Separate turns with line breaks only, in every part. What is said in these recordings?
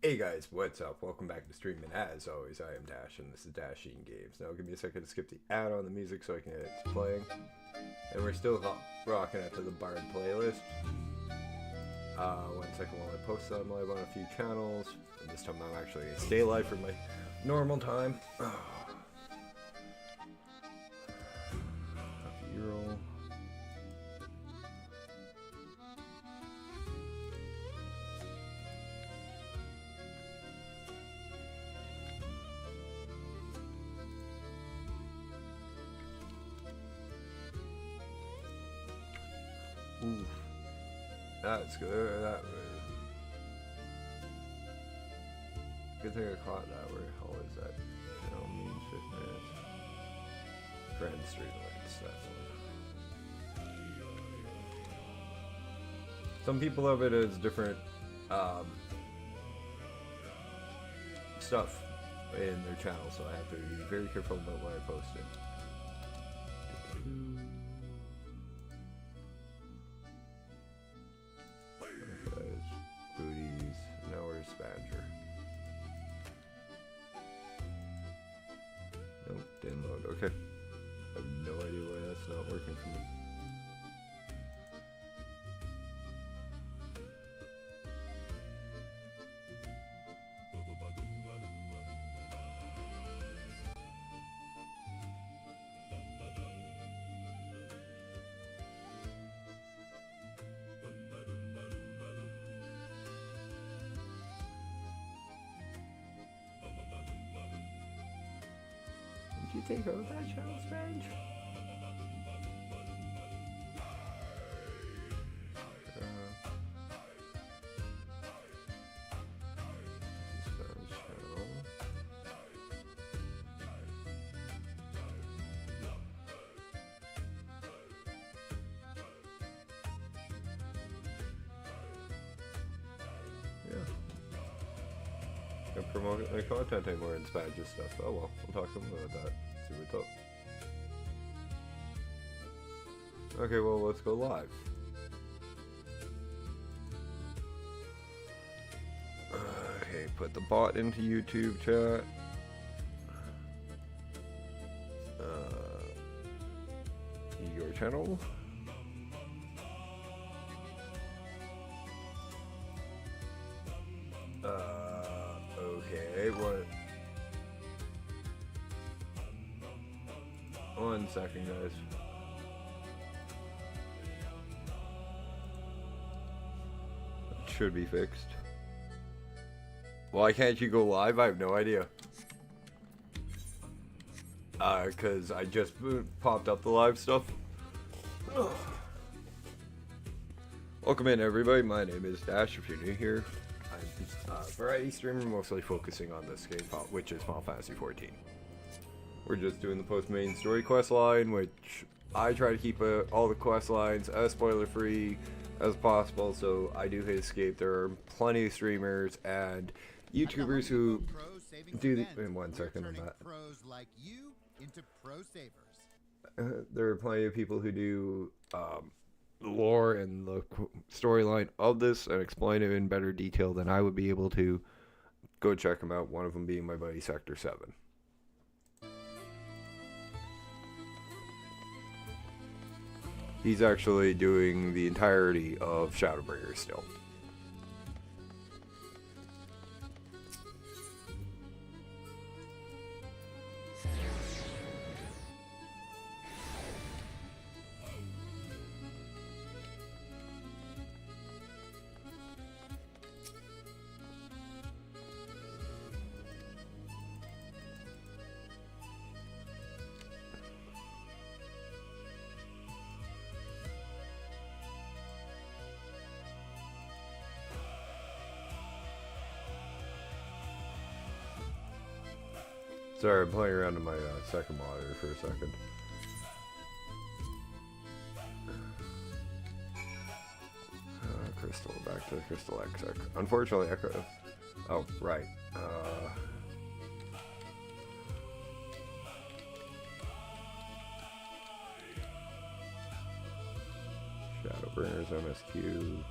Hey guys, what's up? Welcome back to streaming. As always, I am Dash, and this is Dashing Games. Now, give me a second to skip the ad on the music so I can get it to playing. And we're still rocking it to the Bard playlist. One second while I post that. I'm live on a few channels. And this time I'm actually going to stay live for my normal time. Euro. Ooh, that's good. That was... Good thing I caught that. Where the hell is that? No means fitness. Grand Street Lights. That's one. Some people love it as different stuff in their channel, so I have to be very careful about what I post it. Booties. Now where's Badger? Nope, didn't load. Okay. I have no idea why that's not working for me. Did you take over that channel's bench? Can't promote my content anymore in Spanish stuff. Oh well, I'll talk to them about that. See what's up. Okay, well, let's go live. Okay, put the bot into YouTube chat. Your channel. Okay, what? One second, guys. It should be fixed. Why can't you go live? I have no idea. Cause I just popped up the live stuff. Ugh. Welcome in, everybody. My name is Dash. If you're new here, I'm a variety streamer, mostly focusing on this game, which is Final Fantasy 14. We're just doing the post-main story quest line, which I try to keep all the quest lines as spoiler-free as possible, so I do hit escape. There are plenty of streamers and YouTubers who do the... In 1 second on that. There are plenty of people who do the lore and the storyline of this and explain it in better detail than I would be able to. Go check them out, one of them being my buddy Sector 7. He's actually doing the entirety of Shadowbringers still. Sorry, I'm playing around on my second monitor for a second. Crystal, back to Crystal XX. Unfortunately, Echo... Oh, right. Shadowbringers, MSQ.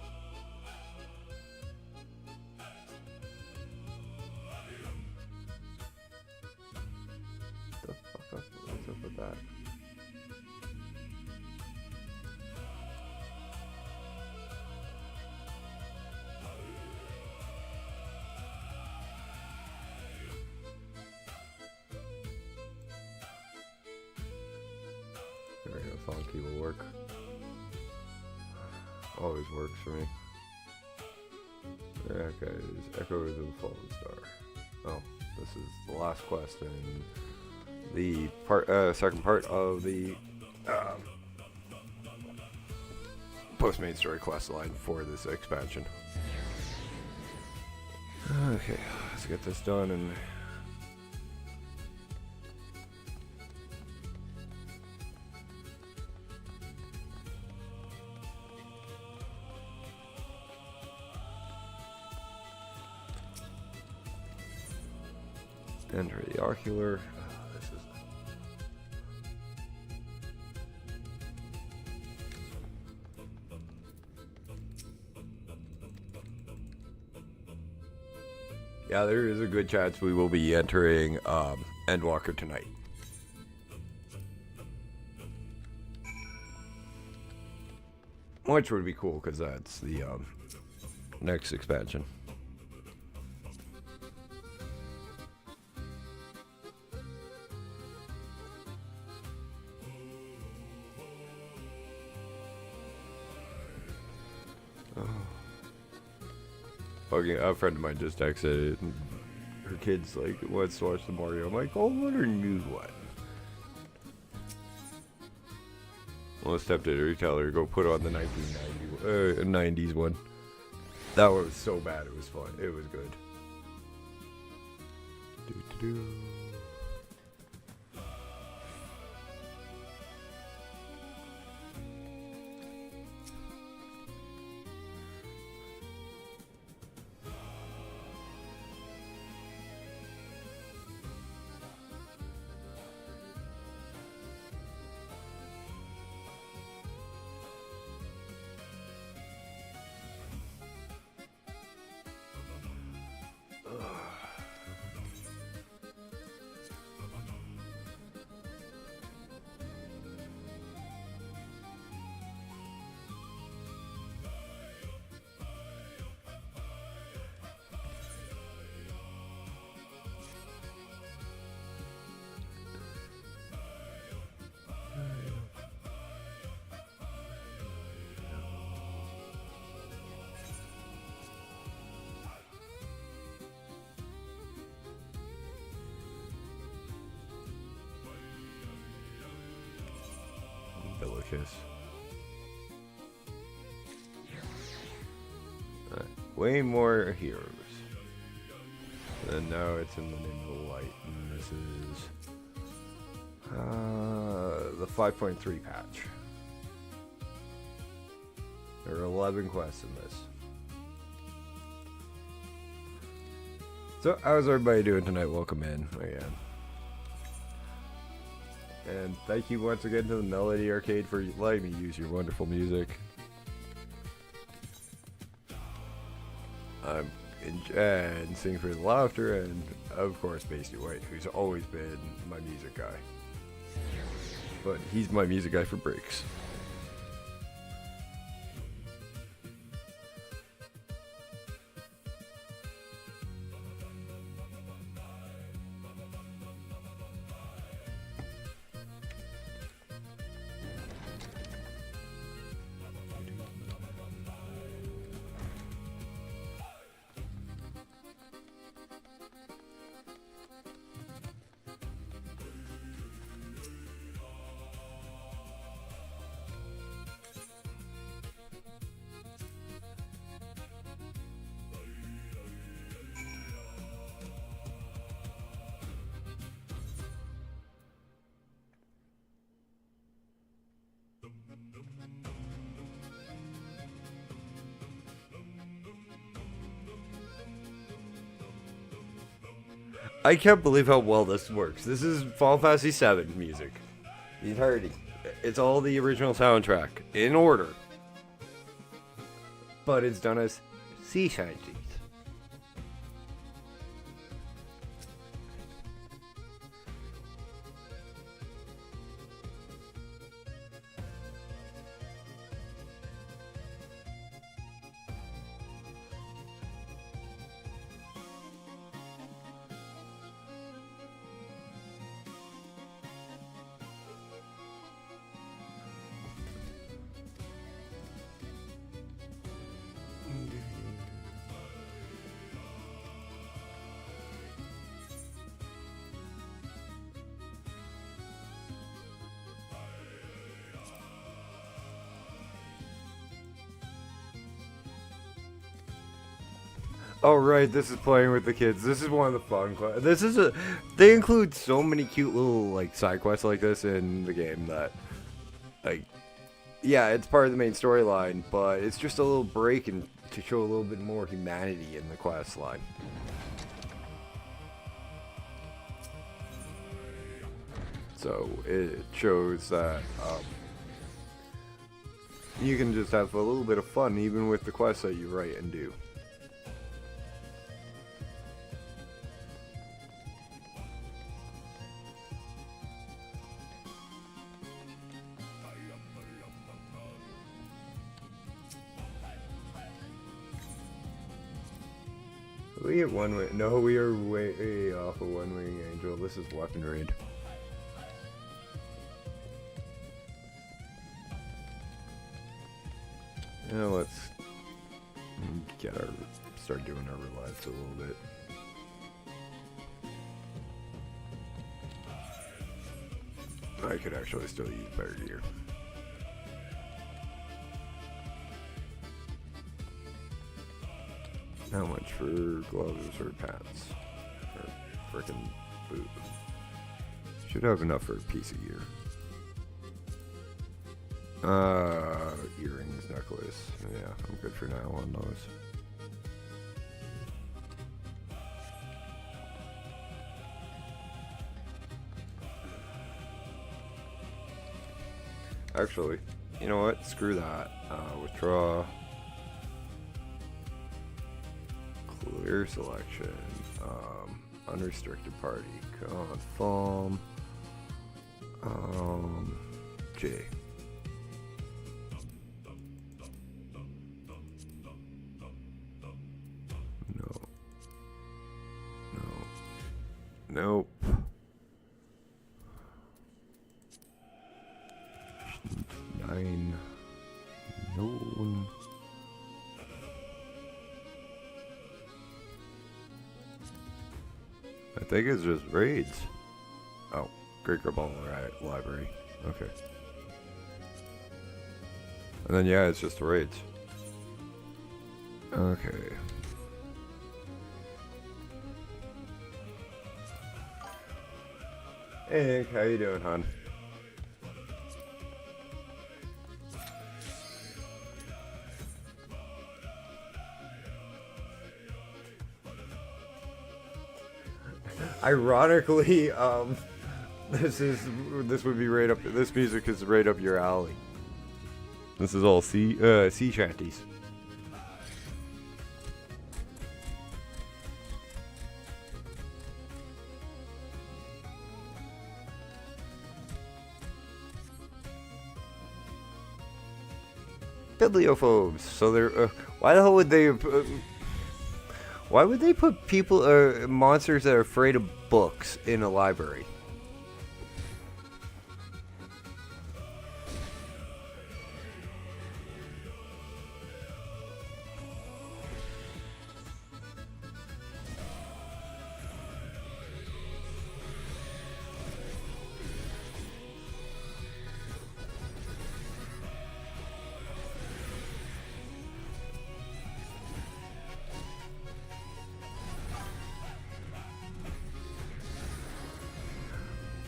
Funky will work. Always works for me. Okay, there's Echoes of the Fallen Star. Oh, this is the last quest in the second part of the post-main story quest line for this expansion. Okay, let's get this done and enter the ocular. This is yeah, there is a good chance we will be entering Endwalker tonight. Which would be cool because that's the next expansion. Fucking a friend of mine just texted it, and her kid's like wants to watch the Mario. I'm like, oh, what a new one. Well, I stepped at her, tell her to go put on the 1990s one. That one was so bad, it was fun. It was good. Doo-doo-doo. Kiss. Way more heroes. And now it's in the name of the light. And this is the 5.3 patch. There are 11 quests in this. So, how's everybody doing tonight? Welcome in again. And thank you once again to the ThemelodyArcade for letting me use your wonderful music. And Sing4Dlaughter and, of course, Pace T, who's always been my music guy. But he's my music guy for breaks. I can't believe how well this works. This is Final Fantasy VII music. The entirety. It's all the original soundtrack, in order. But it's done as sea shanties. Oh right, this is playing with the kids. This is one of the fun quests. This is a. They include so many cute little like side quests like this in the game that, like, yeah, it's part of the main storyline, but it's just a little break and to show a little bit more humanity in the quest line. So it shows that you can just have a little bit of fun even with the quests that you write and do. We get one way. No, we are way off of One Wing Angel. This is weapon raid. Yeah, let's get start doing our reliance a little bit. I could actually still use better gear. How much for gloves or pants? Or frickin' boots? Should have enough for a piece of gear. Earrings, necklace. Yeah, I'm good for now on those. Actually, you know what? Screw that. Withdraw. Clear selection. Unrestricted party. Confirm. J. No. No. Nope. Nine. No one. I think it's just raids. Oh, Great Graball Library. Okay. And then yeah, it's just raids. Okay. Hey, how you doing, hon? Ironically, this would be right up. This music is right up your alley. This is all sea shanties. Bibliophobes. So they're. Why the hell would they? Why would they put people, monsters that are afraid of books in a library?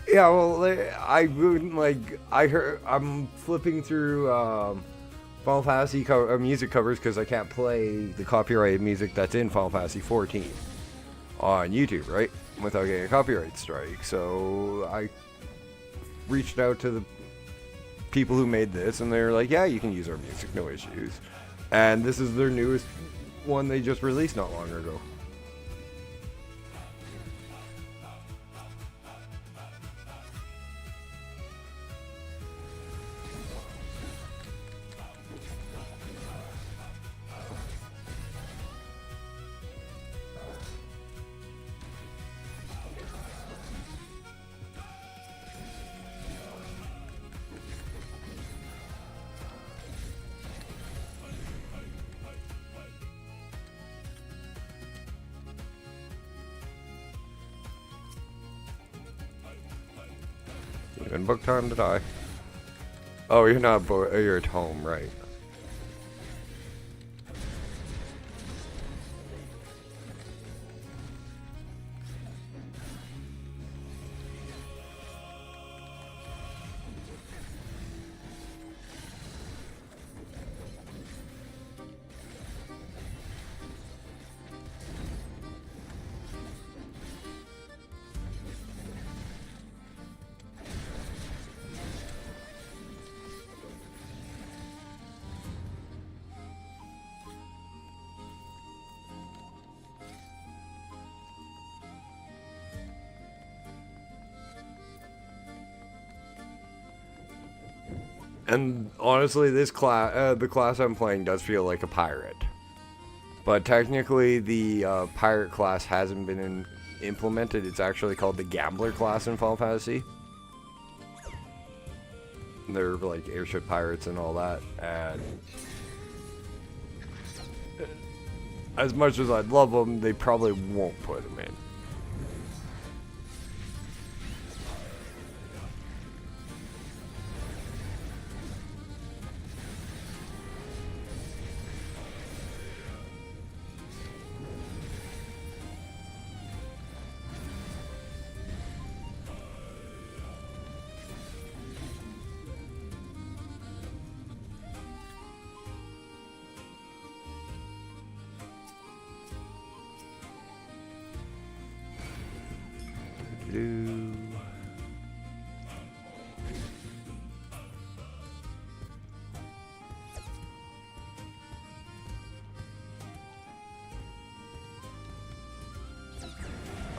Yeah, well, I wouldn't like. I'm flipping through Final Fantasy music covers because I can't play the copyrighted music that's in Final Fantasy 14 on YouTube, right? Without getting a copyright strike. So I reached out to the people who made this, and they're like, "Yeah, you can use our music, no issues." And this is their newest one they just released not long ago. In book time to die. Oh, you're not you're at home, right? And honestly, this class, the class I'm playing does feel like a pirate. But technically, the pirate class hasn't been implemented. It's actually called the Gambler class in Final Fantasy. They're like airship pirates and all that. And as much as I'd love them, they probably won't put them in.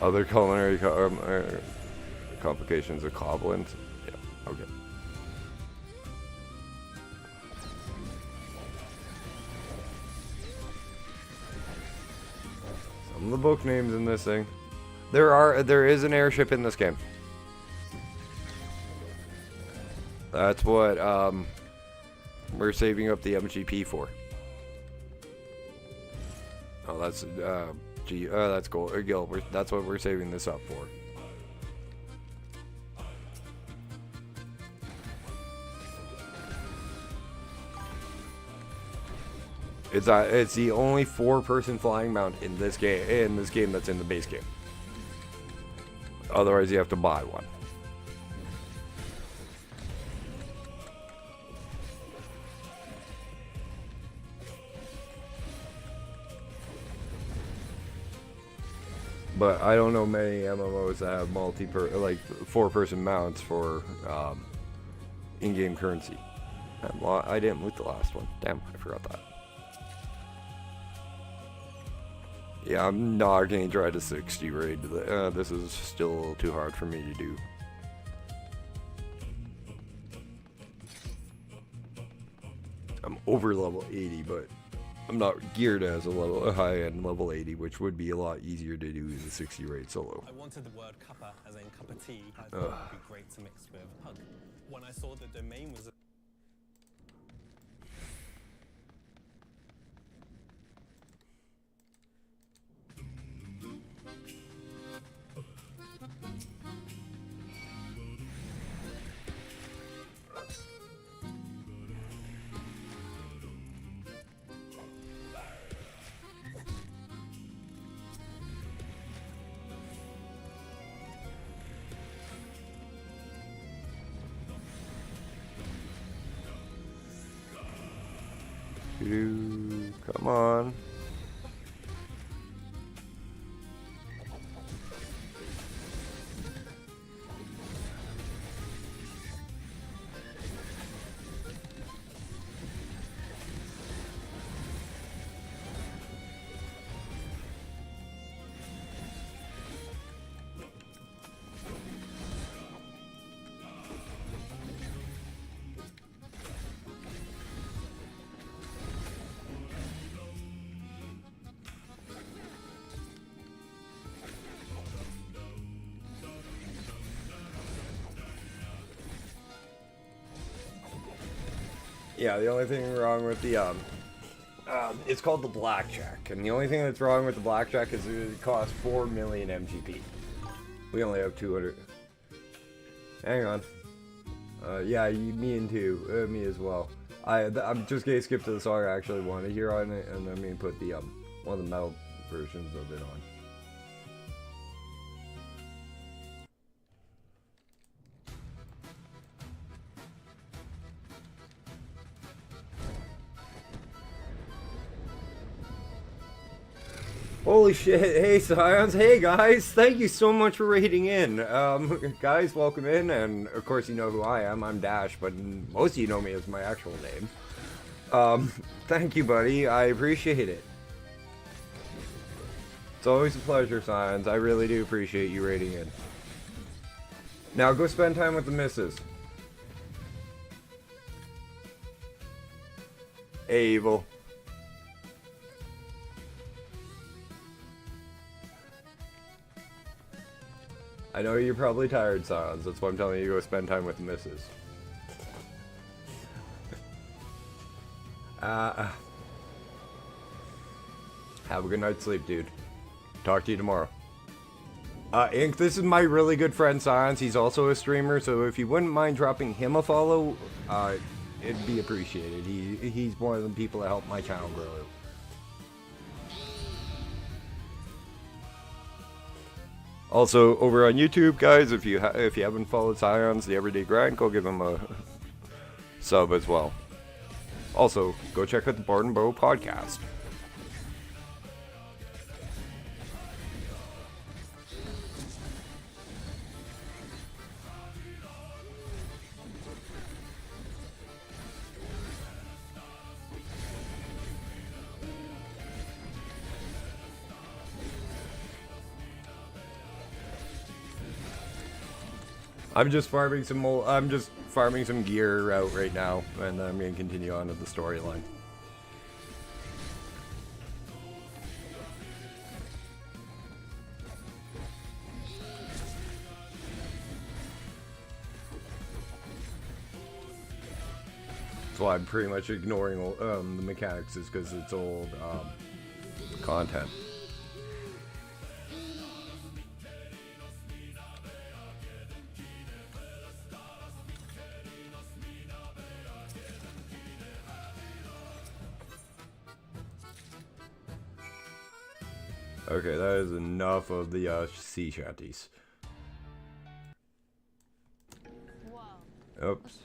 Other culinary complications of coblins? Yeah, okay. Some of the book names in this thing. There is an airship in this game. That's what we're saving up the MGP for. Oh, that's that's gold. Gil, that's what we're saving this up for. It's the only 4-person flying mount in this game. That's in the base game. Otherwise, you have to buy one. But I don't know many MMOs that have like 4-person mounts for in-game currency. I didn't loot the last one. Damn, I forgot that. Yeah, I'm not gonna try to 60 raid. This is still a little too hard for me to do. I'm over level 80, but I'm not geared as a high-end level 80, which would be a lot easier to do in the 60 raid solo.
I wanted the word cuppa as in cup of tea. I thought it would be great to mix with hug. When I saw the domain was
Come on. Yeah, the only thing wrong with the it's called the blackjack, and the only thing that's wrong with the blackjack is it costs 4 million MGP. We only have 200. Hang on. Yeah, me as well. I'm just gonna skip to the song I actually want to hear on it, and I'm gonna put the one of the metal versions of it on. Holy shit, hey Scions, hey guys, thank you so much for raiding in. Guys, welcome in, and of course you know who I am, I'm Dash, but most of you know me as my actual name. Thank you buddy, I appreciate it. It's always a pleasure, Scions, I really do appreciate you raiding in. Now go spend time with the missus. Evil. I know you're probably tired, Sans. That's why I'm telling you to go spend time with the missus. Have a good night's sleep, dude. Talk to you tomorrow. Ink, this is my really good friend, Sans. He's also a streamer, so if you wouldn't mind dropping him a follow, it'd be appreciated. He's one of the people that helped my channel grow. Also, over on YouTube, guys, if you haven't followed Scion's The Everyday Grind, go give him a sub as well. Also, go check out the Bard and Bow podcast. I'm just farming some gear out right now, and I'm gonna continue on with the storyline. That's why I'm pretty much ignoring the mechanics, is because it's old content. Okay, that is enough of the sea shanties.
Whoa.
Oops.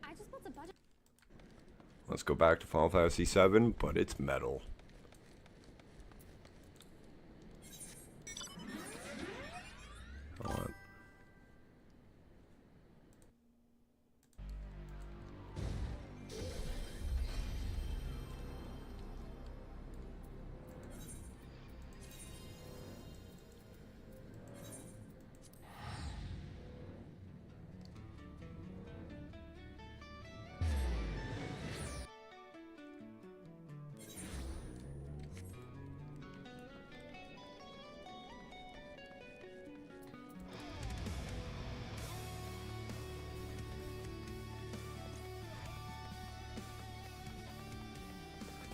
I just built a budget.
Let's go back to Final Fantasy VII, but it's metal. Hold on.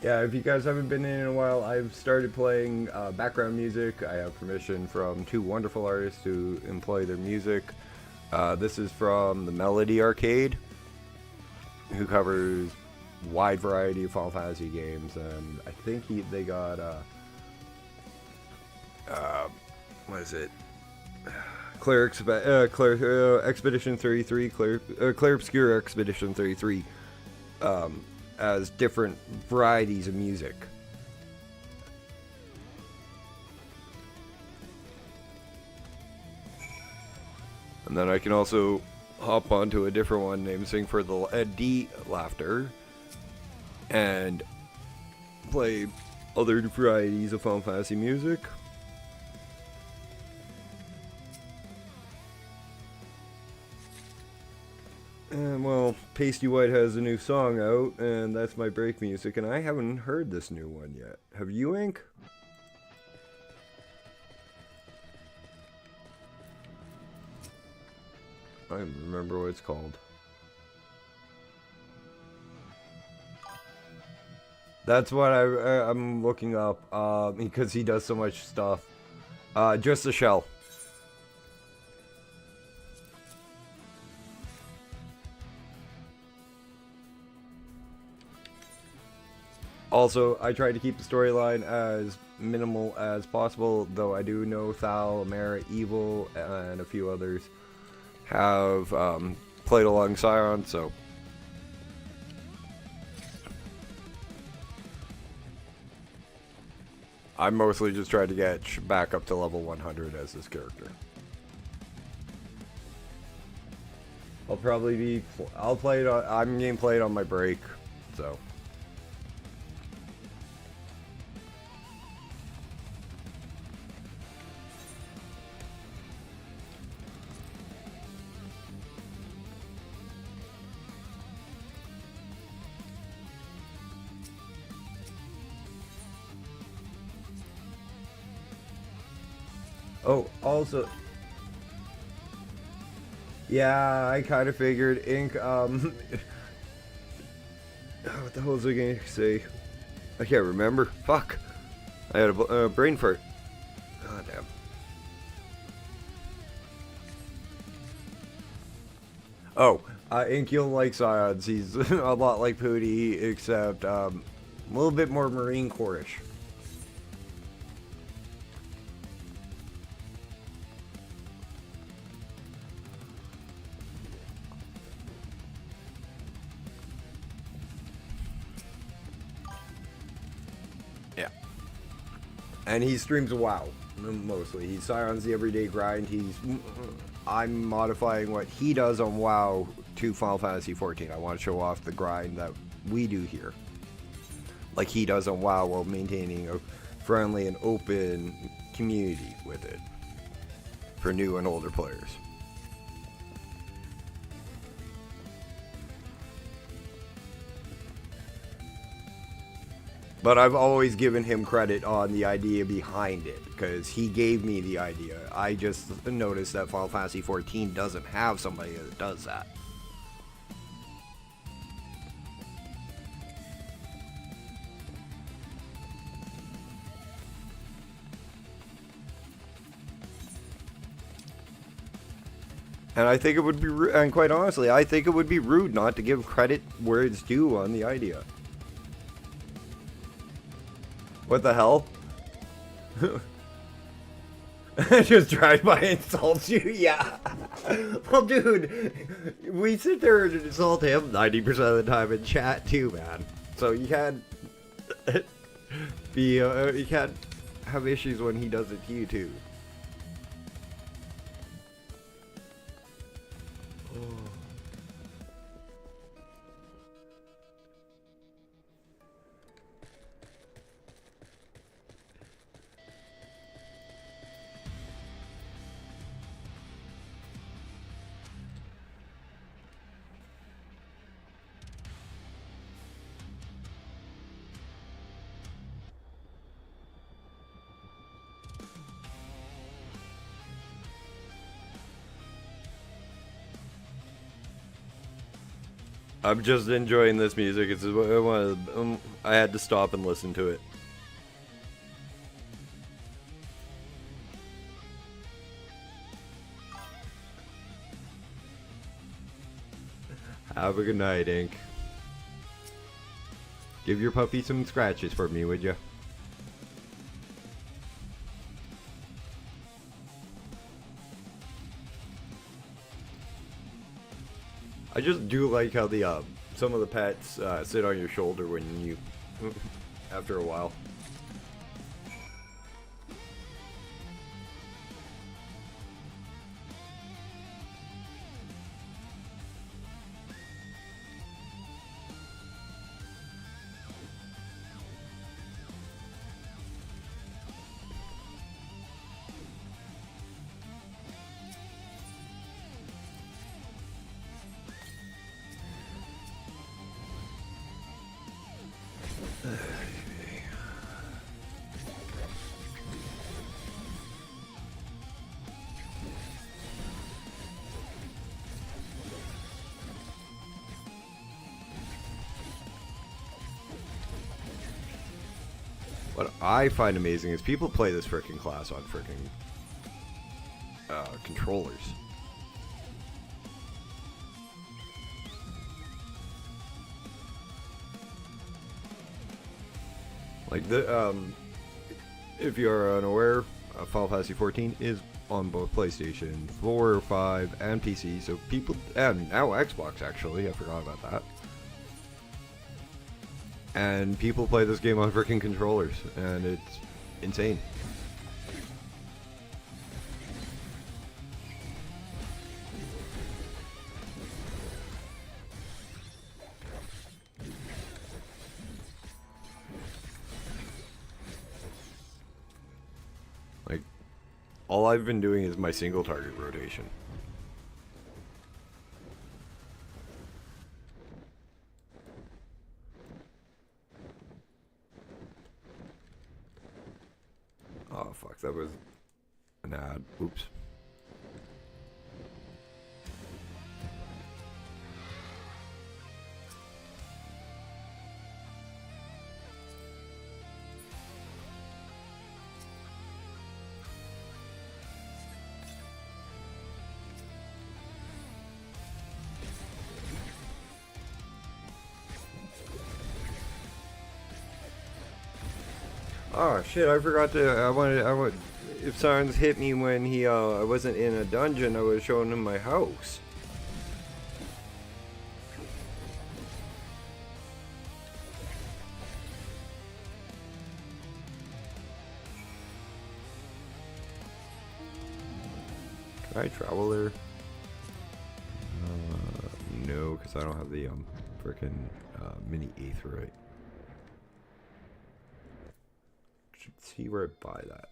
Yeah, if you guys haven't been in a while, I've started playing background music. I have permission from two wonderful artists to employ their music. This is from ThemelodyArcade, who covers a wide variety of Final Fantasy games, and I think they got what is it? Claire Expedition 33, Claire Obscure Expedition 33. As different varieties of music. And then I can also hop onto a different one named Sing4Dlaughter and play other varieties of Final Fantasy music. And well, Pasty White has a new song out, and that's my break music, and I haven't heard this new one yet. Have you, Ink? I don't remember what it's called. That's what I'm looking up, because he does so much stuff. Just a Shell. Also, I tried to keep the storyline as minimal as possible, though I do know Thal, Amara, Evil, and a few others have played along Scion, so... I'm mostly just trying to get back up to level 100 as this character. I'll play it on, I'm getting played on my break, so... Oh, also, yeah, I kind of figured Ink. What the hell was I going to say? I can't remember. Fuck. I had a brain fart. God damn. Oh, Ink, you'll like Scions. He's a lot like Pooty, except a little bit more Marine Corps-ish. Yeah. And he streams WoW, mostly. He Scions the everyday grind. I'm modifying what he does on WoW to Final Fantasy 14. I want to show off the grind that we do here. Like he does on WoW, while maintaining a friendly and open community with it. For new and older players. But I've always given him credit on the idea behind it, because he gave me the idea. I just noticed that Final Fantasy 14 doesn't have somebody that does that. And I think it would be, and quite honestly, I think it would be rude not to give credit where it's due on the idea. What the hell? Just drive by and insult you? Yeah. Well, dude, we sit there and insult him 90% of the time in chat too, man. So you can't be, you can't have issues when he does it to you too. I'm just enjoying this music. It's I had to stop and listen to it. Have a good night, Ink. Give your puppy some scratches for me, would you? I just do like how the some of the pets sit on your shoulder when you after a while. What I find amazing is people play this frickin' class on frickin' controllers. Like the if you're unaware, Final Fantasy 14 is on both PlayStation 4, 5, and PC. So people, and now Xbox actually, I forgot about that. And people play this game on freaking controllers, and it's insane. Like, all I've been doing is my single target rotation. Oh fuck, that was An ad. Oops. Oh shit, I forgot to, I would, if Sans hit me when he, I wasn't in a dungeon, I would have shown him my house. Can I travel there? No, because I don't have the, frickin', mini aetherite. Should see where I buy that.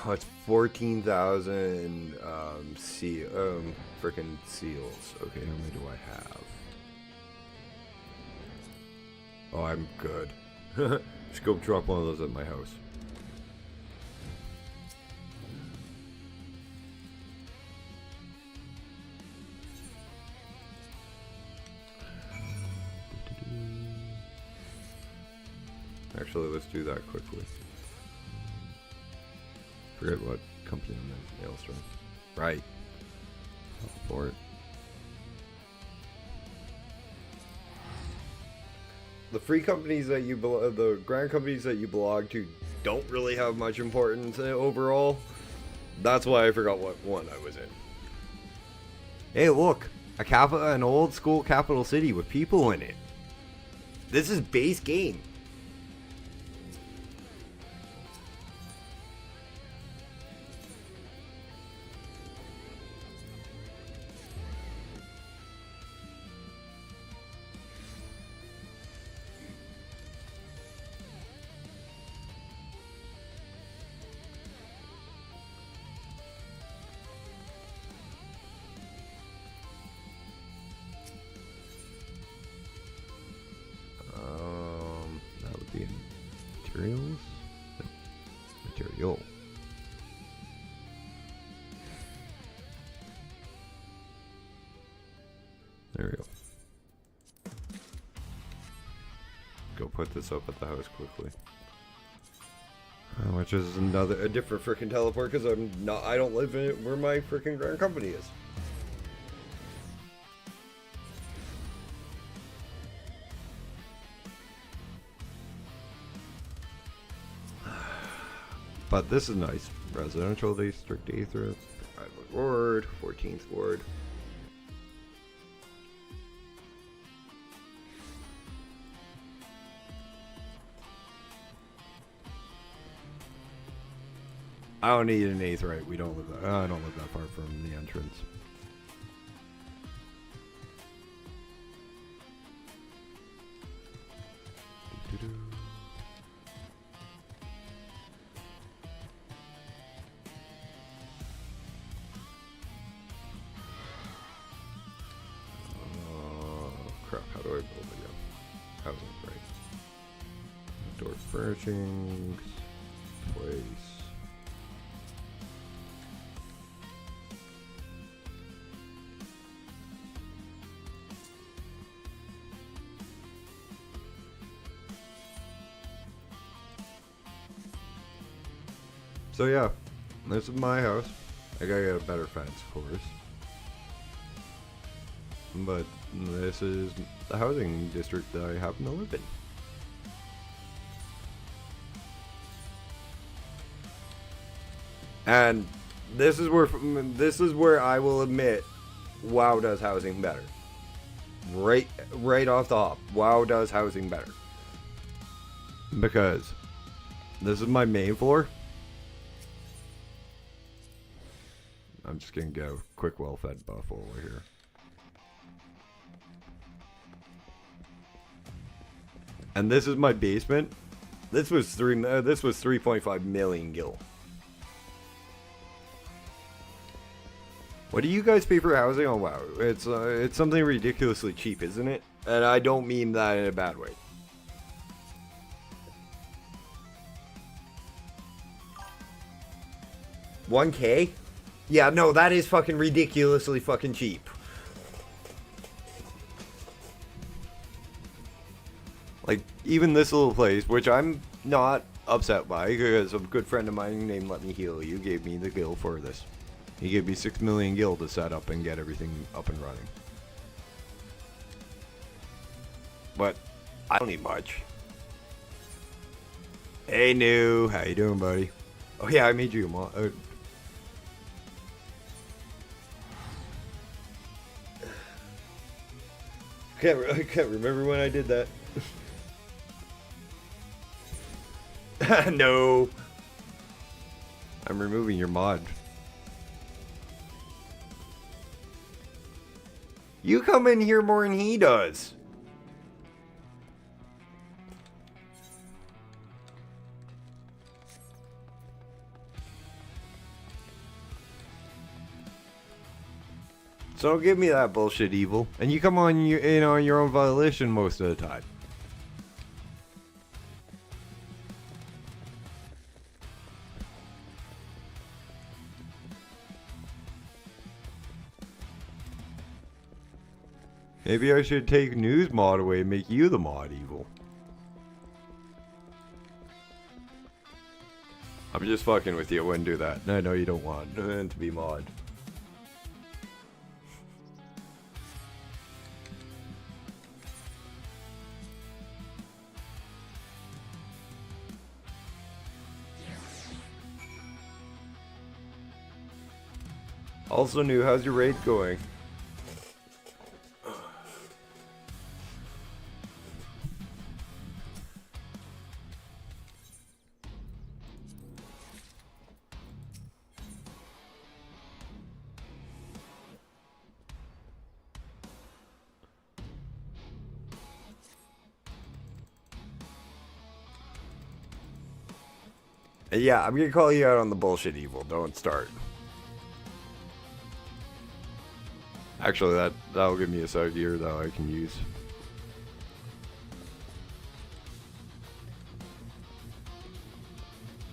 Oh, it's 14,000 frickin' seals. Okay, how many do I have? Oh, I'm good. Just go drop one of those at my house. Actually, let's do that quickly. Forget what company I'm in. Maelstrom. Right. For it. The free companies that you the grand companies that you belong to don't really have much importance overall. That's why I forgot what one I was in. Hey, look, an old school capital city with people in it. This is base game. Materials? Material. There we go. Go put this up at the house quickly. Which is a different freaking teleport because I don't live in it where my freaking grand company is. But this is nice. Residential district Aether, private ward, 14th ward. I don't need an aetherite. We don't live that. I don't live that far from the entrance. Crap, how do I build it again? Housing, right? Door furnishings, place. So yeah, this is my house. I gotta get a better fence, of course. But this is the housing district that I happen to live in. And this is where I will admit WoW does housing better. Right off the hop, WoW does housing better. Because this is my main floor. I'm just gonna go quick well-fed buff over here. And this is my basement. This was 3.5 million gil. What do you guys pay for housing on WoW? It's something ridiculously cheap, isn't it? And I don't mean that in a bad way. $1K? Yeah, no, that is fucking ridiculously fucking cheap. Like, even this little place, which I'm not upset by, because a good friend of mine named Let Me Heal You gave me the guild for this. He gave me 6 million gil to set up and get everything up and running. But I don't need much. Hey, New, how you doing, buddy? Oh yeah, I made you a mod. I can't remember when I did that. No. I'm removing your mod. You come in here more than he does. So don't give me that bullshit, evil. And you come on your own volition most of the time. Maybe I should take news mod away and make you the mod, evil. I'm just fucking with you. I wouldn't do that. I know you don't want to be mod. Also new, how's your raid going? Yeah, I'm gonna call you out on the bullshit, evil. Don't start. Actually, that'll give me a side gear that I can use.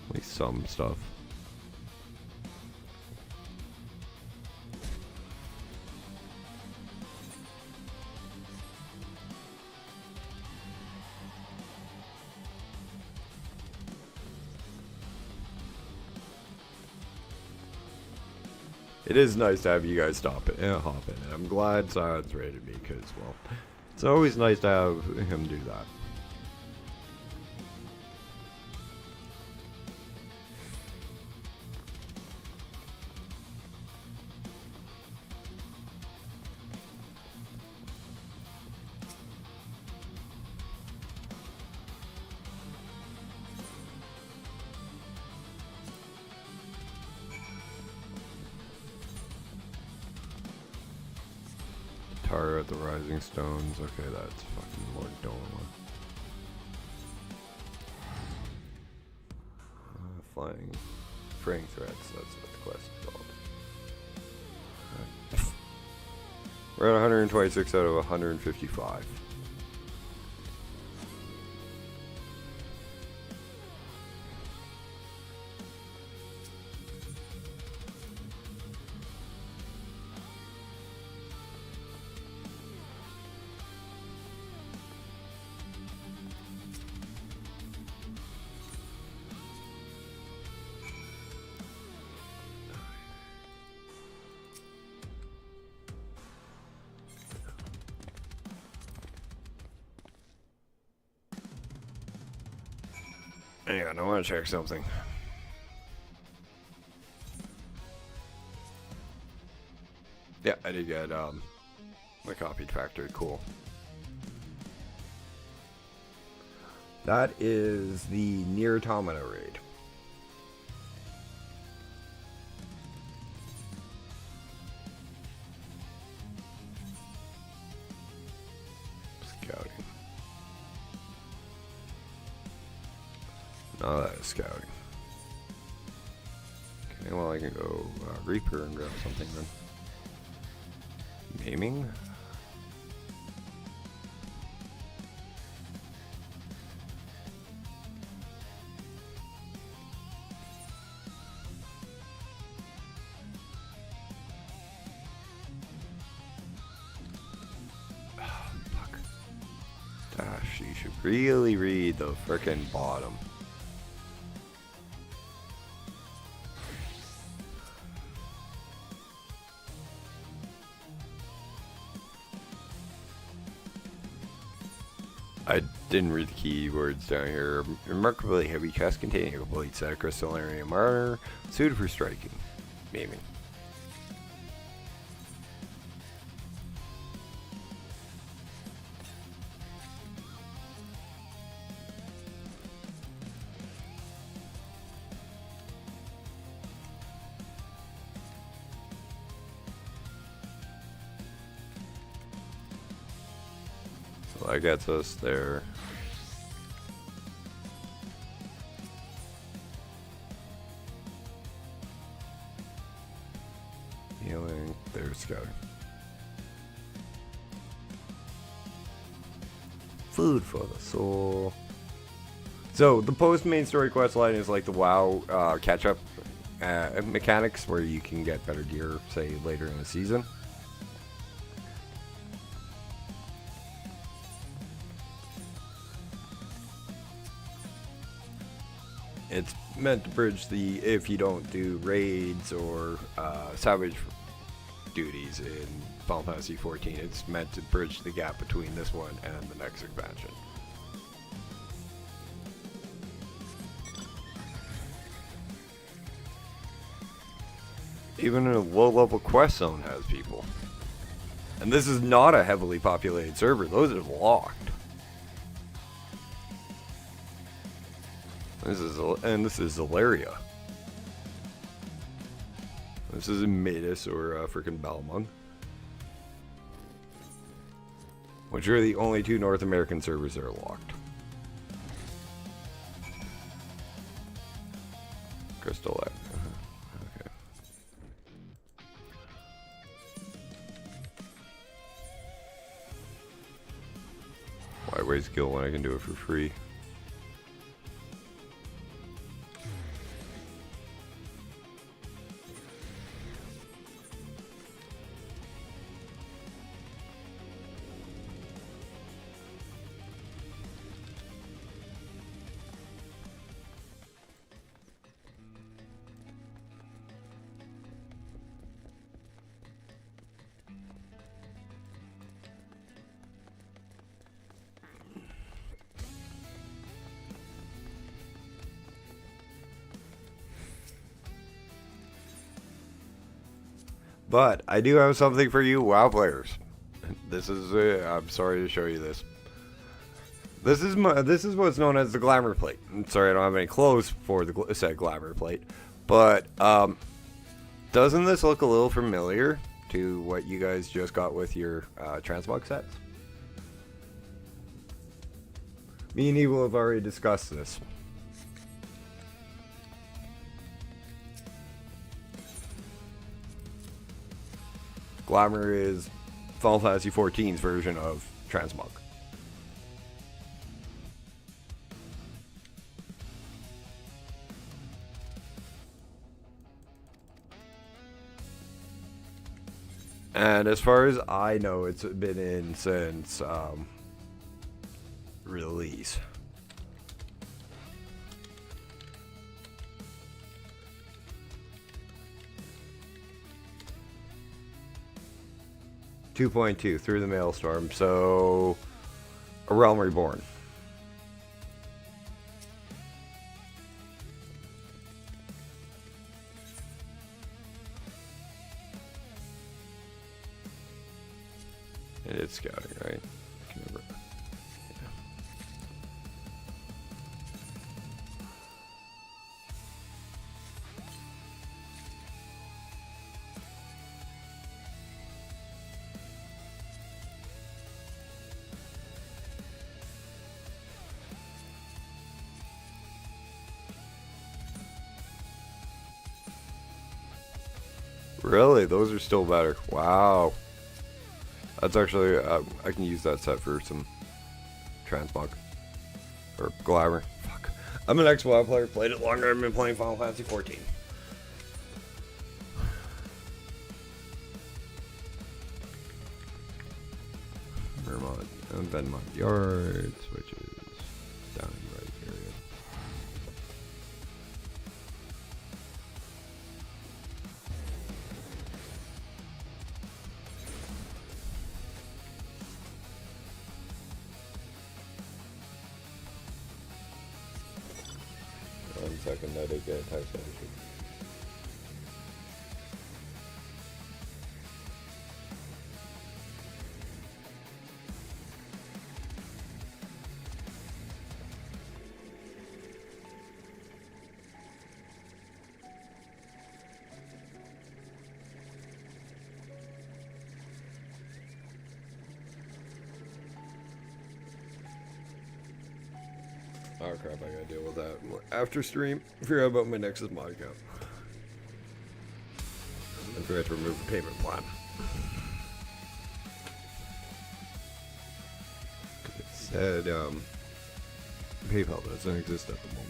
At least some stuff. It is nice to have you guys hop in. And I'm glad Silence raided me because, well, it's always nice to have him do that. Tara at the Rising Stones. Okay, that's fucking Lord Dolma. Flying fraying threats, that's what the quest is called. We're at 126 out of 155. Hang on, I want to check something. Yeah, I did get my copied factory. Cool. That is the Near Automata raid. Scouting. No, that is scouting. Okay, well I can go Reaper and grab something then. Aiming. Fuck. Dash, you should really read the frickin' bottom. I didn't read the keywords down here. Remarkably heavy chest containing a complete set of crystallarium armor, suited for striking, aiming. So that gets us there. Healing, there's scouting. Food for the soul. So the post main story quest line is like the WoW catch up mechanics where you can get better gear, say later in the season. It's meant to bridge the, if you don't do raids or salvage duties in Final Fantasy 14, it's meant to bridge the gap between this one and the next expansion. Even a low-level quest zone has people. And this is not a heavily populated server, those are locked. This is Zalaria. This is in Matus or freaking Balmung, which are the only two North American servers that are locked. Crystal Lab. Okay. Why waste skill when I can do it for free? But I do have something for you WoW players. This is I'm sorry to show you this. This is what's known as the glamour plate. I'm sorry I don't have any clothes for the said glamour plate. But doesn't this look a little familiar to what you guys just got with your transmog sets? Me and Evil have already discussed this. Glamour is Final Fantasy XIV's version of transmog. And as far as I know, it's been in since release. .2 through the Maelstrom, so A Realm Reborn. And it's scouting, right? I can remember. Yeah. Really? Those are still better. Wow. That's actually, I can use that set for some transmog. Or glamour. Fuck. I'm an ex-WoW player, played it longer, I've been playing Final Fantasy 14. Vermont, Venmont Yards, which is down in the right area. One second, I did get a text message. Oh crap, I gotta deal with that after stream. Forgot about my Nexus mod account. I forgot to remove the payment plan. It said PayPal doesn't exist at the moment.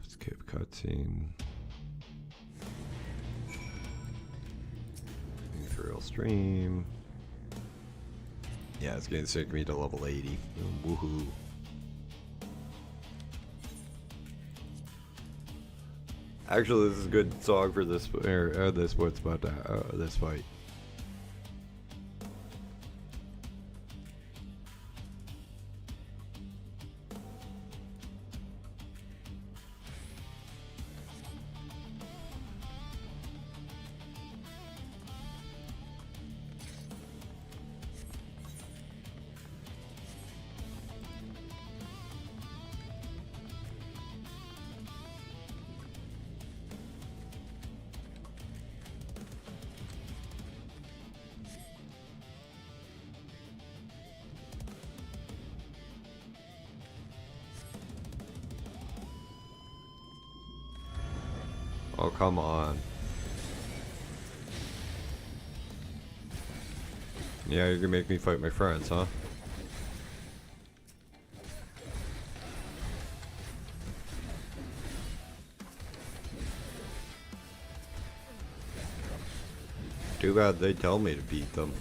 Skip cutscene. Ethereal stream. Yeah, it's gonna take me to level 80. Woohoo. Actually, this is a good song for this this what's about to this fight. Oh, come on. Yeah, you're gonna make me fight my friends, huh? Too bad they tell me to beat them.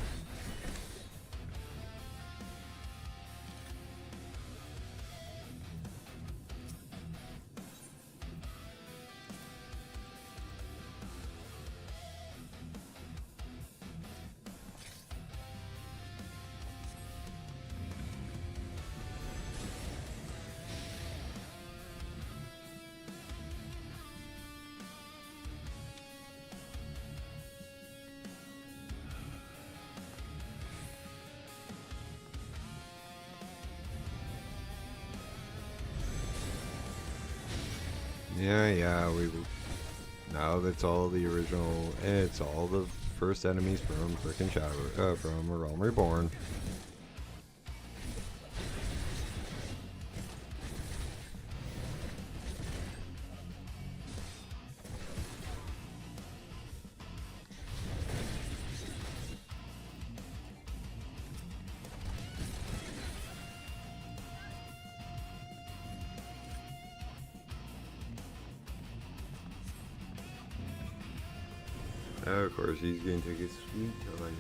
Yeah, now that's all the original, it's all the first enemies from frickin' Shadow, from A Realm Reborn. Of course, he's going to take his sweet time.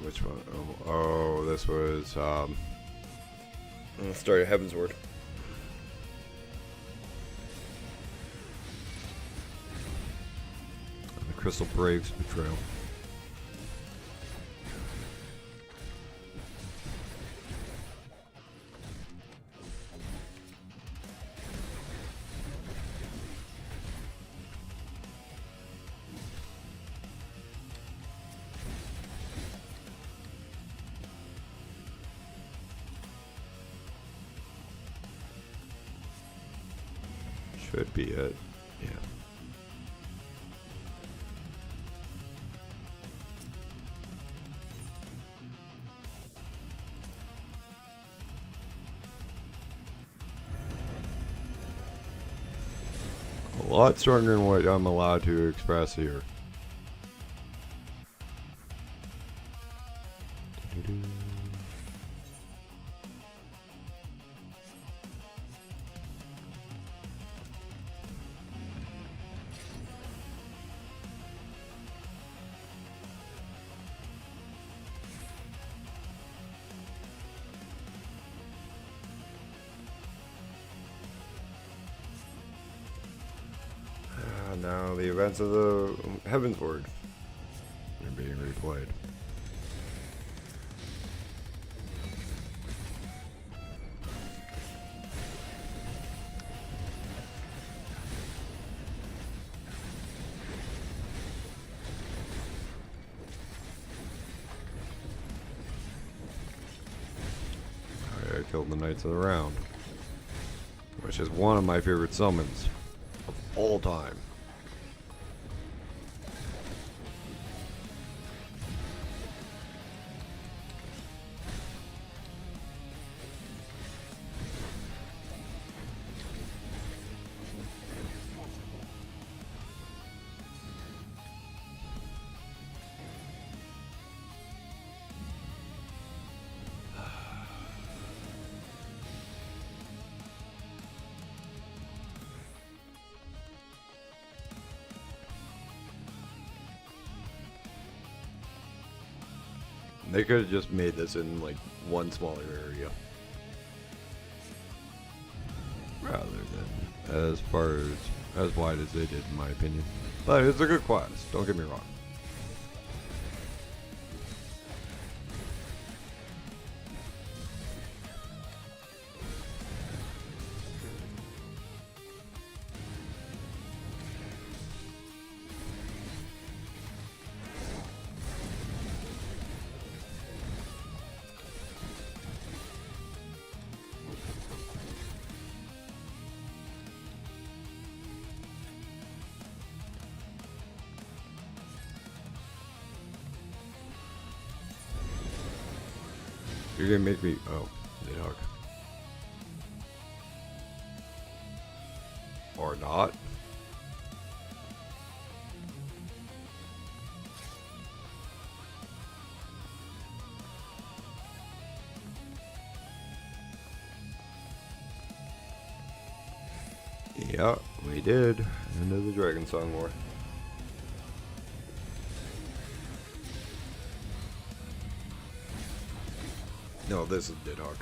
Which one? Oh, this was, Story of Heaven's Word. The Crystal Braves Betrayal. should be it. Yeah. A lot stronger than what I'm allowed to express here. Now the events of the Heavensward are being replayed. I killed the Knights of the Round, which is one of my favorite summons of all time. They could have just made this in like one smaller area, rather than as far as wide as they did, in my opinion. But it's a good quest. Don't get me wrong. You're gonna make me. Oh, dog. Or not. Yeah, we did. End of the Dragon Song War. No, this is Didhawk.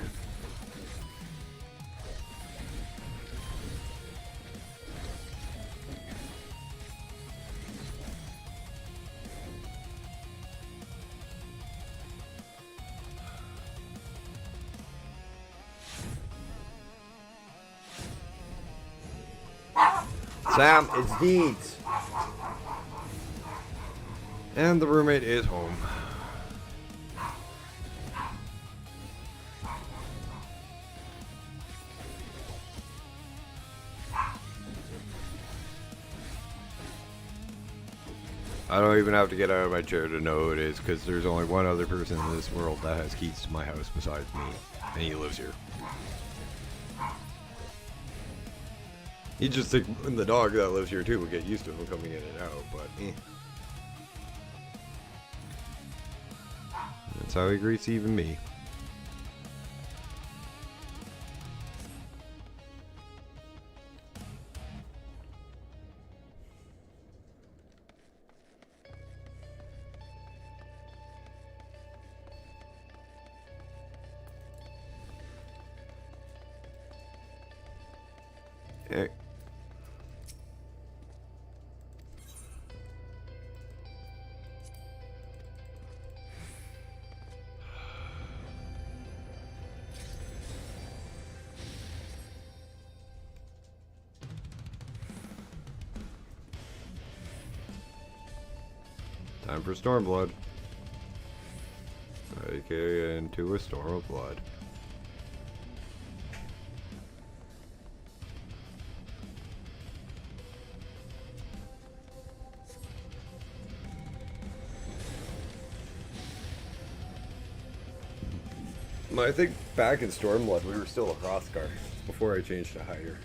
Sam, it's Deeds. And the roommate is home. I don't even have to get out of my chair to know who it is, because there's only one other person in this world that has keys to my house besides me, and he lives here. You just think the dog that lives here too will get used to him coming in and out, but That's how he greets even me. Hey. Time for Stormblood. Okay, into a storm of blood. I think back in Stormblood we were still a Hrothgar before I changed to higher.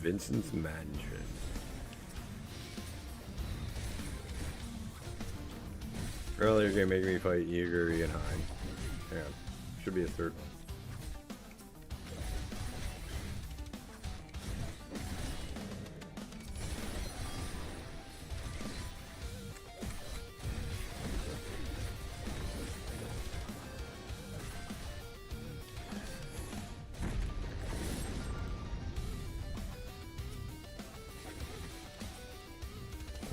Vincent's Mansion. Earlier gonna make me fight Yeager and Hein. Yeah, should be a third one.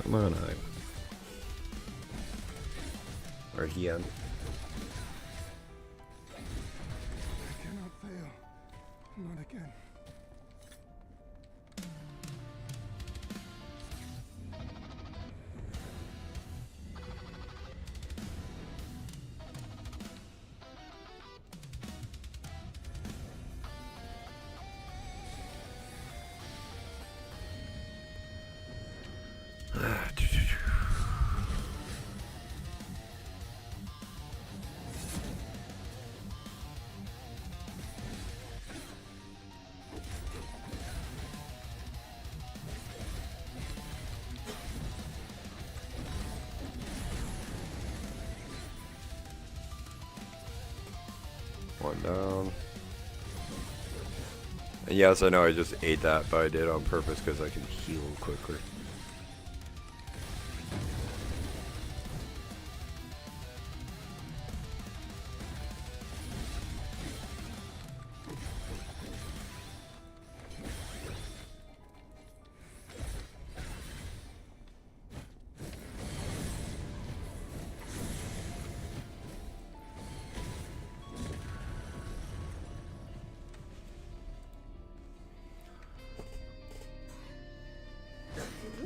Come on, Hein. Or Hien.
I cannot fail. Not again.
One down. And yes, I know I just ate that, but I did it on purpose because I can heal quicker.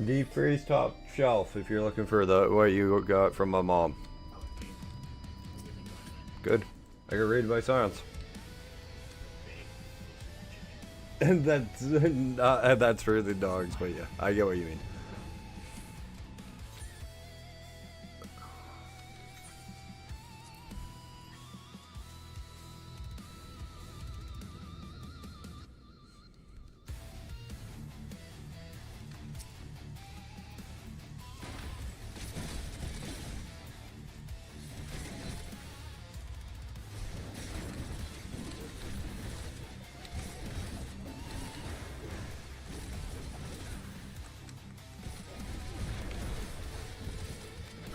Deep freeze top shelf if you're looking for the what you got from my mom. Good. I got raided by silence. And that's for the dogs, but yeah, I get what you mean.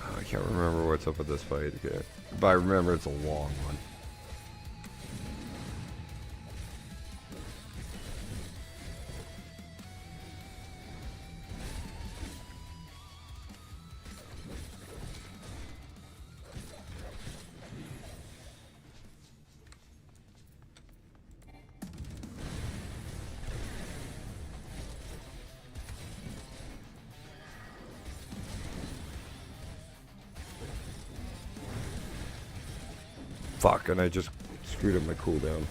I can't remember what's up with this fight again. But I remember it's a long one. Fuck, and I just screwed up my cooldown.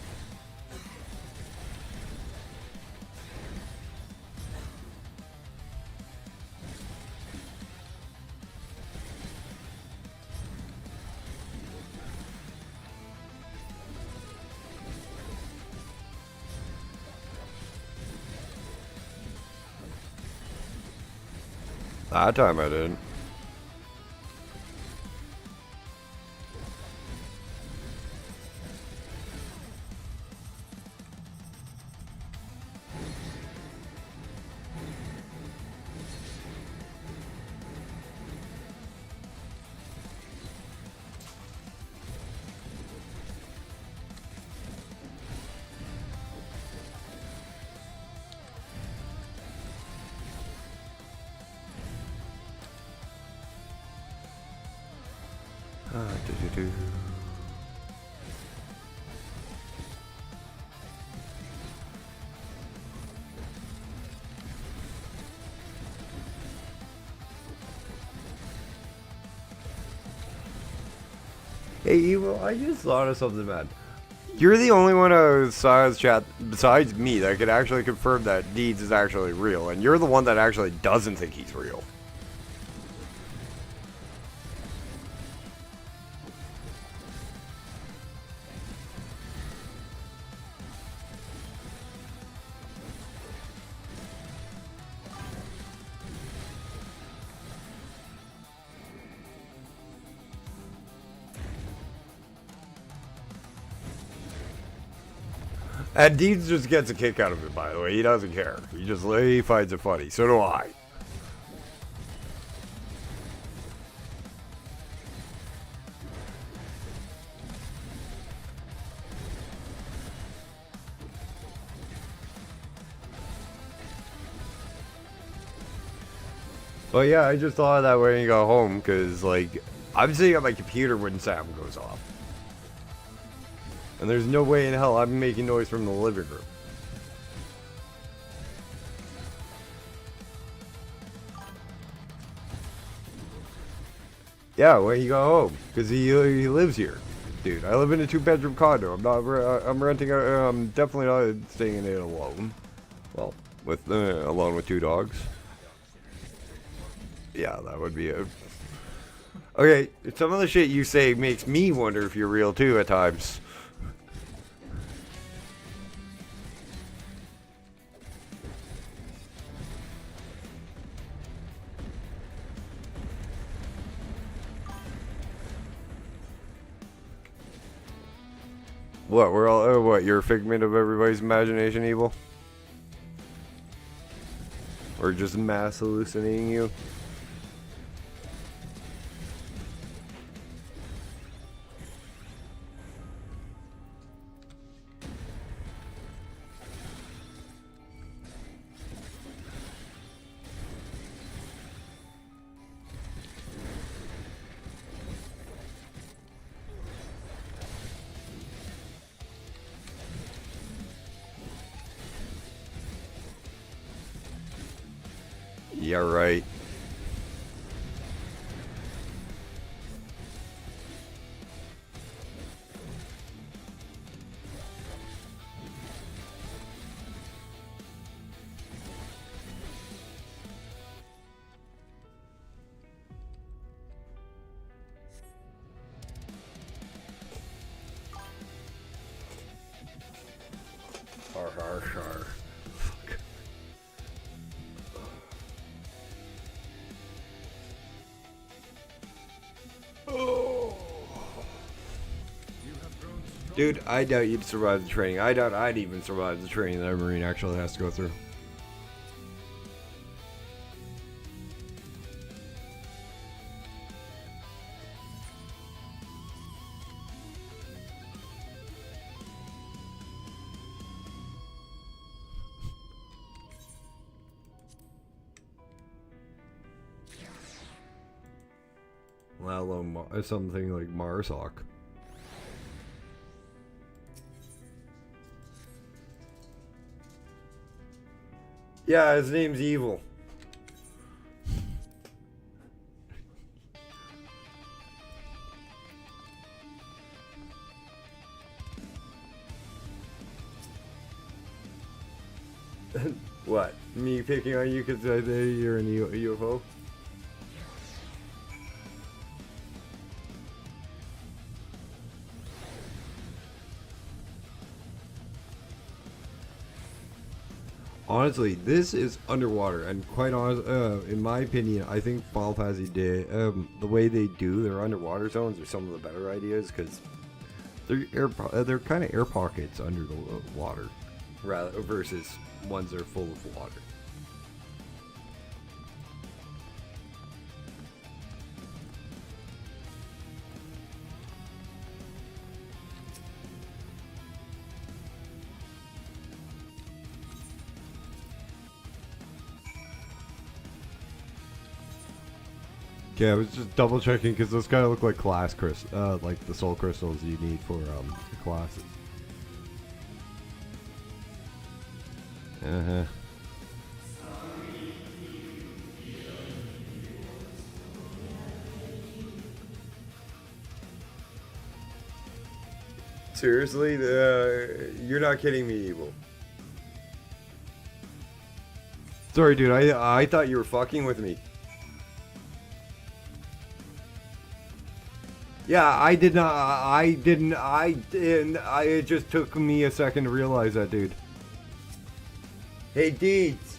That time I didn't. Do-do-do. Hey, Evil, I just thought of something, man. You're the only one outside chat besides me that could actually confirm that Deeds is actually real, and you're the one that actually doesn't think he's real. And Deeds just gets a kick out of it, by the way. He doesn't care. He finds it funny. So do I. Well, yeah, I just thought of that when you got home, because, like, I'm sitting at my computer when sound goes off. And there's no way in hell I'm making noise from the living room. Yeah, when you go home, because he lives here, dude. I live in a 2-bedroom condo. I'm renting. I'm definitely not staying in it alone. Well, with alone with 2 dogs. Yeah, that would be it. Okay, some of the shit you say makes me wonder if you're real too at times. What, we're all, what, you're a figment of everybody's imagination, Evil? Or just mass hallucinating you? Yeah, right. Har har har. Dude, I doubt you'd survive the training. I doubt I'd even survive the training that a Marine actually has to go through. Let alone something like Marsoc. Yeah, his name's Evil. What? Me picking on you because you're in a UFO? Honestly, this is underwater, and quite honest, in my opinion, I think Final Fantasy did the way they do their underwater zones are some of the better ideas because they're kind of air pockets under the water, rather versus ones that are full of water. Yeah, I was just double checking because those kind of look like like the soul crystals you need for the classes. Uh-huh. Seriously? You're not kidding me, Evil. Sorry, dude. I thought you were fucking with me. Yeah, I did not. I didn't. It just took me a second to realize that, dude. Hey, Deeds.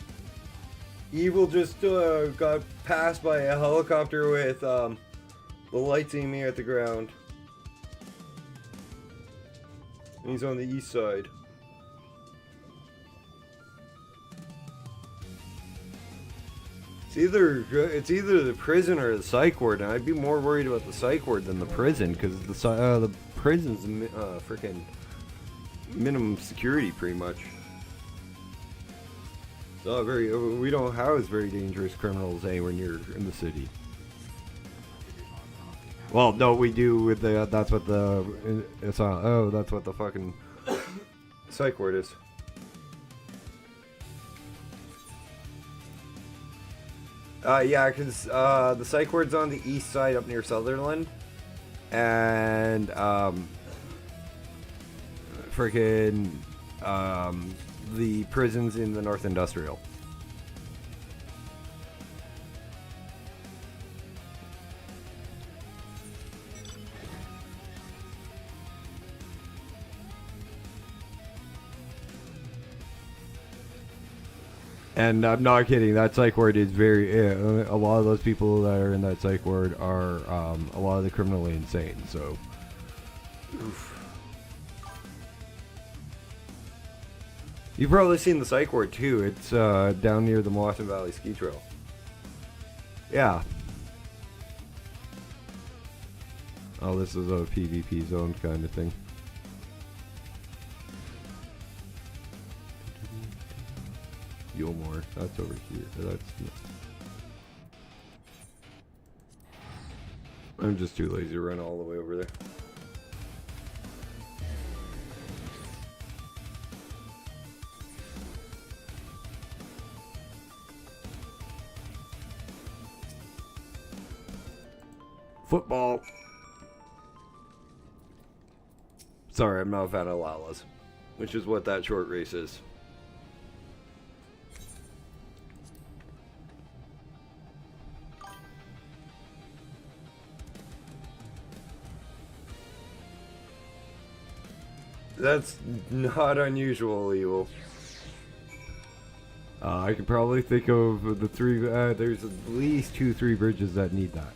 Evil just got passed by a helicopter with the lights aiming at the ground. And he's on the east side. It's either the prison or the psych ward, and I'd be more worried about the psych ward than the prison, because the prison's freaking minimum security, pretty much. It's not very. We don't house very dangerous criminals anywhere near in the city. Well, no, we do with the. That's what the. It's on. Oh, that's what the fucking psych ward is. Yeah, because the psych ward's on the east side up near Sutherland, and freaking the prison's in the North Industrial. And I'm not kidding, that psych ward is very, a lot of those people that are in that psych ward are a lot of the criminally insane, so. Oof. You've probably seen the psych ward too, it's down near the Mossman Valley Ski Trail. Yeah. Oh, this is a PvP zone kind of thing. Gilmore, that's over here. That's. I'm just too lazy to run all the way over there. Football. Sorry, I'm not a fan of Lala's, which is what that short race is. That's not unusual, Evil. I could probably think of the three. There's at least 2-3 bridges that need that.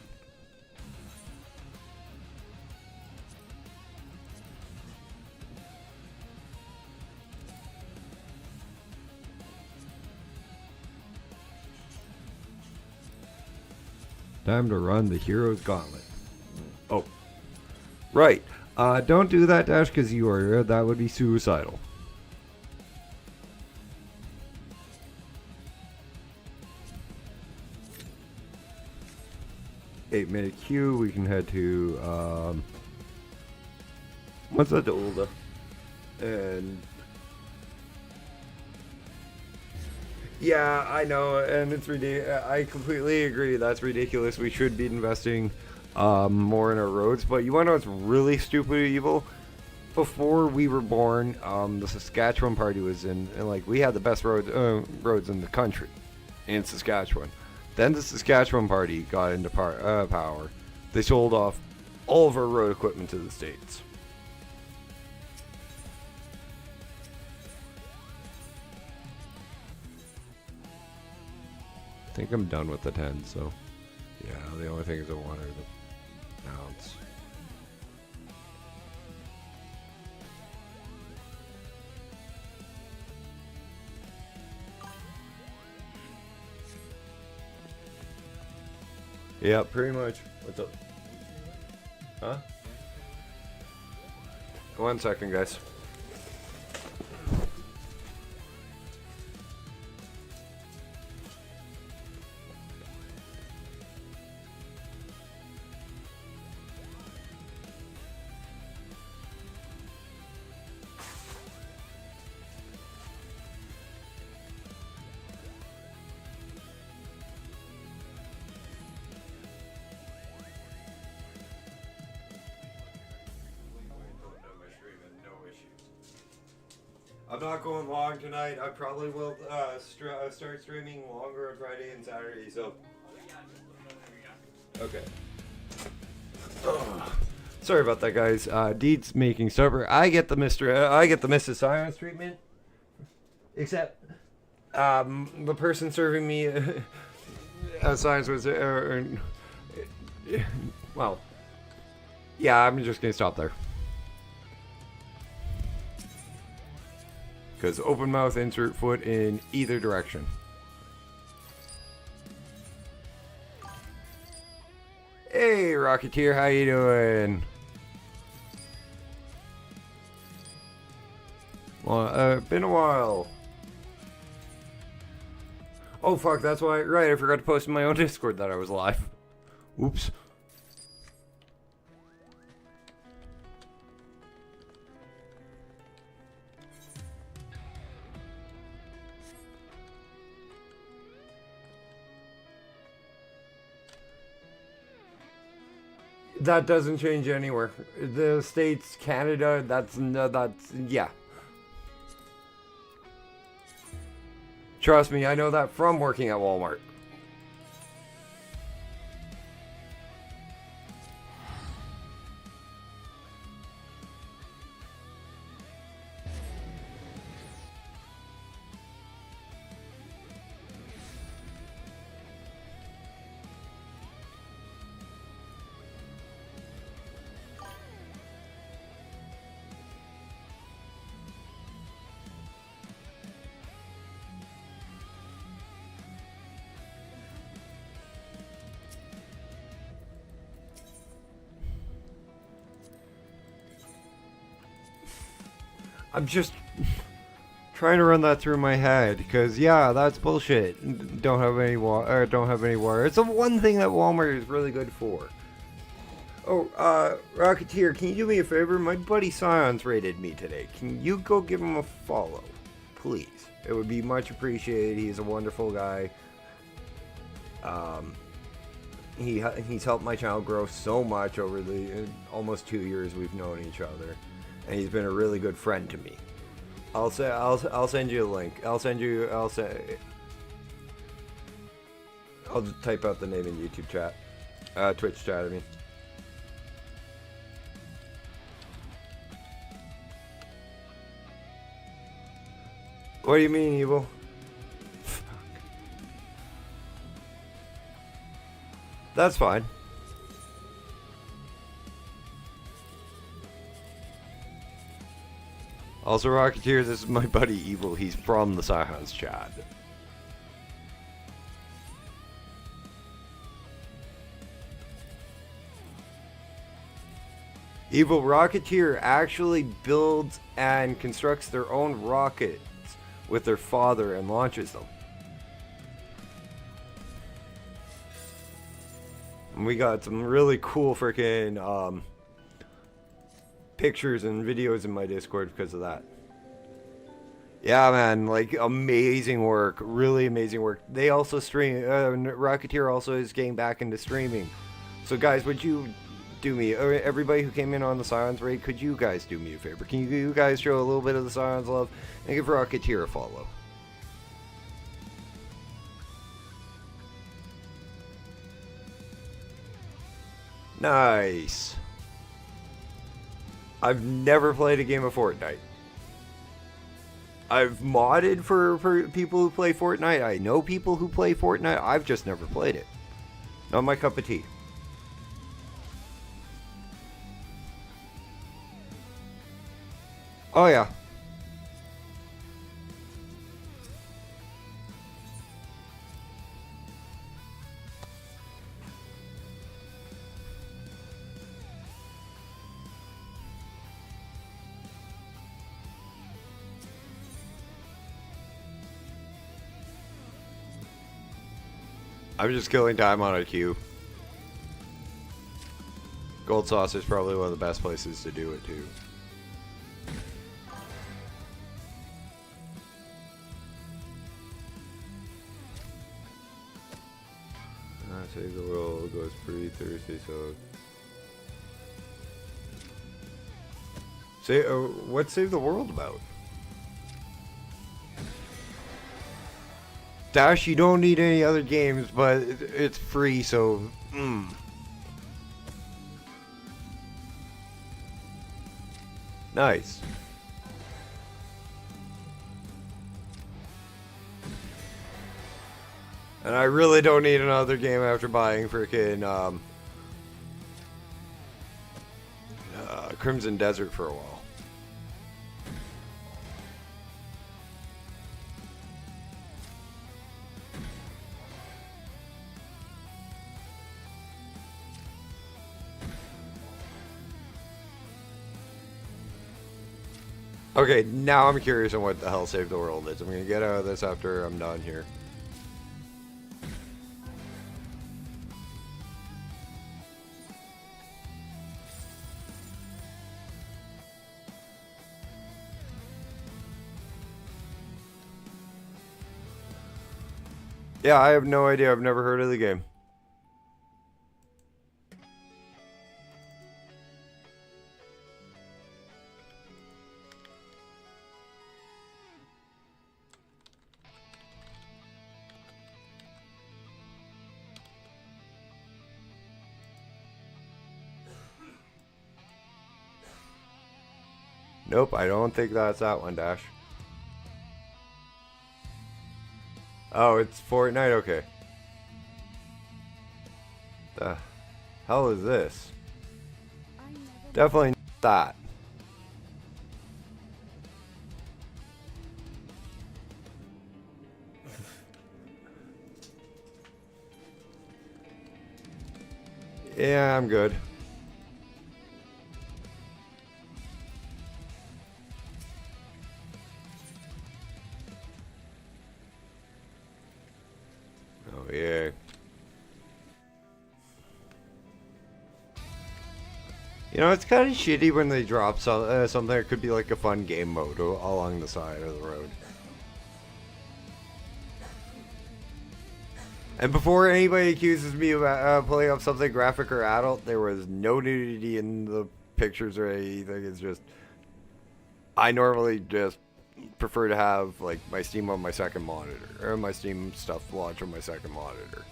Time to run the hero's gauntlet. Oh, right. Don't do that, Dash, because that would be suicidal. 8-minute queue. We can head to what's that, Ulda? And yeah, I know, and it's ridiculous. I completely agree. That's ridiculous. We should be investing more in our roads. But you want to know what's really stupid, Evil? Before we were born, the Saskatchewan party was in, and like we had the best roads in the country, in Saskatchewan. Then the Saskatchewan party got into power. They sold off all of our road equipment to the States. I think I'm done with the 10, so yeah, the only things I want are the mounts. Yeah, pretty much. What's up? Huh? 1 second, guys. I'm not going long tonight. I probably will start streaming longer on Friday and Saturday. So. Okay. Ugh. Sorry about that, guys. Deed's making supper. I get the Mrs. Science treatment. Except, the person serving me science was, well, yeah. I'm just gonna stop there. Because open mouth, insert foot in either direction. Hey, Rocketeer, how you doing? Well, been a while. Oh fuck, that's why. Right, I forgot to post in my own Discord that I was live. Oops. That doesn't change anywhere. The States, Canada, that's yeah. Trust me, I know that from working at Walmart. I'm just trying to run that through my head, because yeah, that's bullshit. Don't have any water. Don't have any water. It's the one thing that Walmart is really good for. Oh, Rocketeer, can you do me a favor? My buddy Scions rated me today. Can you go give him a follow, please? It would be much appreciated. He's a wonderful guy. He's helped my channel grow so much over the almost 2 years we've known each other. And he's been a really good friend to me. I'll send you a link. I'll just type out the name in YouTube chat. Twitch chat, I mean. What do you mean, Evil? That's fine. Also, Rocketeer, this is my buddy Evil. He's from the Scions chat. Evil Rocketeer actually builds and constructs their own rockets with their father and launches them. And we got some really cool freaking pictures and videos in my Discord because of that. Yeah, man, like amazing work, really amazing work. They also stream. Rocketeer also is getting back into streaming. So guys, would you do me, everybody who came in on the Scions raid, could you guys do me a favor? Can you guys show a little bit of the Scions love and give Rocketeer a follow? Nice. I've never played a game of Fortnite. I've modded for people who play Fortnite. I know people who play Fortnite. I've just never played it. Not my cup of tea. Oh yeah. I'm just killing time on a queue. Gold Sauce is probably one of the best places to do it too. Save the World goes free Thursday, so... Say, what's Save the World about? Dash, you don't need any other games, but it's free, so... Nice. And I really don't need another game after buying freaking Crimson Desert for a while. Okay, now I'm curious on what the hell Save the World is. I'm gonna get out of this after I'm done here. Yeah, I have no idea. I've never heard of the game. Nope, I don't think that's that one, Dash. Oh, it's Fortnite? Okay. The hell is this? Definitely not that. Yeah, I'm good. Oh, yeah. You know, it's kind of shitty when they drop something that could be like a fun game mode along the side of the road. And before anybody accuses me of pulling up something graphic or adult, there was no nudity in the pictures or anything. It's just, I normally just prefer to have like my Steam on my second monitor, or my Steam stuff launch on my second monitor.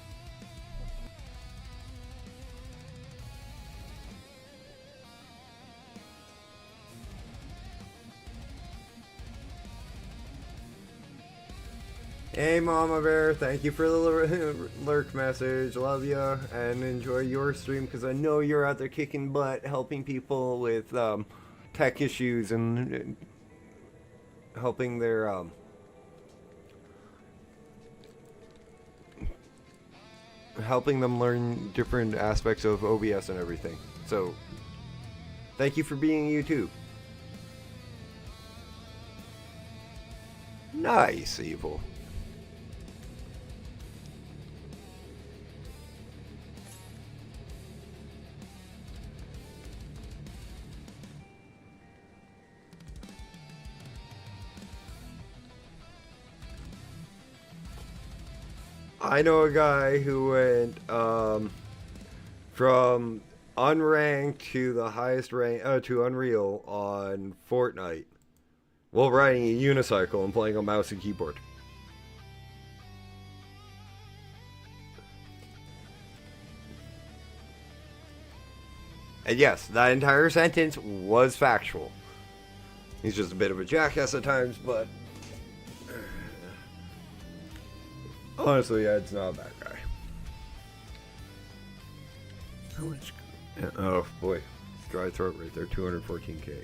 Hey Mama Bear, thank you for the lurk message, love ya, and enjoy your stream because I know you're out there kicking butt helping people with tech issues and helping their helping them learn different aspects of OBS and everything. So thank you for being you too. Nice, Evil. I know a guy who went from unranked to the highest rank to Unreal on Fortnite while riding a unicycle and playing on mouse and keyboard. And yes, that entire sentence was factual. He's just a bit of a jackass at times, but honestly, yeah, it's not a bad guy. How much? Oh boy, dry throat right there. 214K.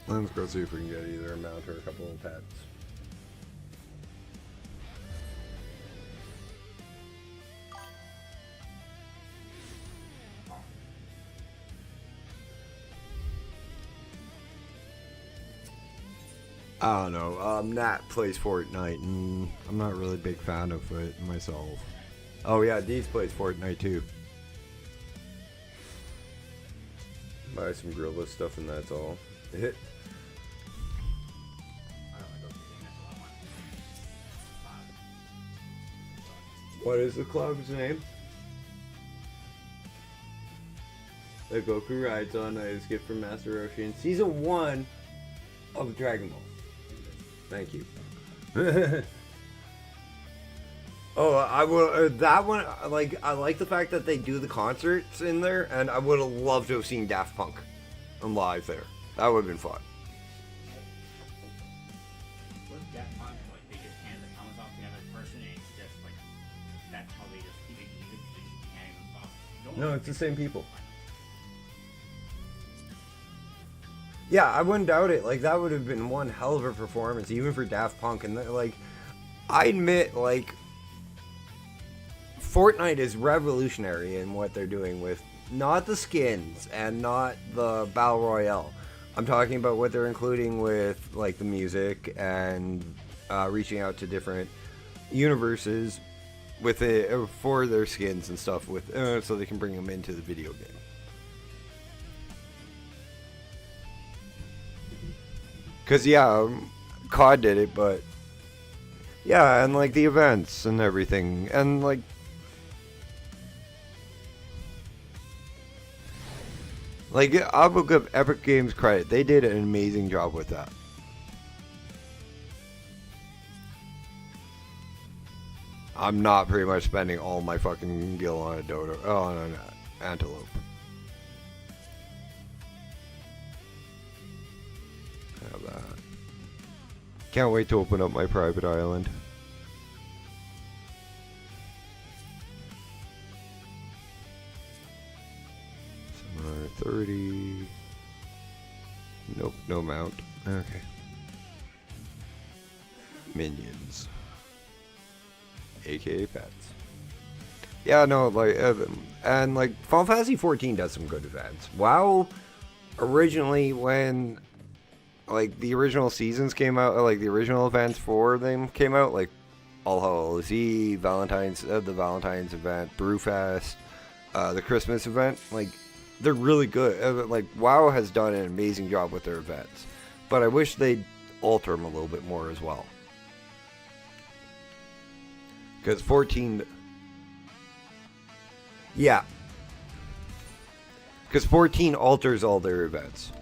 Let's go see if we can get either a mount or a couple of pets. I don't know. Nat plays Fortnite, and I'm not really a big fan of it myself. Oh yeah, Deez plays Fortnite too. Buy some Gorilla stuff, and that's all. Hit. What is the club's name? that Goku rides on is a gift from Master Roshi in Season 1 of Dragon Ball. Thank you. Oh, I would that one. Like, I like the fact that they do the concerts in there, and I would have loved to have seen Daft Punk on live there. That would have been fun.
What if Daft Punk, like, they just hand the comments off to the other person, and it's just like that's how they just keep it music, they just can't even stop.
No, it's the same people. Yeah, I wouldn't doubt it. Like, that would have been one hell of a performance, even for Daft Punk. And like, I admit, like, Fortnite is revolutionary in what they're doing with not the skins and not the Battle Royale. I'm talking about what they're including with, like, the music and reaching out to different universes with it for their skins and stuff with so they can bring them into the video game. Cause yeah, COD did it, but yeah, and like the events and everything, and like I'll give Epic Games credit. They did an amazing job with that. I'm not pretty much spending all my fucking gil on a dodo, on an antelope. Have that. Can't wait to open up my private island. Summoner 30. Nope, no mount. Okay. Minions. AKA pets. Yeah, no, like, and like, Final Fantasy 14 does some good events. WoW, originally, when, like, the original seasons came out, like, the original events for them came out, like, All Hallows Eve, Valentine's, the Valentine's event, Brewfest, the Christmas event, like, they're really good. Like, WoW has done an amazing job with their events, but I wish they'd alter them a little bit more as well. Because 14... Yeah. Because 14 alters all their events.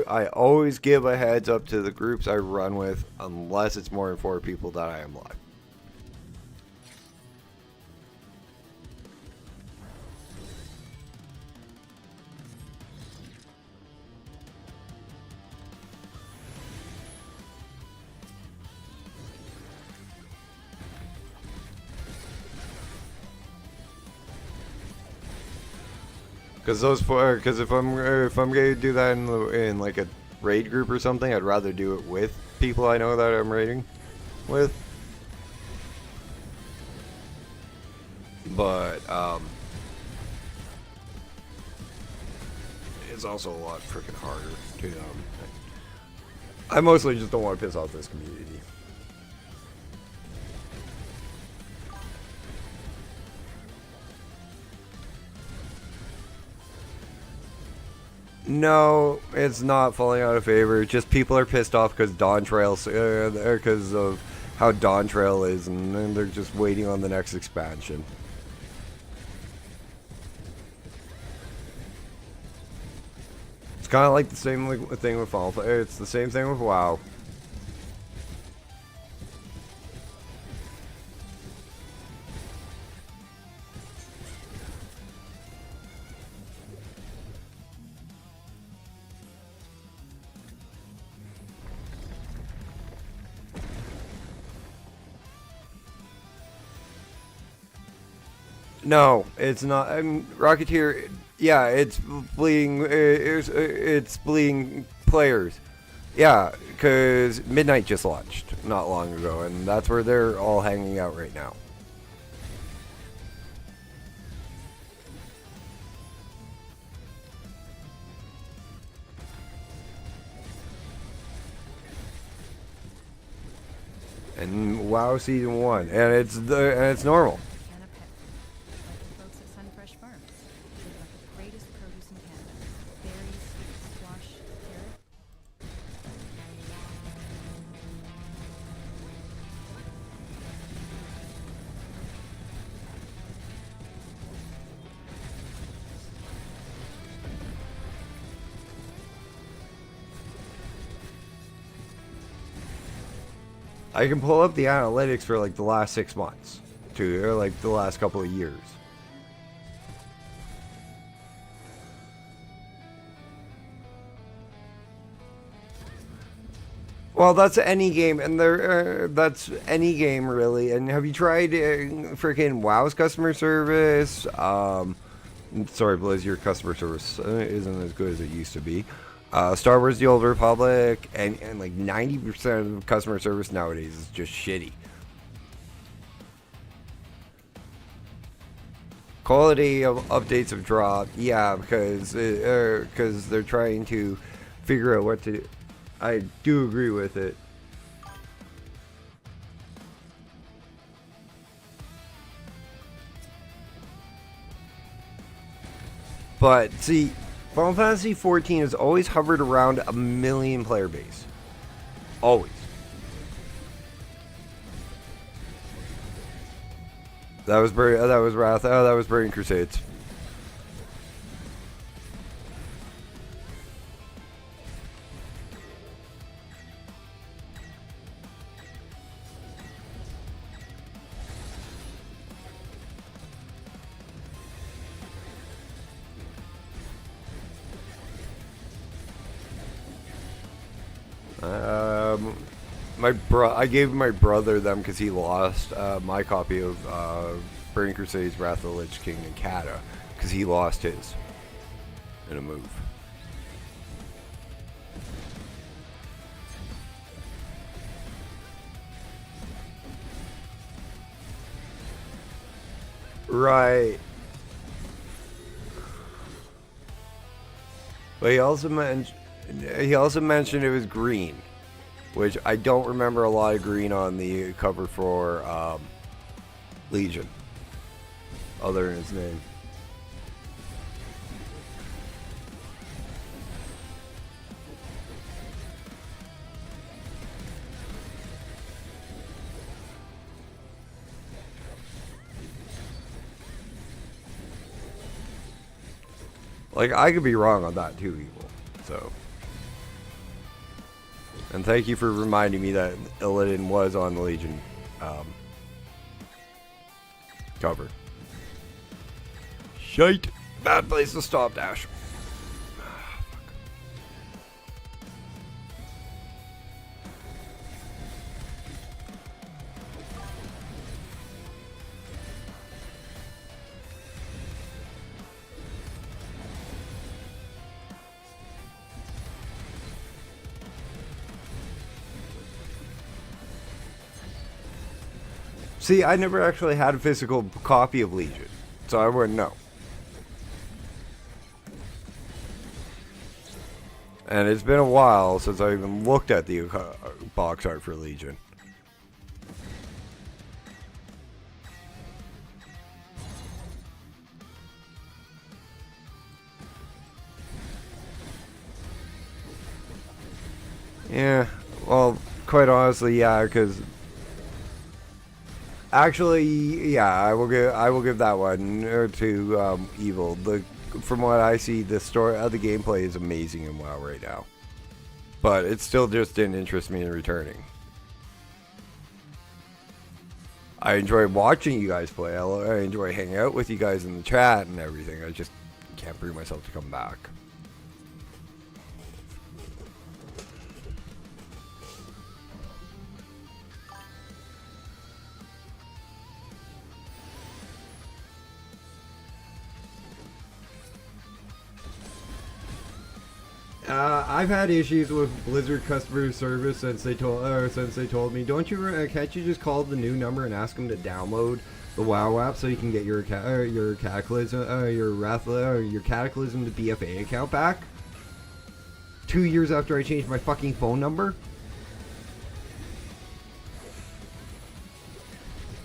I always give a heads up to the groups I run with, unless it's more than 4 people that I am live. Because if I'm gonna do that in like a raid group or something, I'd rather do it with people I know that I'm raiding with. But it's also a lot freaking harder to. I mostly just don't want to piss off this community. No, it's not falling out of favor. Just people are pissed off because Dawn Trail's because of how Dawn Trail is, and then they're just waiting on the next expansion. It's kind of like the same thing with Final Fantasy. It's the same thing with WoW. No, it's not. Rocketeer. Yeah, it's bleeding. It's bleeding players. Yeah, because Midnight just launched not long ago, and that's where they're all hanging out right now. And WoW Season 1, and it's normal. I can pull up the analytics for like the last 6 months, or like the last couple of years. Well, that's any game, and that's any game really. And have you tried freaking WoW's customer service? Sorry, Blizz, your customer service isn't as good as it used to be. Star Wars: The Old Republic, and like 90% of customer service nowadays is just shitty. Quality of updates have dropped, yeah, because they're trying to figure out what to do. I do agree with it. But see, Final Fantasy 14 has always hovered around 1 million player base. Always. That was Wrath. Oh, that was Burning Crusades. I gave my brother them because he lost my copy of Burning Crusades, Wrath of the Lich King, and Kata, because he lost his in a move. Right. But he also mentioned it was green, which I don't remember a lot of green on the cover for Legion, other than his name. Like, I could be wrong on that too, Evil. So. And thank you for reminding me that Illidan was on the Legion cover. Shite. Bad place to stop, Dash. See, I never actually had a physical copy of Legion, so I wouldn't know. And it's been a while since I even looked at the box art for Legion. Yeah, well, quite honestly, yeah, because actually, yeah, I will give that one to Evil. From what I see, the story of the gameplay is amazing in WoW right now, but it still just didn't interest me in returning. I enjoy watching you guys play. I enjoy hanging out with you guys in the chat and everything. I just can't bring myself to come back. I've had issues with Blizzard customer service since they told me, can't you just call the new number and ask them to download the WoW app so you can get your Cataclysm your Cataclysm to BFA account back? 2 years after I changed my fucking phone number.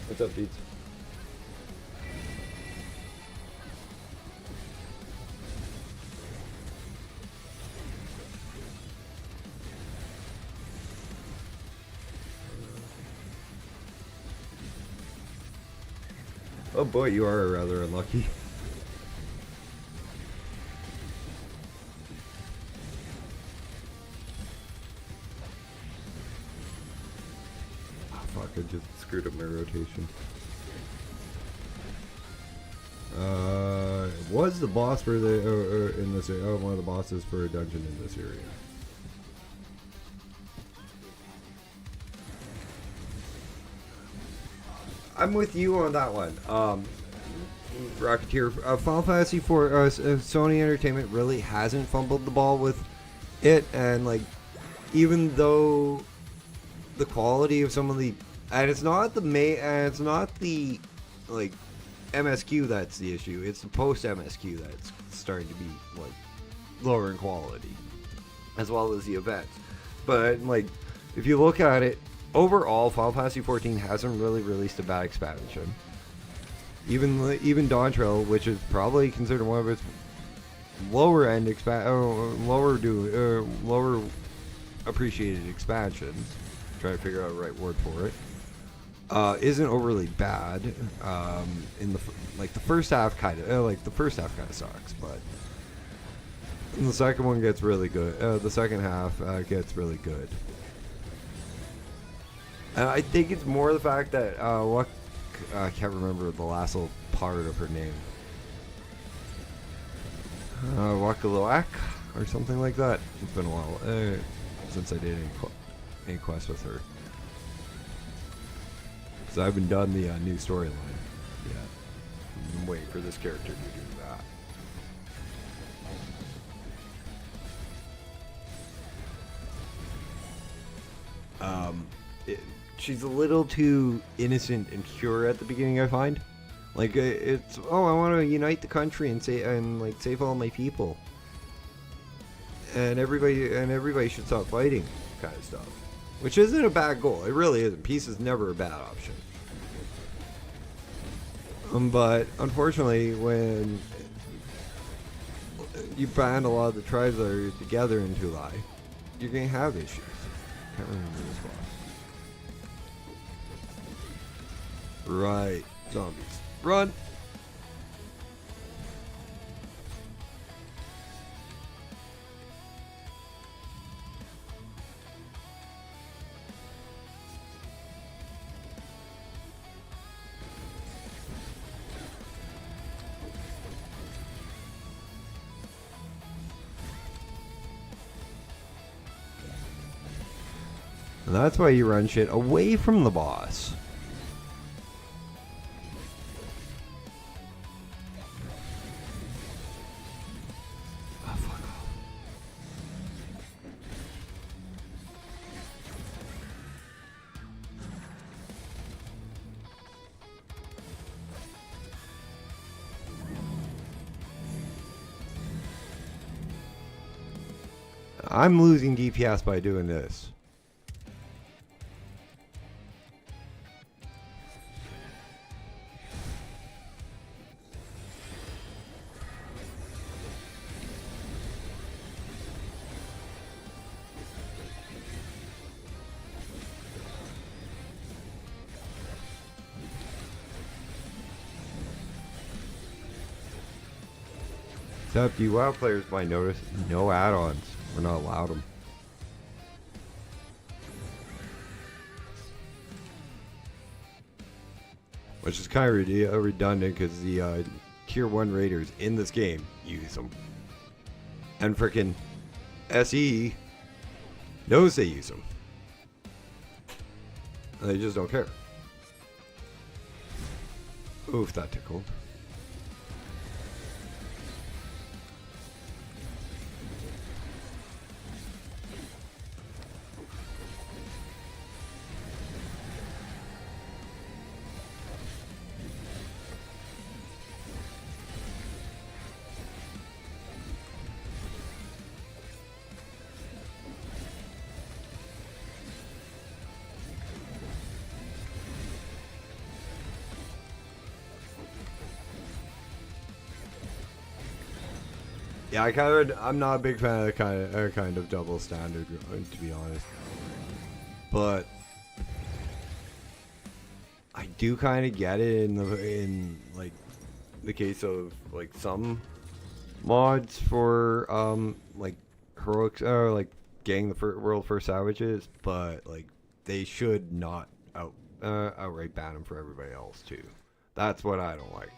What's up, dudes? Oh boy, you are rather unlucky. I just screwed up my rotation. Was the boss for the in this area? Oh, one of the bosses for a dungeon in this area. I'm with you on that one. Rocketeer, Final Fantasy IV, Sony Entertainment really hasn't fumbled the ball with it, and like, even though the quality of some of the, and it's not the like MSQ that's the issue. It's the post MSQ that's starting to be like lower in quality, as well as the events. But like, if you look at it overall, Final Fantasy XIV hasn't really released a bad expansion. Even Dawn Trail, which is probably considered one of its lower end lower appreciated expansions. Trying to figure out the right word for it. Isn't overly bad. In the first half kind of sucks, but the second one gets really good. The second half gets really good. I think it's more the fact that I can't remember the last little part of her name. Wakaloak or something like that. It's been a while since I did any quest with her. So I haven't done the new storyline yet. I'm waiting for this character to do that. She's a little too innocent and pure at the beginning, I find. Like, it's, oh, I want to unite the country and save all my people, and everybody should stop fighting, kind of stuff. Which isn't a bad goal. It really isn't. Peace is never a bad option. But unfortunately, when you ban a lot of the tribes that are together in Tulai, you're gonna have issues. Can't remember this one. Right. Zombies. Run! And that's why you run shit away from the boss. I'm losing DPS by doing this. Except you WoW players might notice no add-ons. We're not allowed them. Which is kind of redundant because the tier 1 raiders in this game use them. And frickin' SE knows they use them. And they just don't care. Oof, that tickled. Yeah, I'm not a big fan of the kind of double standard, to be honest. But I do kind of get it in like the case of like some mods for like heroics or like getting the world first savages, but like they should not outright ban them for everybody else too. That's what I don't like.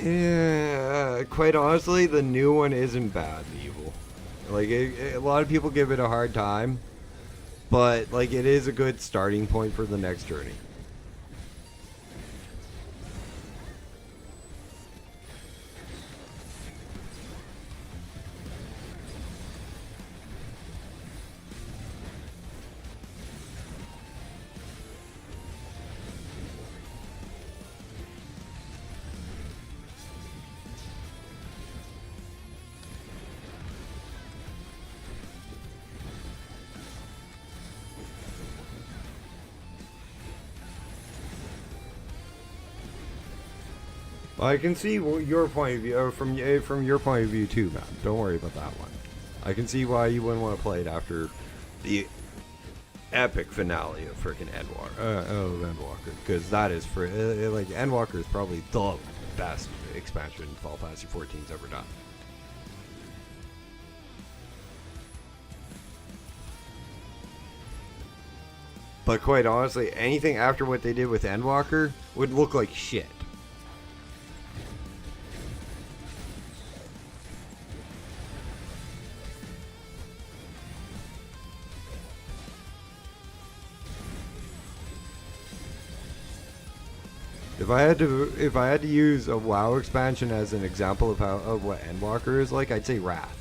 Yeah, quite honestly, the new one isn't bad and evil. Like, a lot of people give it a hard time, but like, it is a good starting point for the next journey. I can see your point of view, from your point of view too, man. Don't worry about that one. I can see why you wouldn't want to play it after the epic finale of freaking Endwalker, because that is like Endwalker is probably the best expansion Final Fantasy 14's ever done. But quite honestly, anything after what they did with Endwalker would look like shit. If I had to use a WoW expansion as an example of what Endwalker is like, I'd say Wrath.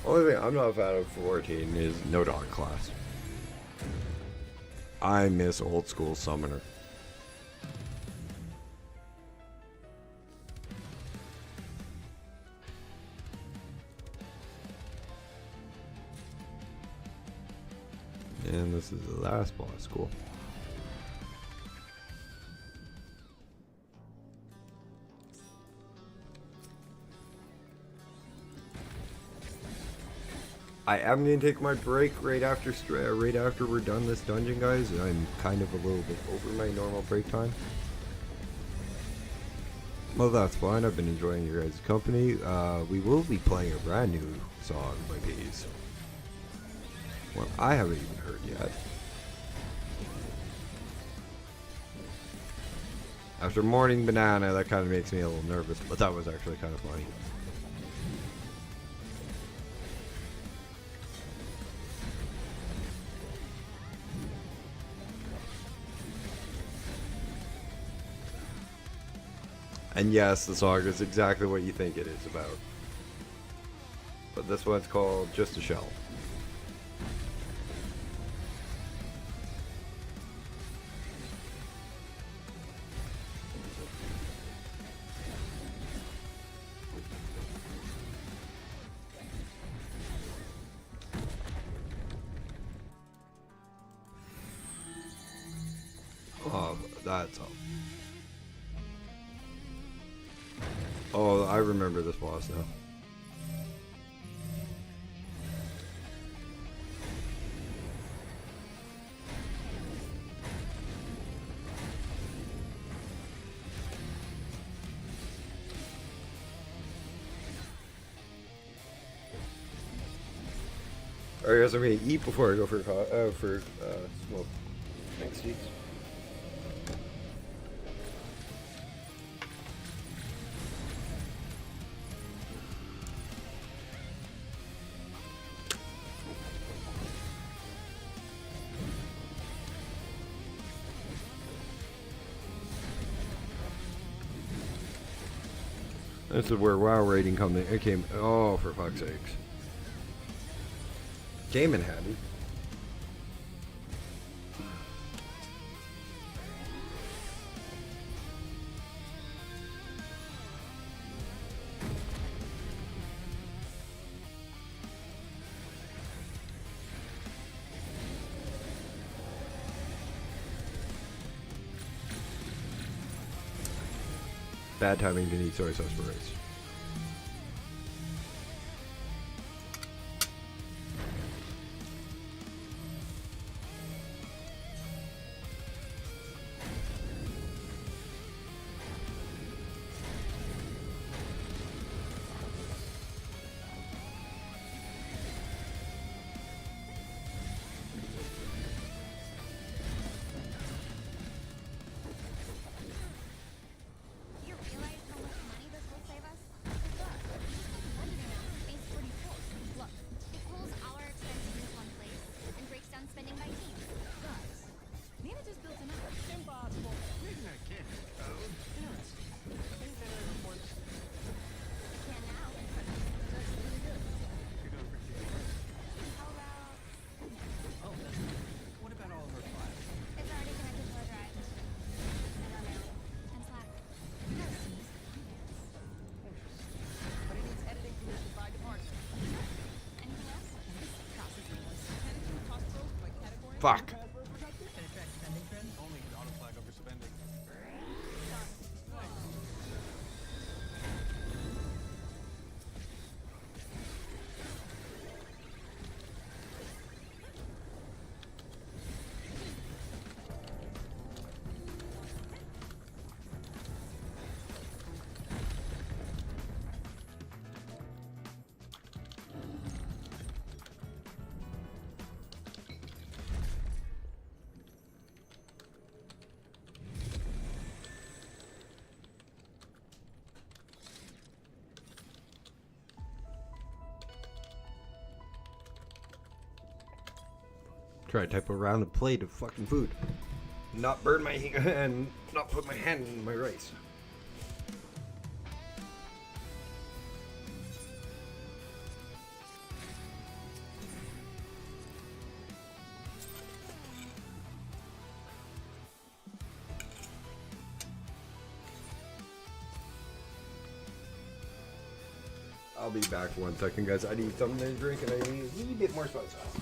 Only thing I'm not a fan of 14 is no dog class. I miss old school summoner. And this is the last boss. Cool. I am going to take my break right after we're done this dungeon, guys. I'm kind of a little bit over my normal break time. Well, that's fine. I've been enjoying your guys' company. We will be playing a brand new song by Pace. Well, I haven't even heard yet. After Morning Banana, that kind of makes me a little nervous, but that was actually kind of funny. And yes, the song is exactly what you think it is about. But this one's called Just a Shell. That's all. Oh, I remember this boss now. Alright guys, I'm gonna eat before I go for smoke. Thanks, Steve. This is where WoW rating came. Oh, for fuck's sakes. Came in handy. Bad timing to need soy sauce for rice.
Do you realize how much money this will save us? Look, Look, it pulls our expenses into one place and breaks down spending by teams. Guys, Nina just built an app.
Impossible.
Reading that kid code.
Yes. I think Taylor reports.
You can now.
That's pretty good.
You're going for two.
How about...
Oh, that's good. What about all of her files?
It's already connected to our drive. And our mail. And Slack.
Interesting. But it needs editing permission by department.
Anything else?
Processing was editing cost growth by category.
Fuck.
And it tracks spending trends. Only could auto flag overspending.
Try to type around a plate of fucking food. Not burn my and not put my hand in my rice. I'll be back for 1 second, guys. I need something to drink and I need a little bit more soy sauce.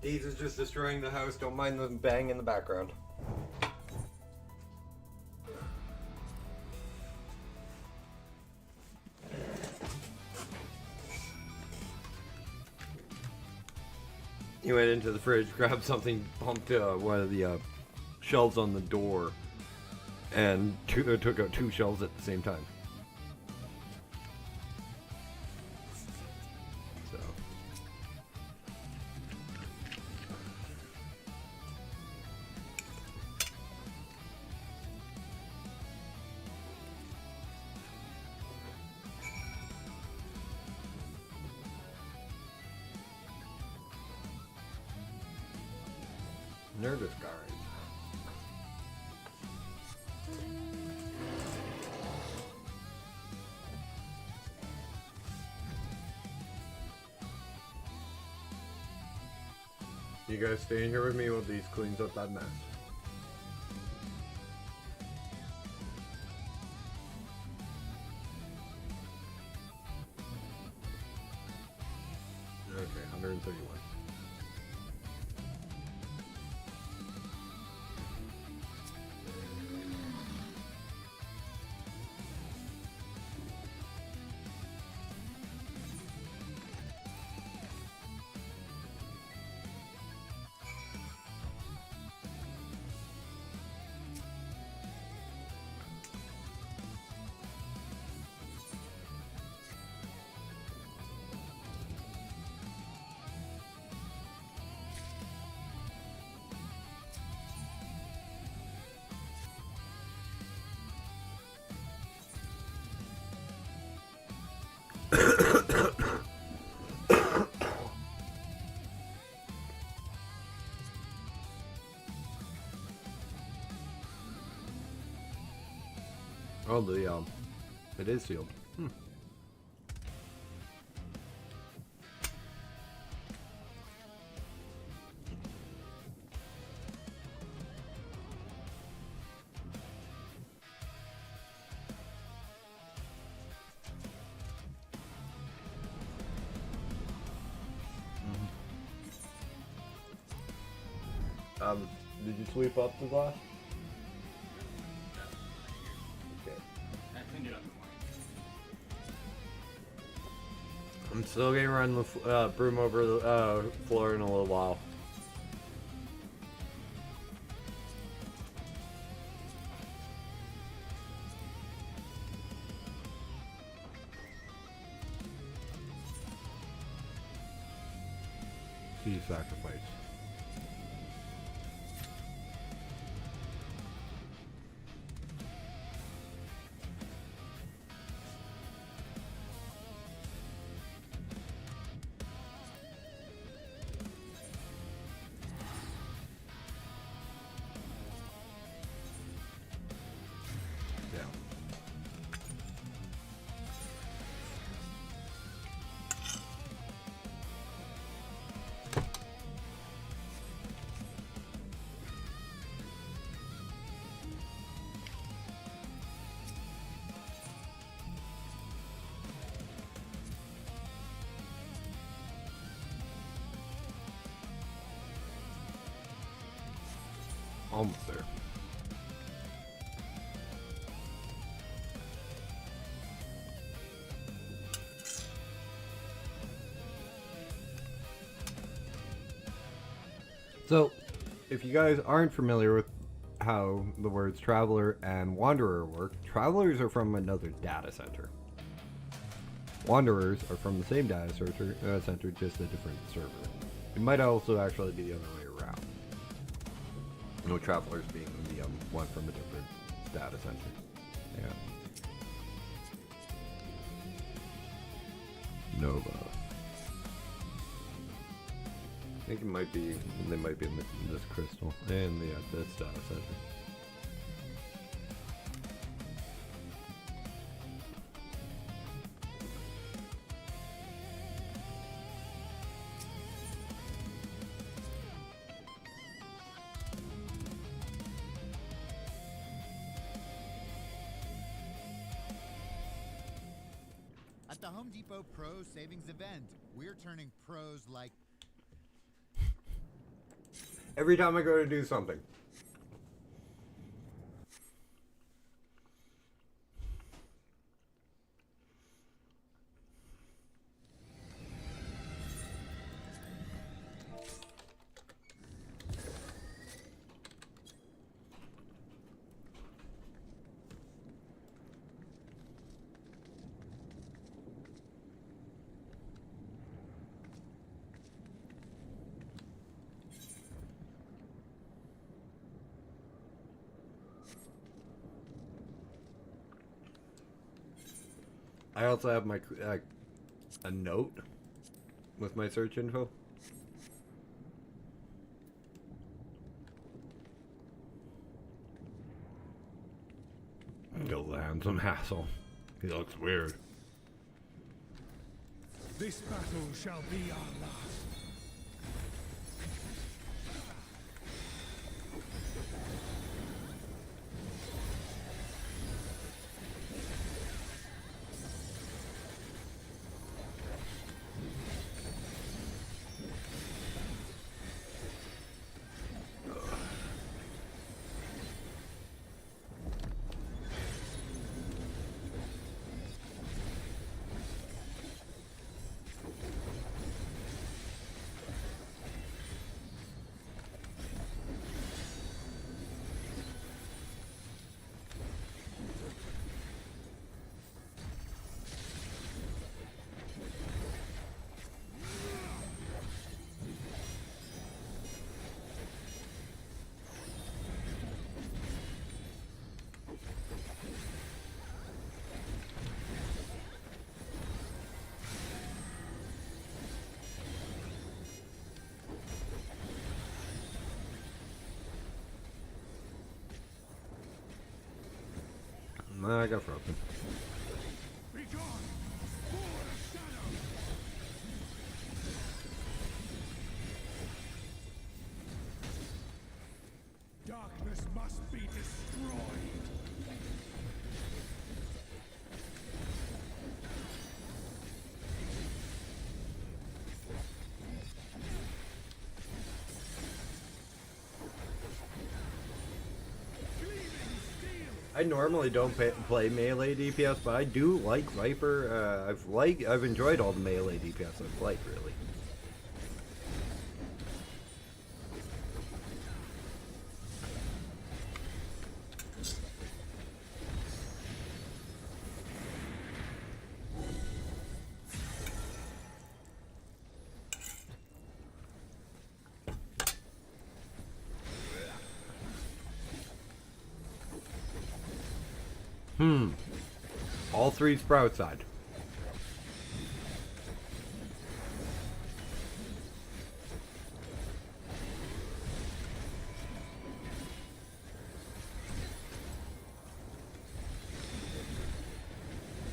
Deez is just destroying the house. Don't mind the bang in the background. He went into the fridge, grabbed something, bumped one of the shelves on the door, and took out 2 shelves at the same time. So. They're just guards. You guys staying here with me while these cleans up that mess. Okay, 131. Oh, it is sealed. Did you sweep up the glass? Okay.
I cleaned it up in the morning.
I'm still gonna run the broom over the floor in a little while. See sacrifice. Almost there. So, if you guys aren't familiar with how the words traveler and wanderer work, travelers are from another data center. Wanderers are from the same data center, just a different server. It might also actually be the other way around. No travelers being the one from a different data center. Yeah. Nova. I think it might be. They might be in this crystal and this data center.
At the Home Depot Pro Savings Event, we're turning pros like...
Every time I go to do something. I also have my a note with my search info. Gildan's an asshole. He looks weird.
This battle shall be our last.
I got broken.
Be gone! Forward of shadow! Darkness must be destroyed!
I normally don't play melee DPS, but I do like Viper. I've enjoyed all the melee DPS I've played, really. All three sprout side.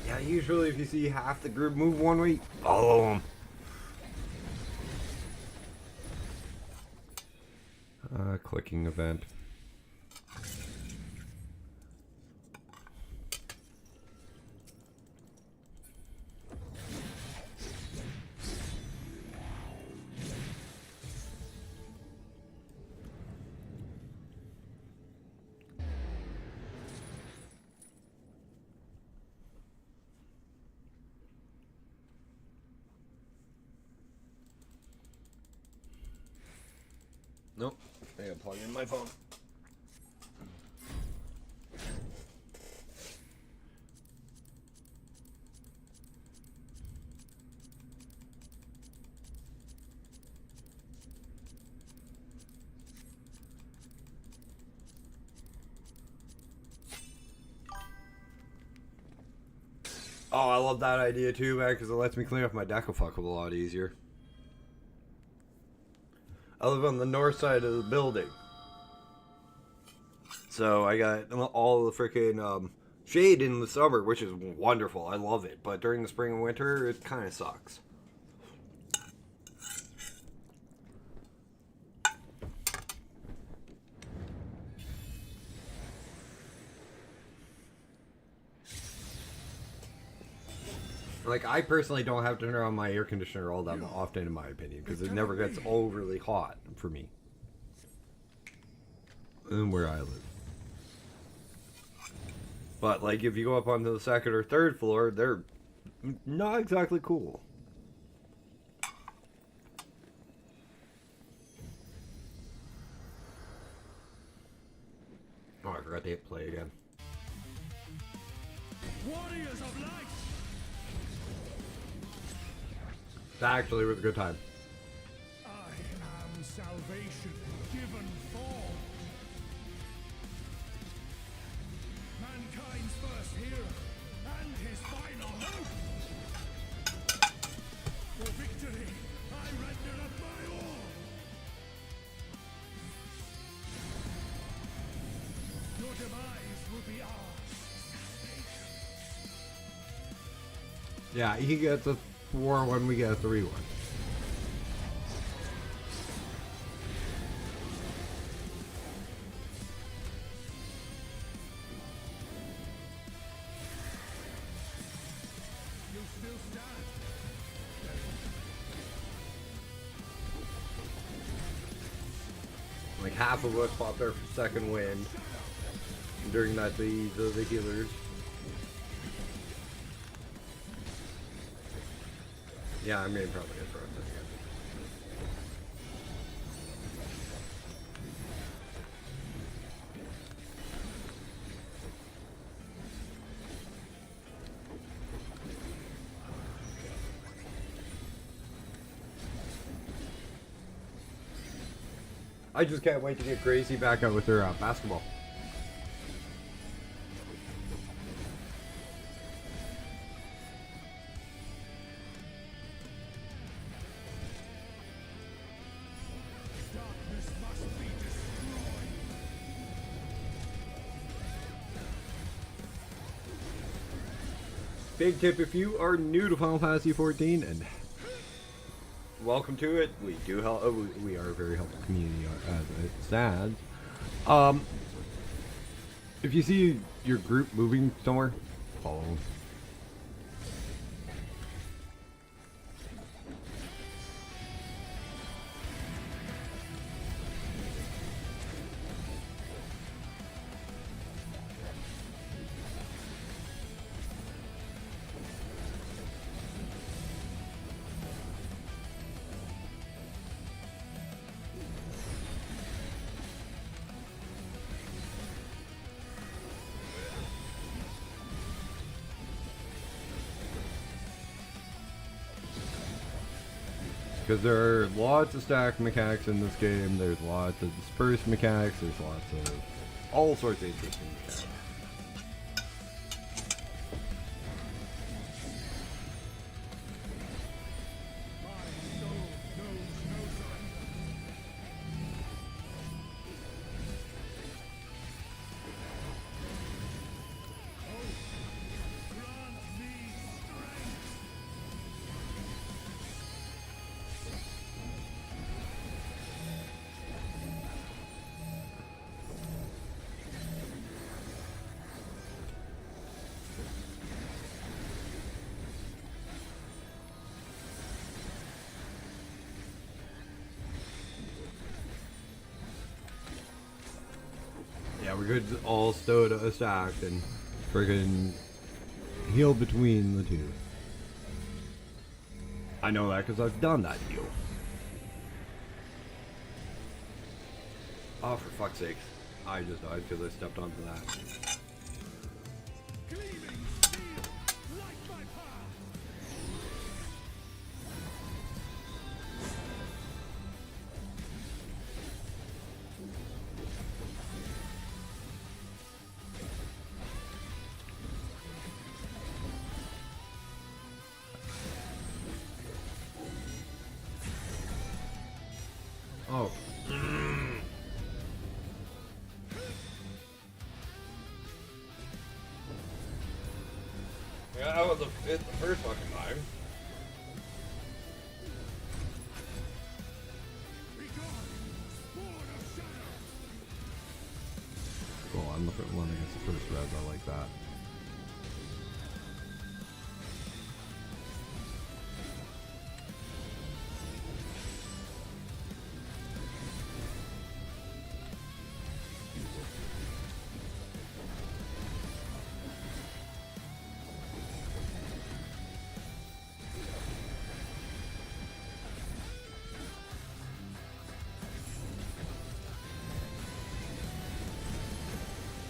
Yeah, usually if you see half the group move one way, follow them. Clicking event. Nope. I gotta plug in my phone. Oh, I love that idea too, man, because it lets me clean up my deck a lot easier. I live on the north side of the building, so I got all the freaking shade in the summer, which is wonderful. I love it, but during the spring and winter, it kind of sucks. Like, I personally don't have to turn on my air conditioner all that often, in my opinion, because it never gets overly hot for me. And where I live. But, like, if you go up onto the second or third floor, they're not exactly cool. Oh, I forgot to hit play again.
Warriors of light!
That actually was a good time.
I am salvation given form. Mankind's first hero and his final hope. For victory, I render up my all. Your demise will be ours.
Yeah, he gets a 4-1, we get a 3-1.
You still stand.
Like half of us popped our second wind during that phase of the healers. Yeah, I mean probably a throw it again. I just can't wait to get Gracie back out with her basketball.
Darkness must be destroyed.
Big tip if you are new to Final Fantasy 14 and welcome to it. We do help. We are a very helpful community as it stands. If you see your group moving somewhere, follow them. Because there are lots of stack mechanics in this game, there's lots of dispersed mechanics, there's lots of all sorts of interesting mechanics.
My soul knows no surrender. Oh, grant me strength.
Yeah, we could all stow to a stack and friggin' heal between the two. I know that because I've done that heal. Oh, for fuck's sake. I just died because I stepped onto that.
Gleaming steel, light my path.
Oh. Yeah, that was the first fucking time.
Be gone, spawn of shadow.
Cool, I'm the one against the first res, I like that.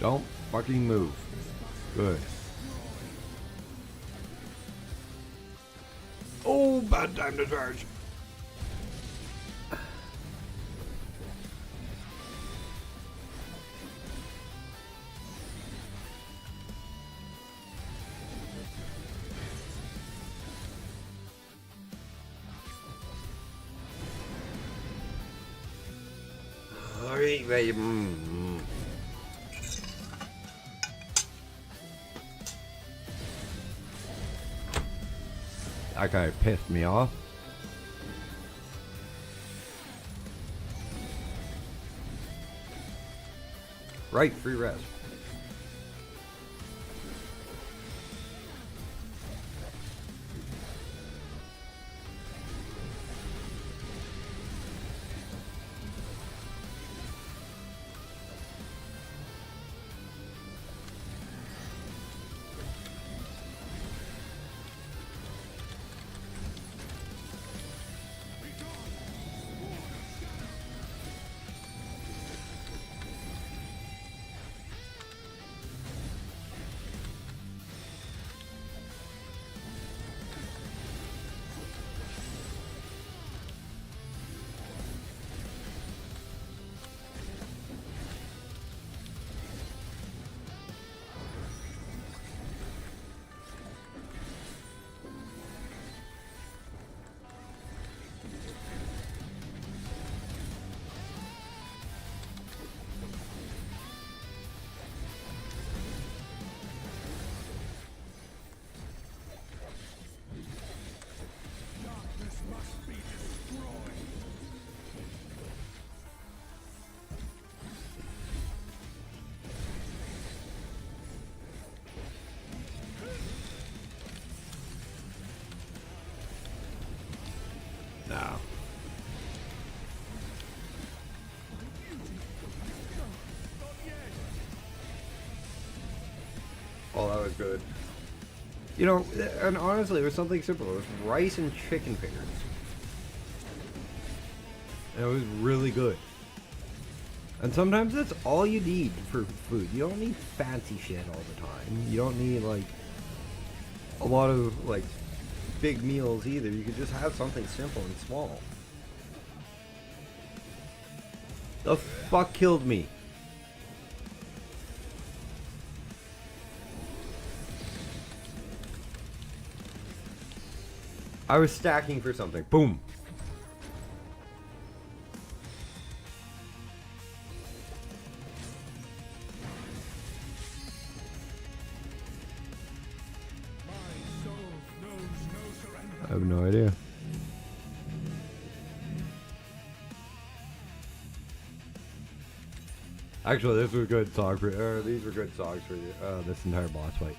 Don't fucking move. Good. Oh, bad time to charge. Alright, babe. That guy pissed me off. Right, free res.
Darkness must be destroyed.
No. Oh, that was good. You know, and honestly, it was something simple. It was rice and chicken fingers. And it was really good. And sometimes that's all you need for food. You don't need fancy shit all the time. You don't need, like, a lot of, like, big meals either. You could just have something simple and small. The fuck killed me? I was stacking for something. Boom.
My soul knows no surrender.
I have no idea. Actually, this was a good song for. These were good songs for this entire boss fight.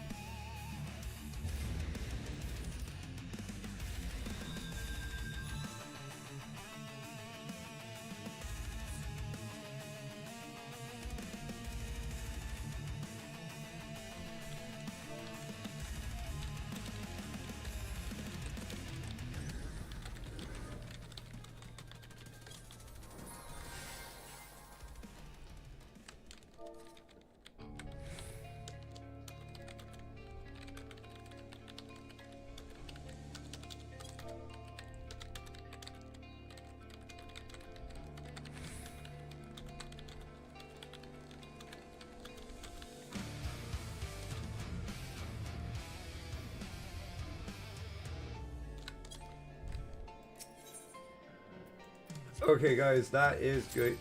Okay, guys, that is good.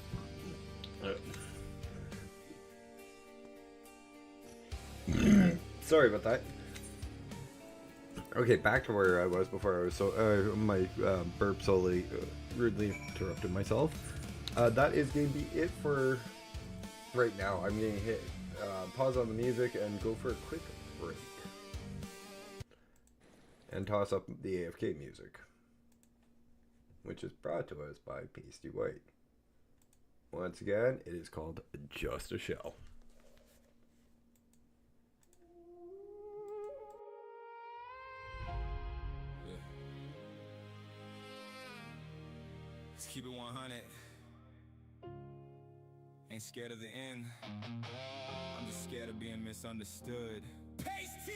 Sorry about that. Okay, back to where I was before I was so my burp solely rudely interrupted myself. That is going to be it for right now. I'm going to hit pause on the music and go for a quick break and toss up the AFK music, which is brought to us by Pace T. Once again, it is called Just a Shell.
Let's keep it 100. Ain't scared of the end. I'm just scared of being misunderstood. Pace T.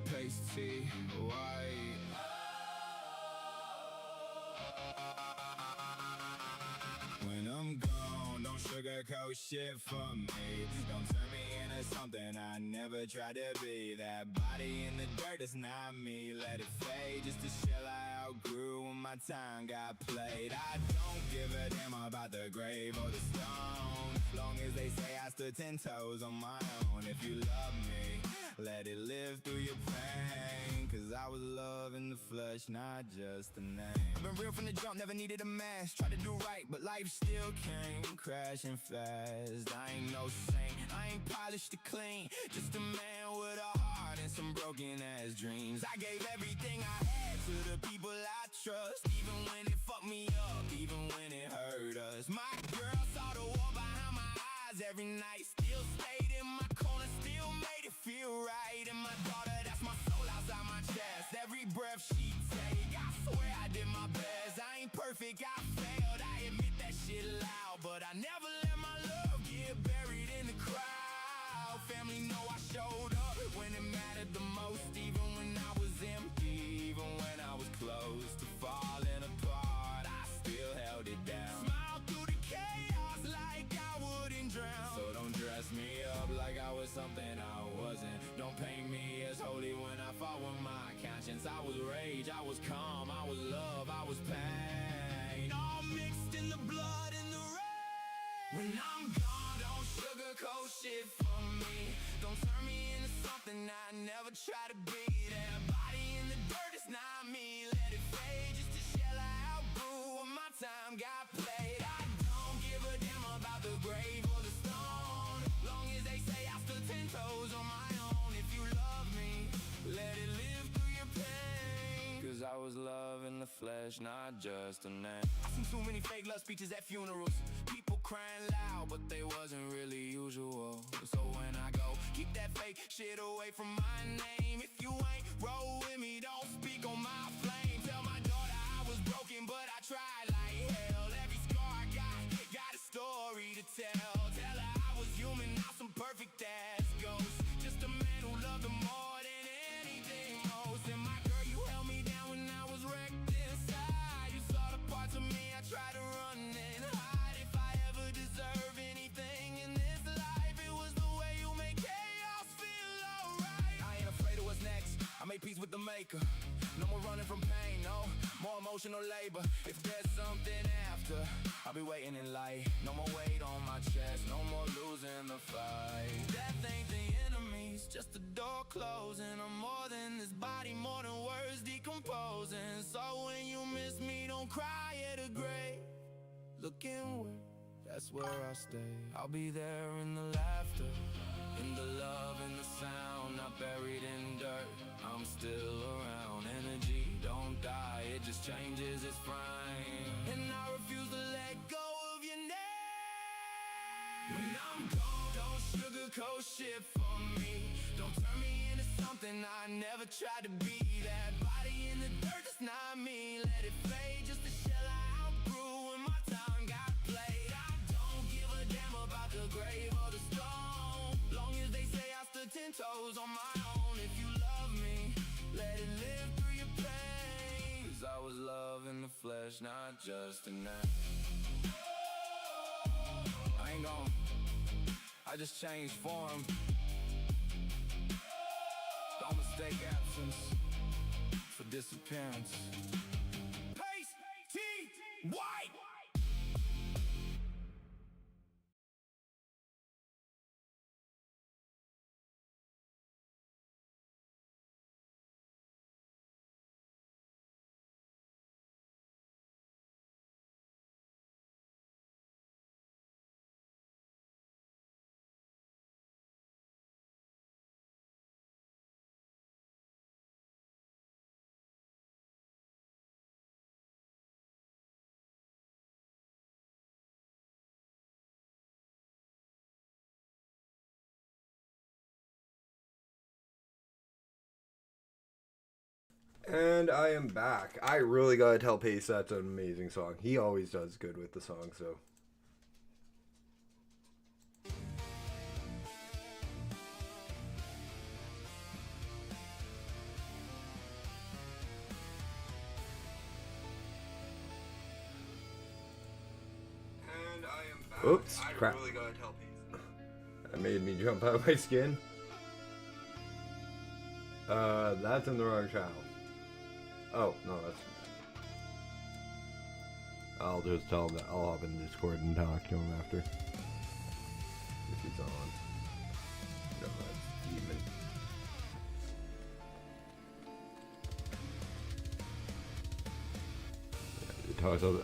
Pace T. When I'm gone, don't sugarcoat sugarcoat shit for me. Don't turn me into something I never tried to be. That body in the dirt is not me. Let it fade, just a shell I outgrew when my time got played. I don't give a damn about the grave or the stone, long as they say I stood 10 toes on my own. If you love me, let it live through your pain, cause I was love in the flesh, not just a name. I've been real from the jump, never needed a mask. Tried to do right, but life still came crashing fast. I ain't no saint, I ain't polished to clean, just a man with a heart and some broken ass dreams. I gave everything I had to the people I trust, even when it fucked me up, even when it hurt us. My girl saw the wall behind my eyes every night, still stayed in my corner, still made it feel right. And my daughter, that's my soul outside my chest. Every breath she take, I swear I did my best. I ain't perfect, I failed, I admit that shit loud, but I never let my love get buried in the crowd. Family know I showed up when it mattered the most, even when I was empty, even when I was close to falling apart, I still held it down. Smile through the chaos like I wouldn't drown. So don't dress me up like I was something I wasn't. Don't paint me as holy when I fought with my conscience. I was rage, I was calm, I was love, I was pain, all mixed in the blood and the rain. When I'm gone, don't sugarcoat shit for me. Don't turn me into something I never try to be. That body in the dirt is not me. Let it fade, just a shell I outgrew when my time got played. I don't give a damn about the grave or the stone, long as they say I stood 10 toes on my own. If you love me, let it live through your pain, cause I was love in the flesh, not just a name. I seen too many fake love speeches at funerals, people crying loud, but they wasn't really usual. So when I go, keep that fake shit away from my name. If you ain't roll with me, don't speak on my flame. Tell my daughter I was broken, but I tried like hell. Every scar I got a story to tell. Tell her I was human, not some perfect ass ghost, just a man who loved her more than anything most. And my girl, you held me down when I was wrecked inside. You saw the parts of me I tried to run and hide. If I ever deserve anything in this life, it was the way you make chaos feel alright. I ain't afraid of what's next, I made peace with the maker. No more running from pain, no more emotional labor. If there's something after, I'll be waiting in light. No more weight on my chest, no more losing the fight. Death ain't the enemy, it's just the door closing. I'm more than this body, more than words decomposing. So when you miss me, don't cry at a grave. Look inward, that's where I'll stay. I'll be there in the laughter, in the love, in the sound, not buried in dirt. I'm still around, energy don't die, it just changes its frame. And I refuse to let go of your name. When I'm gone, don't sugarcoat shit for me. Don't turn me into something I never tried to be. That body in the dirt, that's not me. Let it fade, just a shell I outgrew when my time got played. I don't give a damn about the grave or the stone, long as they say I stood 10 toes on my own. If you love me, let it live through your pain, cause I was love in the flesh, not just a name. I ain't gone, I just changed form. Don't mistake absence for disappearance. Pace T White.
And I am back. I really gotta tell Pace that's an amazing song. He always does good with the song, so. And I am back. Oops,
I
crap.
really gotta tell Pace.
That made me jump out of my skin. That's in the wrong channel. Oh, no, that's... I'll just tell him that I'll hop in Discord and talk to him after. If he's on. No, that's demon.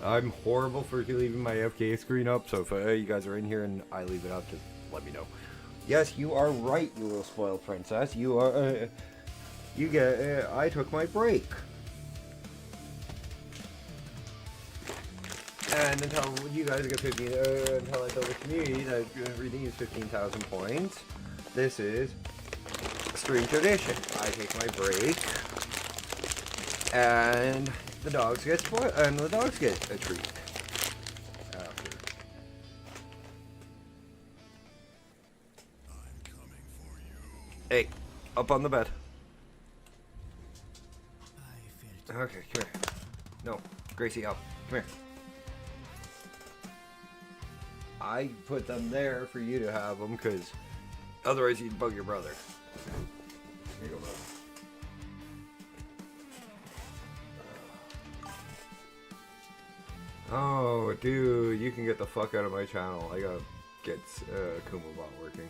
I'm horrible for leaving my FK screen up, so if you guys are in here and I leave it up, just let me know. Yes, you are right, you little spoiled princess. You are, you get, I took my break. And until you guys get 15, until I build a community that redeems 15,000 points, this is stream tradition. I take my break, and the dogs get spoiled, and the dogs get a treat after.
I'm coming for you.
Hey, up on the bed.
I felt
Okay, come here. No, Gracie, up. Come here. I put them there for you to have them, because otherwise you'd bug your brother. Here you go, bud. Oh, dude, you can get the fuck out of my channel. I gotta get KumaBot working.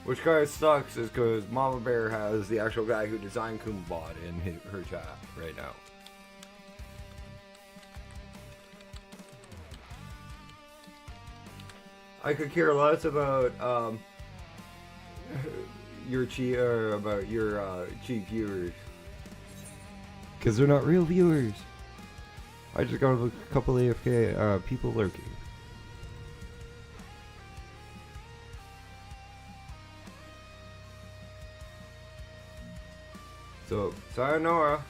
Which kind of sucks is because Mama Bear has the actual guy who designed KumaBot in her chat right now. I could care less about your cheap cheap viewers, because they're not real viewers. I just got a couple AFK people lurking. So sayonara.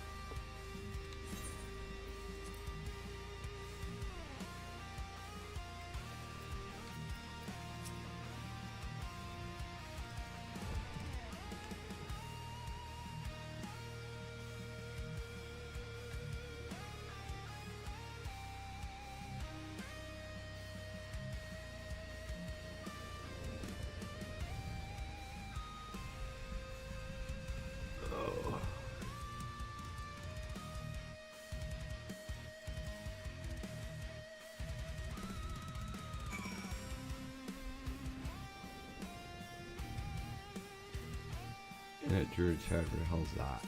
Druid chat, where the hell's that?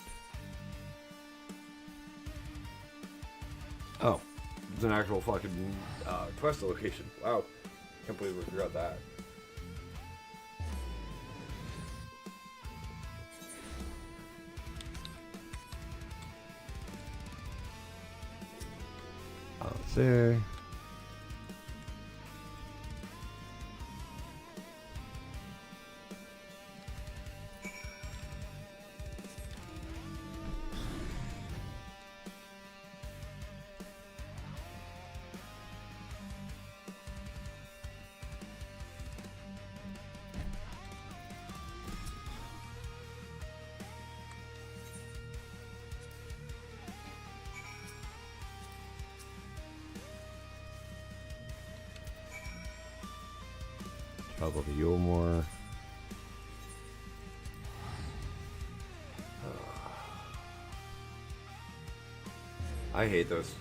Oh, it's an actual fucking quest location. Wow, can't believe we forgot that. Let's see. Travel to Yulmore. I hate those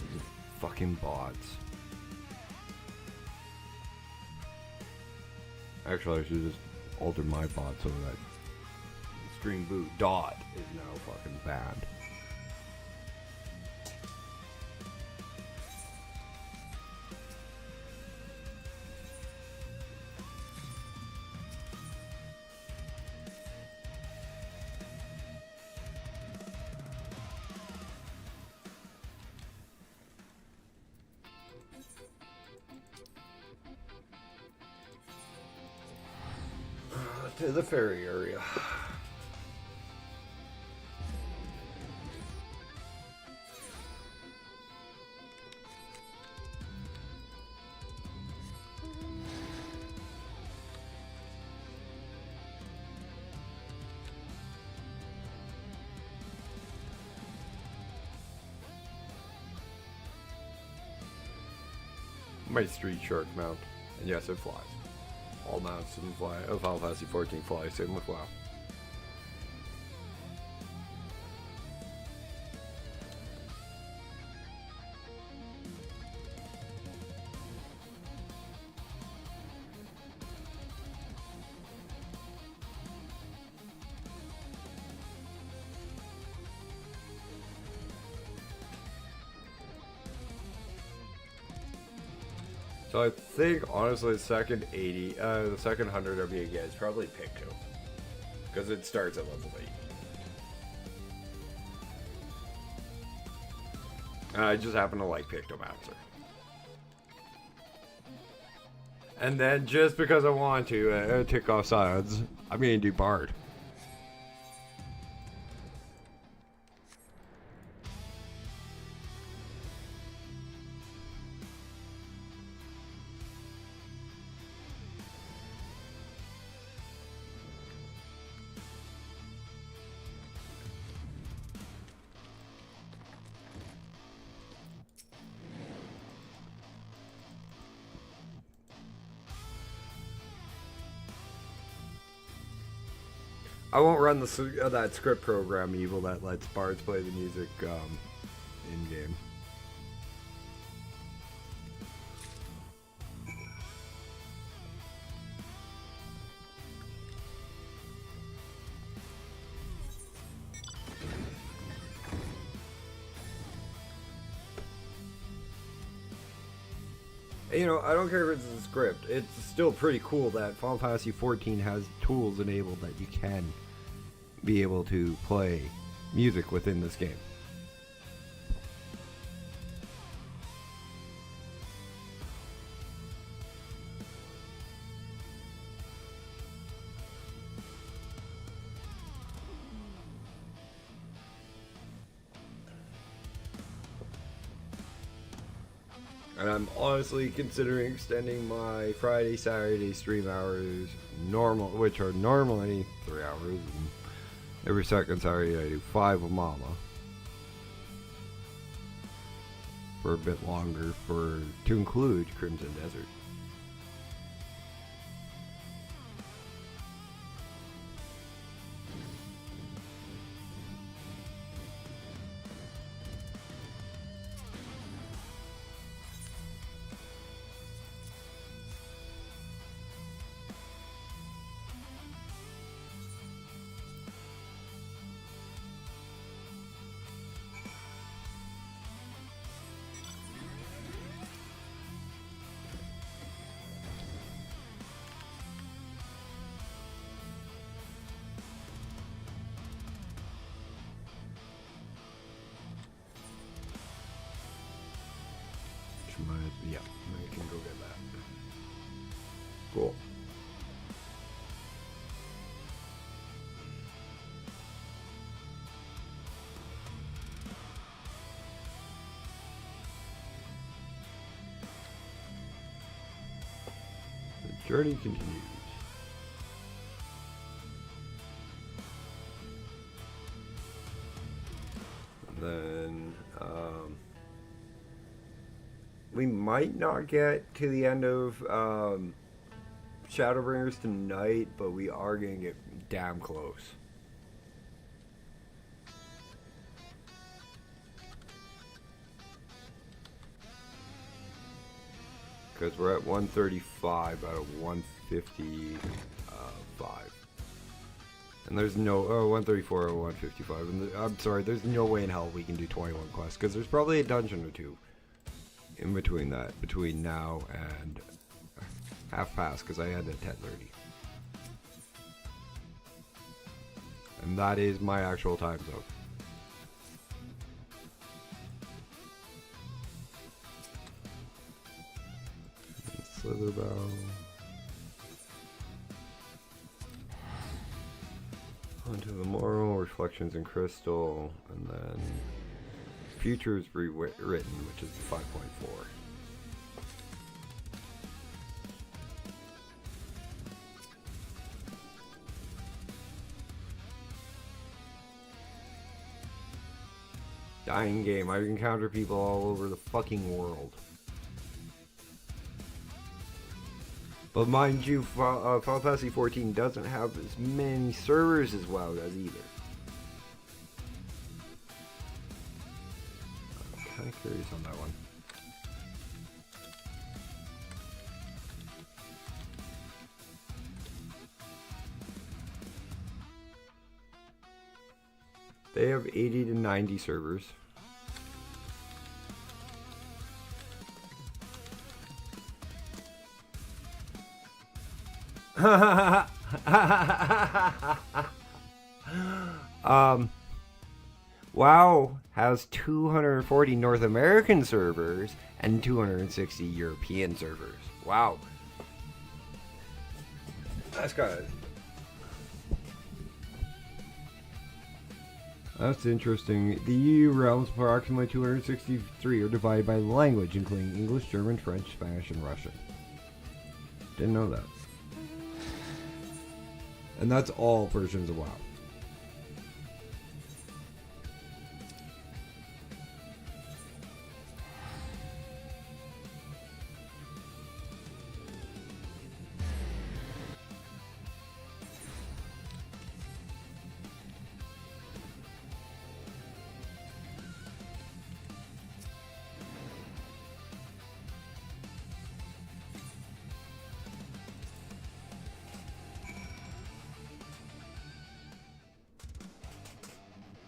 fucking bots. Actually, I should just alter my bot so that stream boot dot is now fucking banned. To the ferry area. my Street Shark mount. And yes, it flies. All mounts in Final Fantasy 14 fly, same with WoW. So I think, honestly, the second 100 of you guys probably Picto. Because it starts at level 8. I just happen to like Pictomancer. And then, just because I want to tick off sides, I'm going to do Bard. I won't run that script program evil that lets bards play the music in game. You know, I don't care if it's a script. It's still pretty cool that Final Fantasy 14 has tools enabled that you can be able to play music within this game. And I'm honestly considering extending my Friday, Saturday stream hours, which are normally 3 hours, and every second Saturday I do 5 with Mama. For a bit longer, to include Crimson Desert. Yeah, I can go get that. Cool. The journey continues. And then, we might not get to the end of Shadowbringers tonight, but we are going to get damn close. Because we're at 135 out of 155. And there's no, 134 or 155. And I'm sorry, there's no way in hell we can do 21 quests, because there's probably a dungeon or two in between that, between now and half past, because I had at 10:30. And that is my actual time zone. Slitherbow. Onto the Morrow, Reflections in Crystal, and then Futures Rewritten, which is 5.4. Dying game. I encounter people all over the fucking world. But mind you, Final Fantasy 14 doesn't have as many servers as WoW does either. I'm kind of curious on that one. They have 80 to 90 servers. WoW has 240 North American servers and 260 European servers. Wow. That's good. That's interesting. The EU realms, approximately 263, are divided by language, including English, German, French, Spanish, and Russian. Didn't know that. And that's all versions of WoW.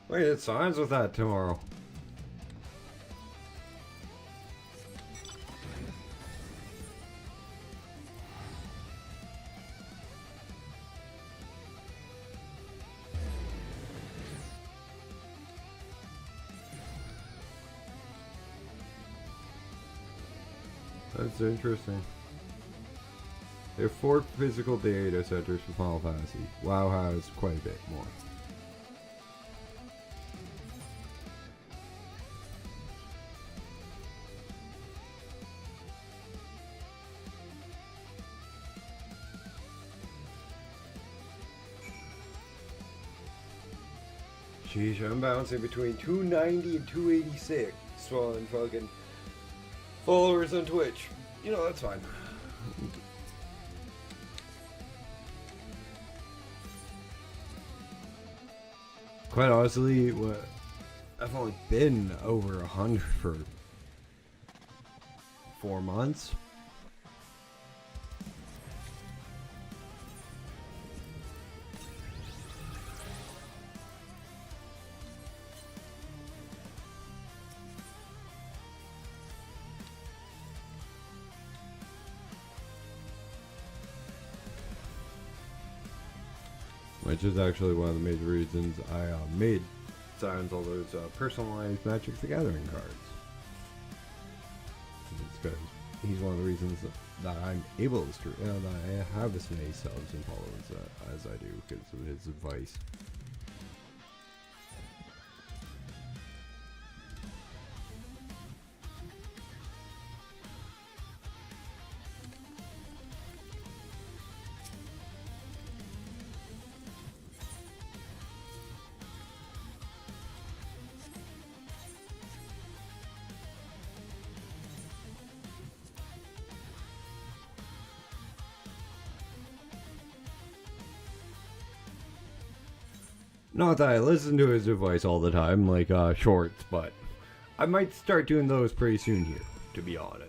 Wait, it signs with that tomorrow. That's interesting. There are 4 physical data centers for Final Fantasy. WoW has quite a bit more. Sheesh, I'm bouncing between 290 and 286 on fucking followers on Twitch. You know, that's fine. Quite honestly, I've only been over 100 for 4 months. Which is actually one of the major reasons I made signs all those personalized Magic the Gathering cards. It's because he's one of the reasons that I'm able to stream, that I have as many subs and followers as I do, because of his advice. Not that I listen to his advice all the time, like shorts, but I might start doing those pretty soon here, to be honest.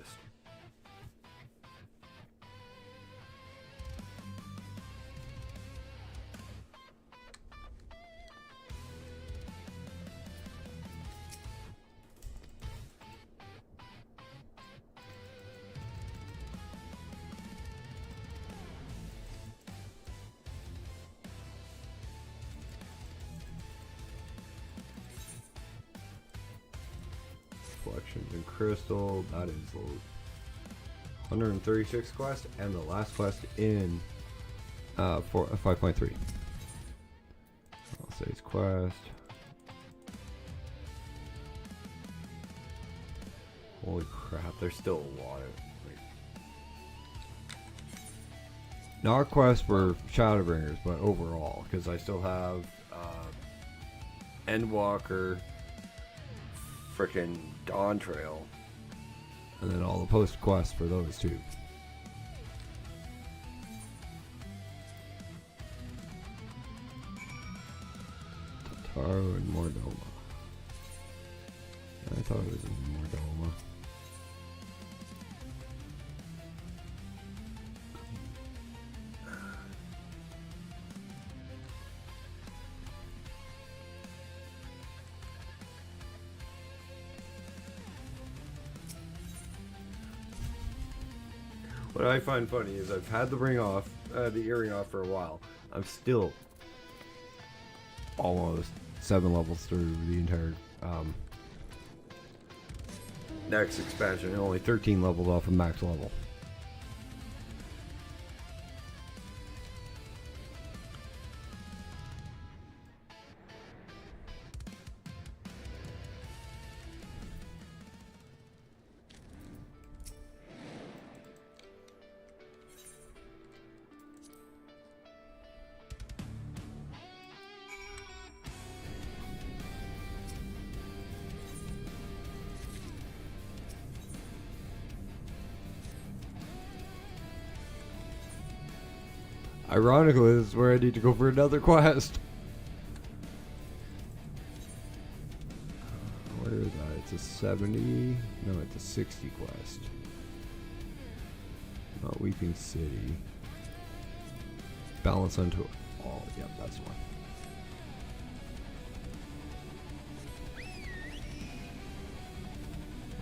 Collections and Crystal, that is the 136 quest and the last quest in 5.3. I'll say it's quest. Holy crap, there's still a lot of not quests for shadowbringers, but overall, because I still have Endwalker, frickin' Dawn Trail, and then all the post quests for those two. Oh, in Mordoma. I thought it was in Mordoma. What I find funny is I've had the earring off for a while. I'm still almost 7 levels through the entire next expansion and only 13 levels off of max level. Ironically, this is where I need to go for another quest. Where is that? It's a 70. No, it's a 60 quest. Not Weeping City. Balance unto. Oh, yep, that's one.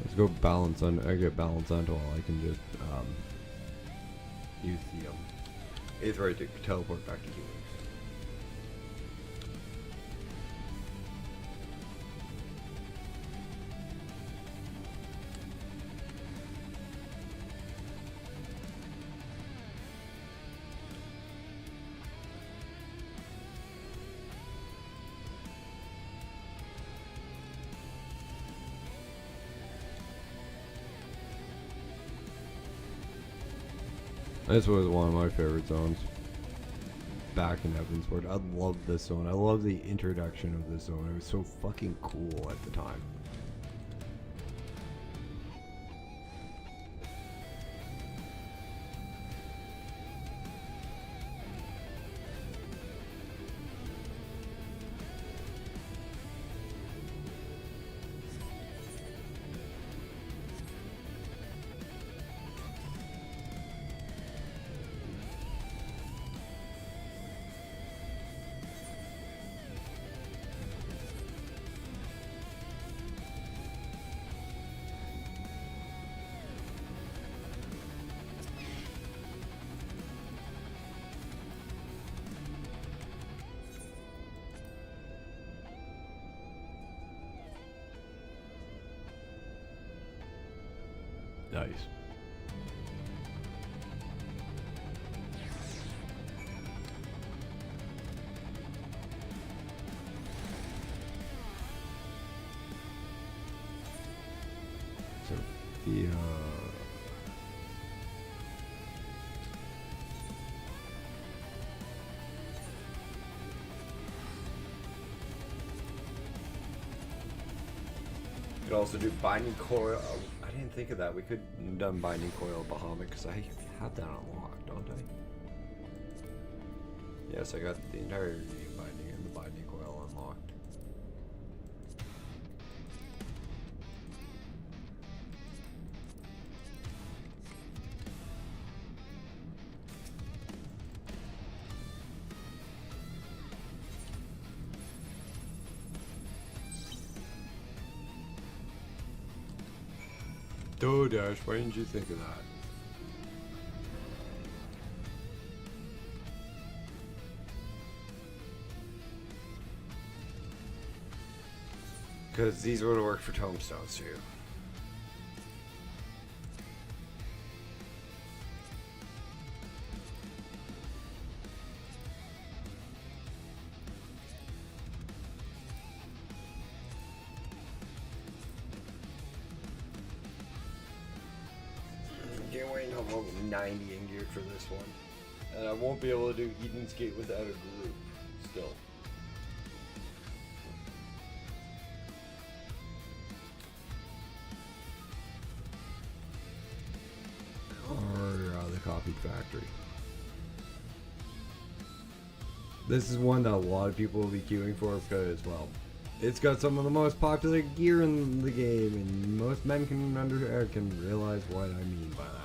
Let's go balance on. I get balance unto all. I can just use the it's right to teleport back to humans. This was one of my favorite zones back in Evansport. I love this zone. I love the introduction of this zone. It was so fucking cool at the time. Nice. So the could also do binding coil. I didn't think of that. We could have done binding coil Bahamut because I have that unlocked, don't I? Yes, I got the entire binding and the binding coil unlocked. Oh, Dash, why didn't you think of that? Because these would have worked for tombstones too. Can't wait until level 90 in gear for this one. And I won't be able to do Eden's Gate without a group still. Or the coffee factory. This is one that a lot of people will be queuing for because, well, it's got some of the most popular gear in the game, and most men can realize what I mean by that.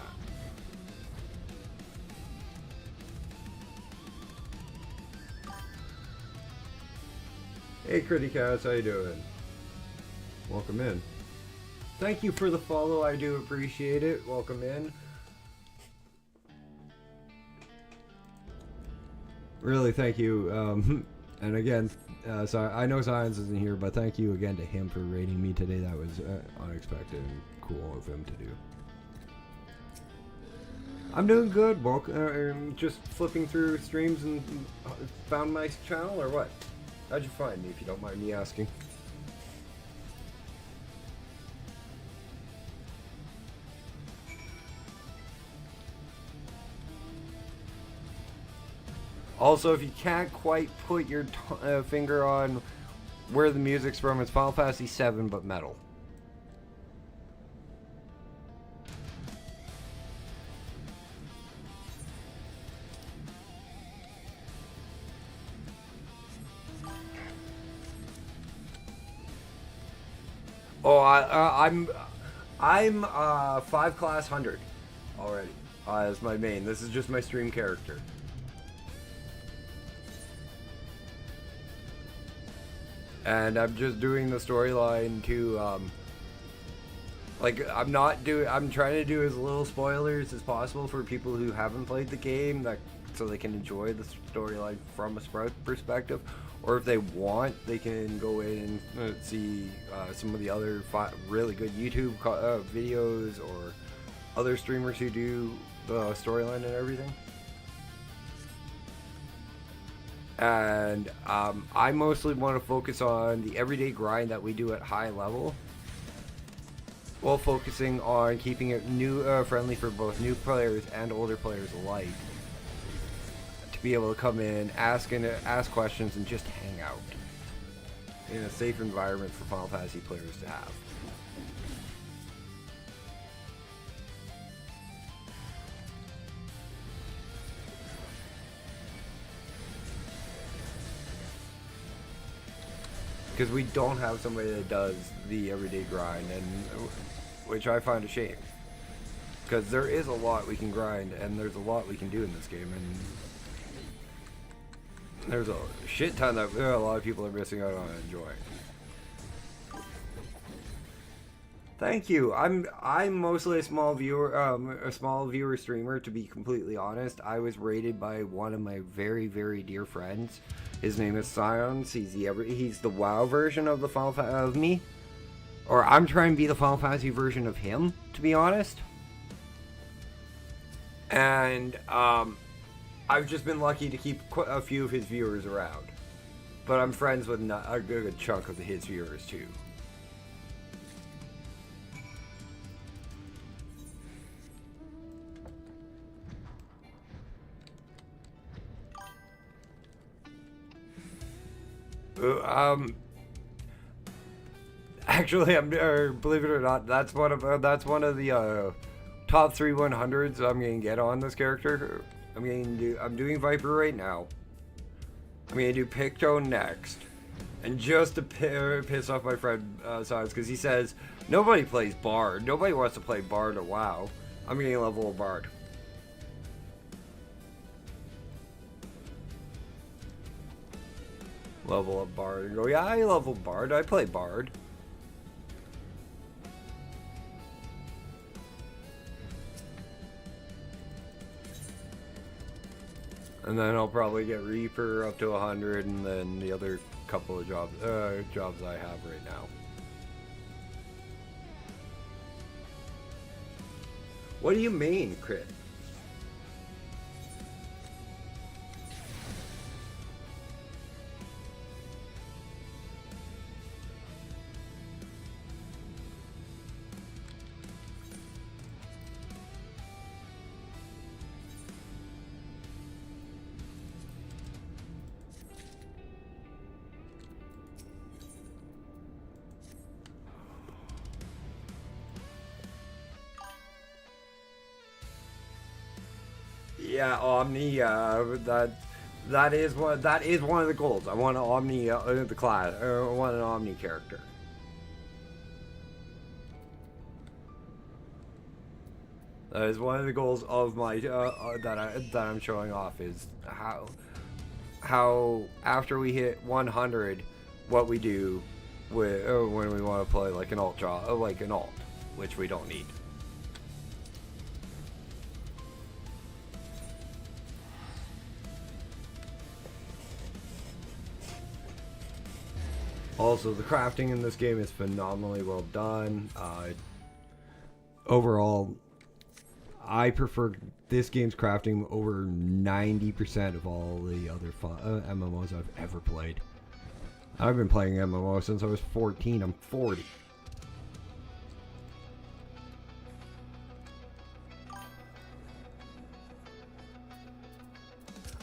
Hey, Critty Cats, how you doing? Welcome in. Thank you for the follow, I do appreciate it. Welcome in. Really, thank you. And again, sorry, I know Science isn't here, but thank you again to him for rating me today. That was unexpected and cool of him to do. I'm doing good. Just flipping through streams and found my channel, or what? How'd you find me, if you don't mind me asking? Also, if you can't quite put your finger on where the music's from, it's Final Fantasy VII, but metal. Oh, I'm 5 class 100 already. As my main. This is just my stream character. And I'm just doing the storyline to, like, I'm trying to do as little spoilers as possible for people who haven't played the game, so they can enjoy the storyline from a Sprout perspective. Or if they want, they can go in and see some of the other really good YouTube videos or other streamers who do the storyline and everything. And I mostly want to focus on the everyday grind that we do at high level, while focusing on keeping it friendly for both new players and older players alike, to be able to come in, ask questions, and just hang out in a safe environment for Final Fantasy players to have. Because we don't have somebody that does the everyday grind, and which I find a shame. Because there is a lot we can grind, and there's a lot we can do in this game, and there's a shit ton that a lot of people are missing out on enjoying. Thank you. I'm mostly a small viewer streamer, to be completely honest. I was rated by one of my very, very dear friends. His name is Science. He's the WoW version of of me, or I'm trying to be the Final Fantasy version of him, to be honest. And I've just been lucky to keep a few of his viewers around, but I'm friends with a good chunk of his viewers too. Actually, believe it or not, that's one of the top 3 100s I'm gonna get on this character. I'm doing Viper right now. I'm gonna do Picto next, and just to piss off my friend Science, because he says nobody plays Bard. Nobody wants to play Bard or WoW. I'm gonna level a Bard. Level up Bard and go, yeah, I level Bard. I play Bard. And then I'll probably get Reaper up to 100, and then the other couple of jobs I have right now. What do you mean, Crit? Yeah, Omni, That is one of the goals. I want an Omni the class. I want an Omni character. That is one of the goals of my that I'm showing off is how after we hit 100, what we do with when we want to play like an alt job, like an alt, which we don't need. Also, the crafting in this game is phenomenally well done. Overall, I prefer this game's crafting over 90% of all the other MMOs I've ever played. I've been playing MMO since I was 14. I'm 40.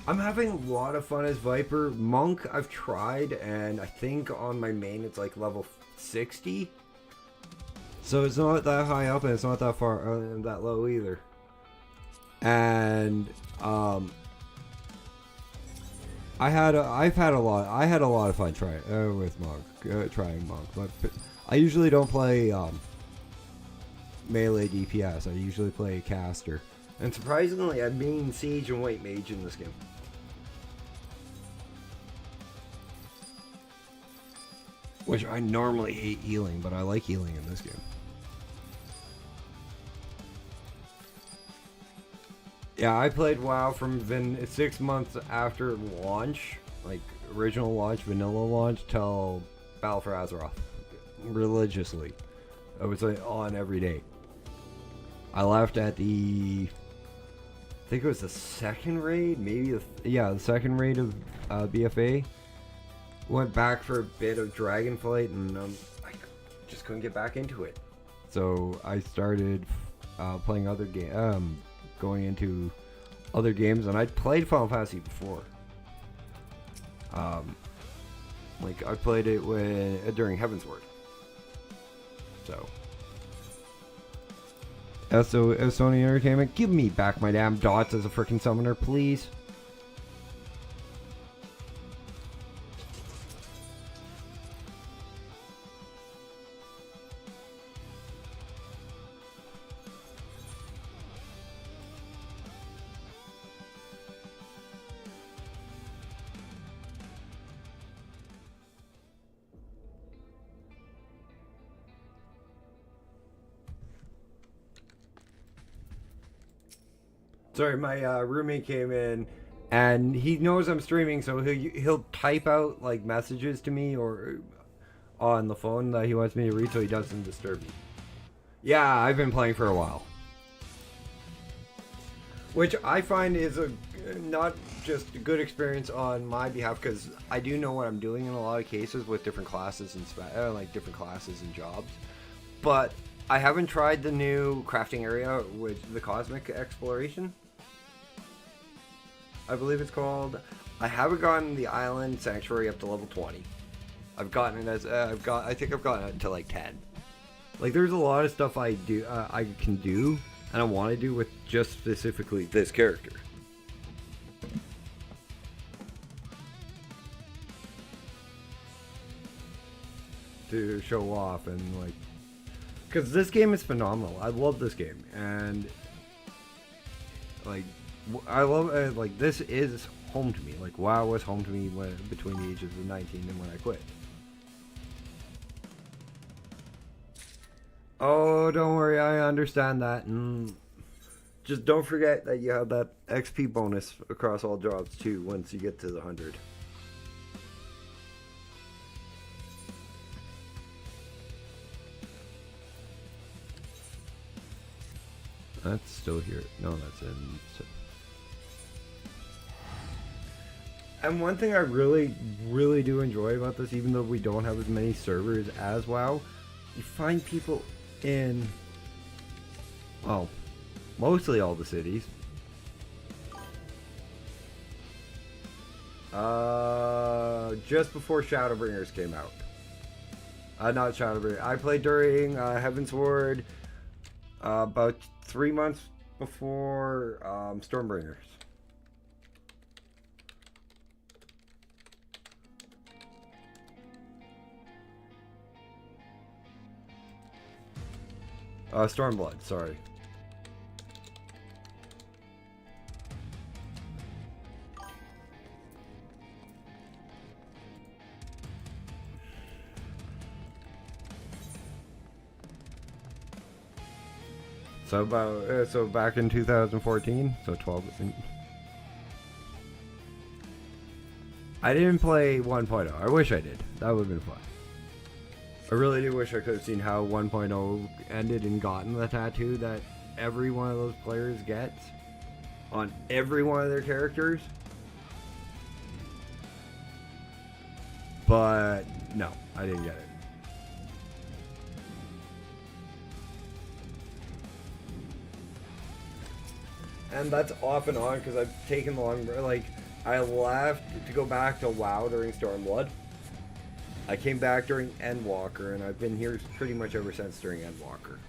I'm having a lot of fun as Viper. Monk, I've tried, and I think on my main it's like level 60. So it's not that high up, and it's not that far, that low either. And I had a lot of fun trying with Monk, trying Monk. But I usually don't play melee DPS. I usually play caster. And surprisingly, I main Siege and White Mage in this game. Which I normally hate healing, but I like healing in this game. Yeah, I played WoW from 6 months after launch, like original launch, vanilla launch, till Battle for Azeroth, religiously. I was on every day. I left at the, I think it was the second raid, maybe the second raid of BFA. Went back for a bit of Dragonflight, and I just couldn't get back into it. So I started playing other games. Going into other games, and I'd played Final Fantasy before. Like I played it during Heavensward. So Sony Entertainment, give me back my damn dots as a freaking summoner, please. Sorry, my roommate came in, and he knows I'm streaming, so he'll type out like messages to me or on the phone that he wants me to read, so he doesn't disturb me. Yeah, I've been playing for a while, which I find is not just a good experience on my behalf, because I do know what I'm doing in a lot of cases with different classes and like different classes and jobs, but I haven't tried the new crafting area with the Cosmic Exploration, I believe it's called. I haven't gotten the Island Sanctuary up to level 20. I've gotten it as I think I've gotten it to like 10. Like there's a lot of stuff I can do and I want to do with just specifically this character. To show off and like, because this game is phenomenal. I love this game, and like I love like this is home to me. Like WoW was home to me between the ages of 19 and when I quit. Oh, don't worry, I understand that. And just don't forget that you have that XP bonus across all jobs too once you get to the 100. That's still here. No, that's in. And one thing I really do enjoy about this, even though we don't have as many servers as WoW, you find people in, well, mostly all the cities. Just before Shadowbringers came out. Not Shadowbringers. I played during Heavensward, about 3 months before Stormbringers. Stormblood, sorry. So about so back in 2014, so 12. I didn't play 1.0. I wish I did. That would have been fun. I really do wish I could have seen how 1.0 ended and gotten the tattoo that every one of those players gets on every one of their characters. But no, I didn't get it. And that's off and on because I've taken the long, like, I left to go back to WoW during Stormblood. I came back during Endwalker, and I've been here pretty much ever since during Endwalker.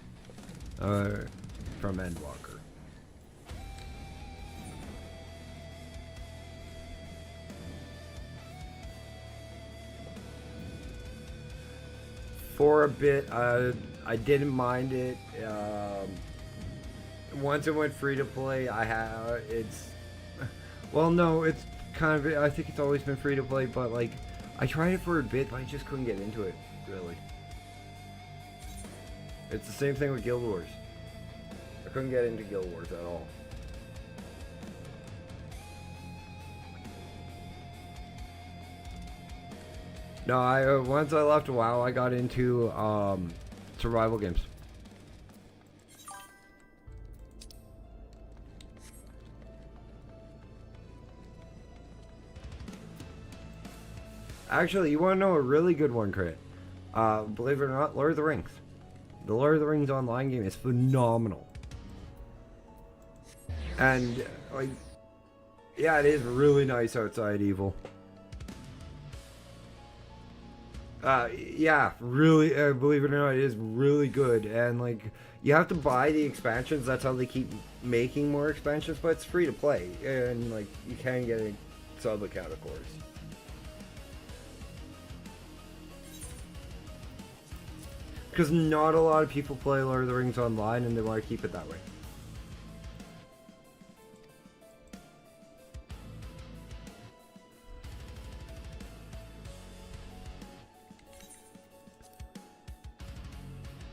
From Endwalker. For a bit, I didn't mind it. Once it went free to play, well, no, it's kind of, I think it's always been free to play, but like, I tried it for a bit, but I just couldn't get into it, really. It's the same thing with Guild Wars. I couldn't get into Guild Wars at all. No, once I left WoW, I got into survival games. Actually, you want to know a really good one, Crit? Believe it or not, Lord of the Rings. The Lord of the Rings online game is phenomenal. And, like, yeah, it is really nice outside Evil. Yeah, really, believe it or not, it is really good. And, like, you have to buy the expansions. That's how they keep making more expansions, but it's free to play. And, like, you can get a sub account, of course. Because not a lot of people play Lord of the Rings online, and they want to keep it that way.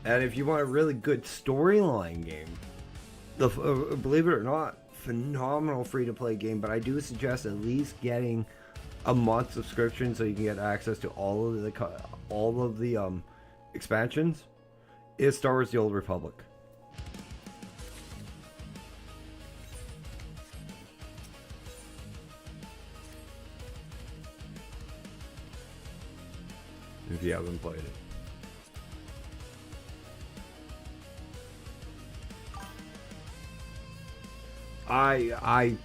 And if you want a really good storyline game, believe it or not, phenomenal free-to-play game, but I do suggest at least getting a month subscription so you can get access to all of the expansions, is Star Wars: The Old Republic. If you haven't played it. I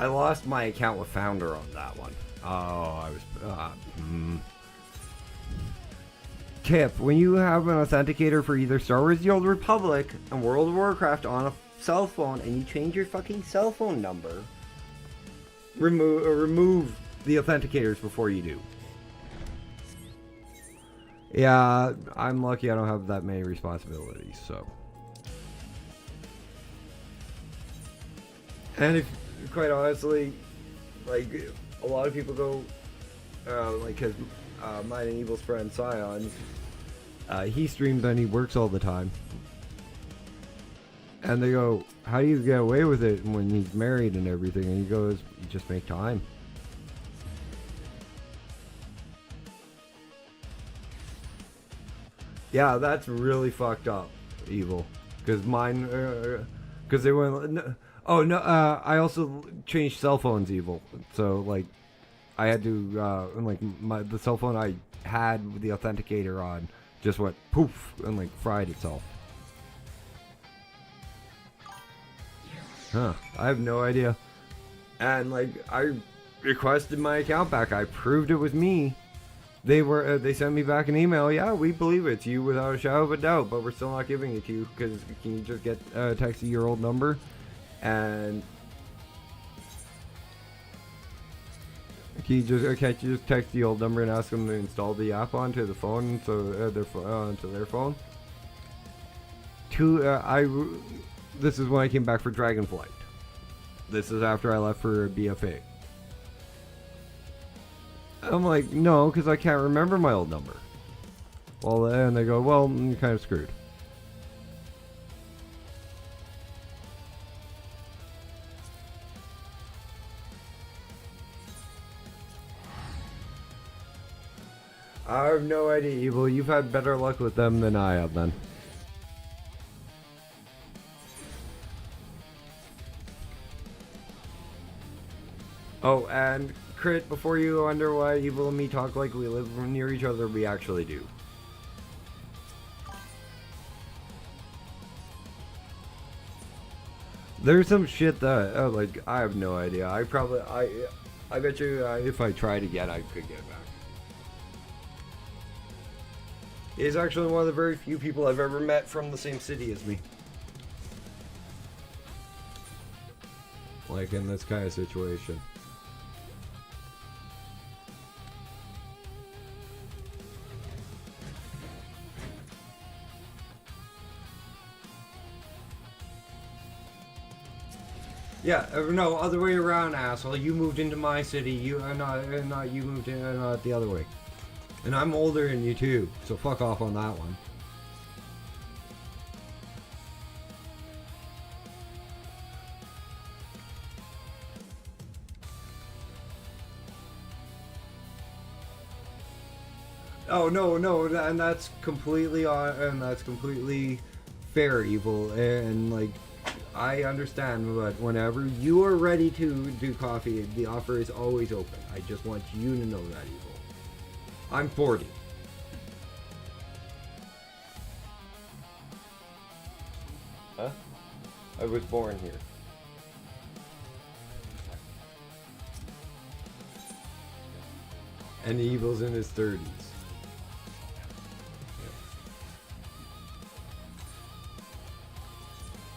lost my account with Founder on that one. Oh, I was... Tip, when you have an authenticator for either Star Wars: The Old Republic and World of Warcraft on a cell phone and you change your fucking cell phone number, remove the authenticators before you do. Yeah, I'm lucky I don't have that many responsibilities, so. And if, quite honestly, like, a lot of people go, like, because mine and Evil's friend Scion, he streams and he works all the time. And they go, how do you get away with it when he's married and everything? And he goes, you just make time. Yeah, that's really fucked up, Evil. Because mine, because they went, oh no, I also changed cell phones, Evil. So, like, I had to, like, the cell phone I had with the authenticator on just went poof and, like, fried itself. Huh, I have no idea. And, like, I requested my account back. I proved it was me. They sent me back an email. Yeah, we believe it's you without a shadow of a doubt, but we're still not giving it to you because can you just get text your old number? And can't you just text the old number and ask them to install the app onto the phone, so onto their phone? This is when I came back for Dragonflight. This is after I left for BFA. I'm like, no, because I can't remember my old number. Well, and they go, well, you're kind of screwed. I have no idea, Evil. You've had better luck with them than I have, then. Oh, and Crit, before you wonder why Evil and me talk like we live near each other, we actually do. There's some shit that, like, I have no idea. I bet you if I tried again, I could get it back. He's actually one of the very few people I've ever met from the same city as me. Like in this kind of situation. Yeah, no, other way around, asshole. You moved into my city. You not you moved in, not the other way. And I'm older than you too, so fuck off on that one. Oh no, and that's completely fair, Evil, and like I understand, but whenever you are ready to do coffee, the offer is always open. I just want you to know that, Evil. I'm 40. Huh? I was born here. And Evil's in his 30s.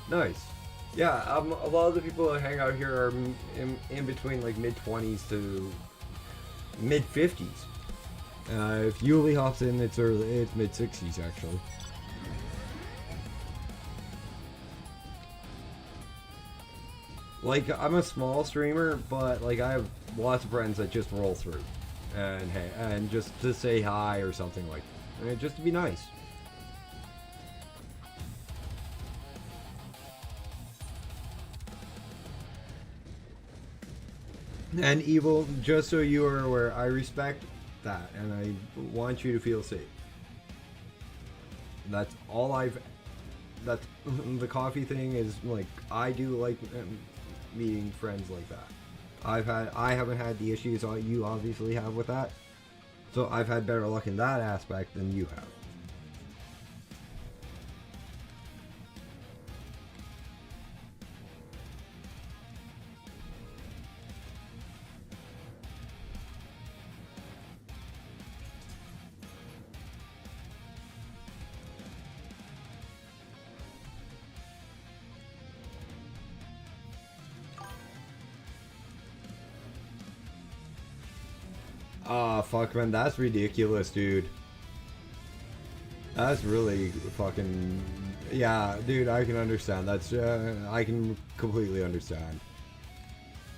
Nice. Yeah, a lot of the people that hang out here are in between like mid-20s to mid-50s. If Yuli hops in, it's mid-60s actually. Like, I'm a small streamer, but like I have lots of friends that just roll through, and hey, and just to say hi or something like that, just to be nice. And Evil, just so you are aware, I respect that, and I want you to feel safe. That's all that's the coffee thing is like, I do like meeting friends like that. I haven't had the issues you obviously have with that, so I've had better luck in that aspect than you have. Ah, fuck, man, that's ridiculous, dude. That's really fucking... Yeah, dude, I can understand. That's, I can completely understand.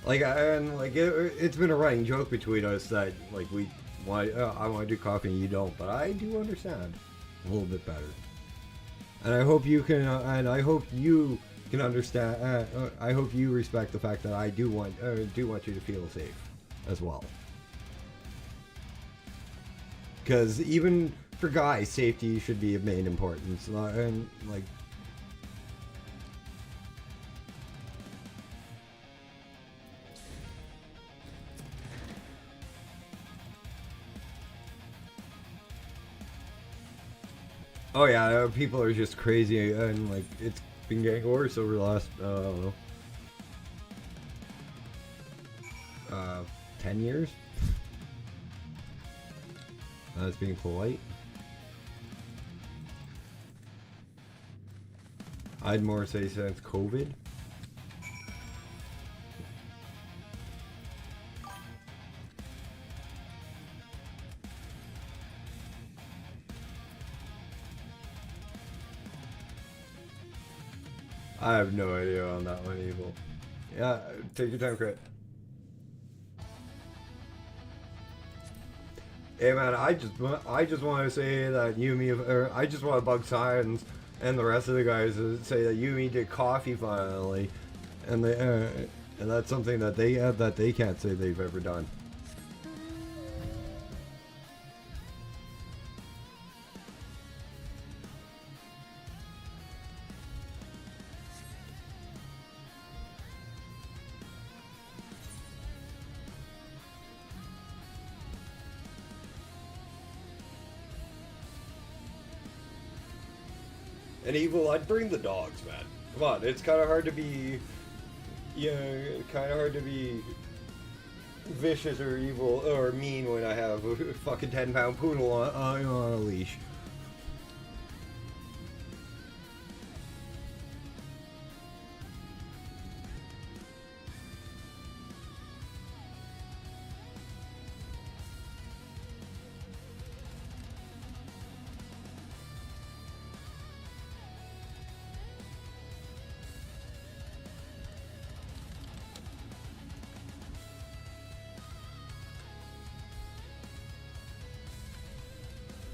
Like, it's been a running joke between us that, like, I want to do coffee and you don't, but I do understand a little bit better. And I hope you can, understand, I hope you respect the fact that I do want you to feel safe as well. Because even for guys, safety should be of main importance. And like, oh yeah, people are just crazy, and like it's been getting worse over the last I don't know, 10 years. That's being polite. I'd more say since COVID. I have no idea on that one, Evil. Yeah, take your time, Crit. Hey man, I just want to say that Yumi, or I just want to bug Science and the rest of the guys to say that Yumi did coffee finally, and and that's something that they can't say they've ever done. And Evil, I'd bring the dogs, man. Come on, it's kind of hard to be, kind of hard to be vicious or evil or mean when I have a fucking 10-pound poodle on a leash.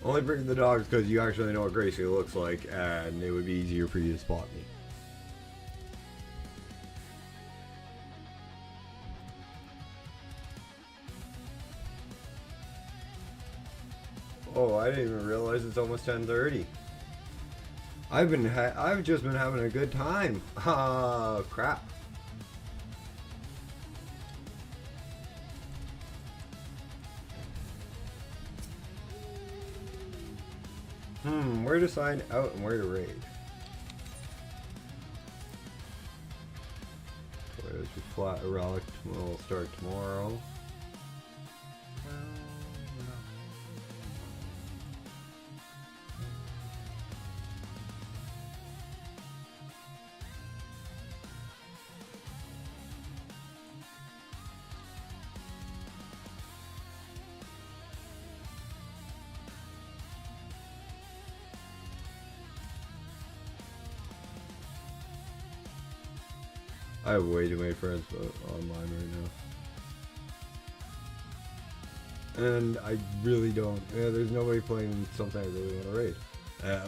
Only bring the dogs because you actually know what Gracie looks like, and it would be easier for you to spot me. Oh, I didn't even realize it's almost 10:30. I've just been having a good time. Ah, crap. Where to sign out and where to raid? There's your flat relic. We'll start tomorrow. I have way too many friends online right now. And I really don't. There's nobody playing something I really want to raid.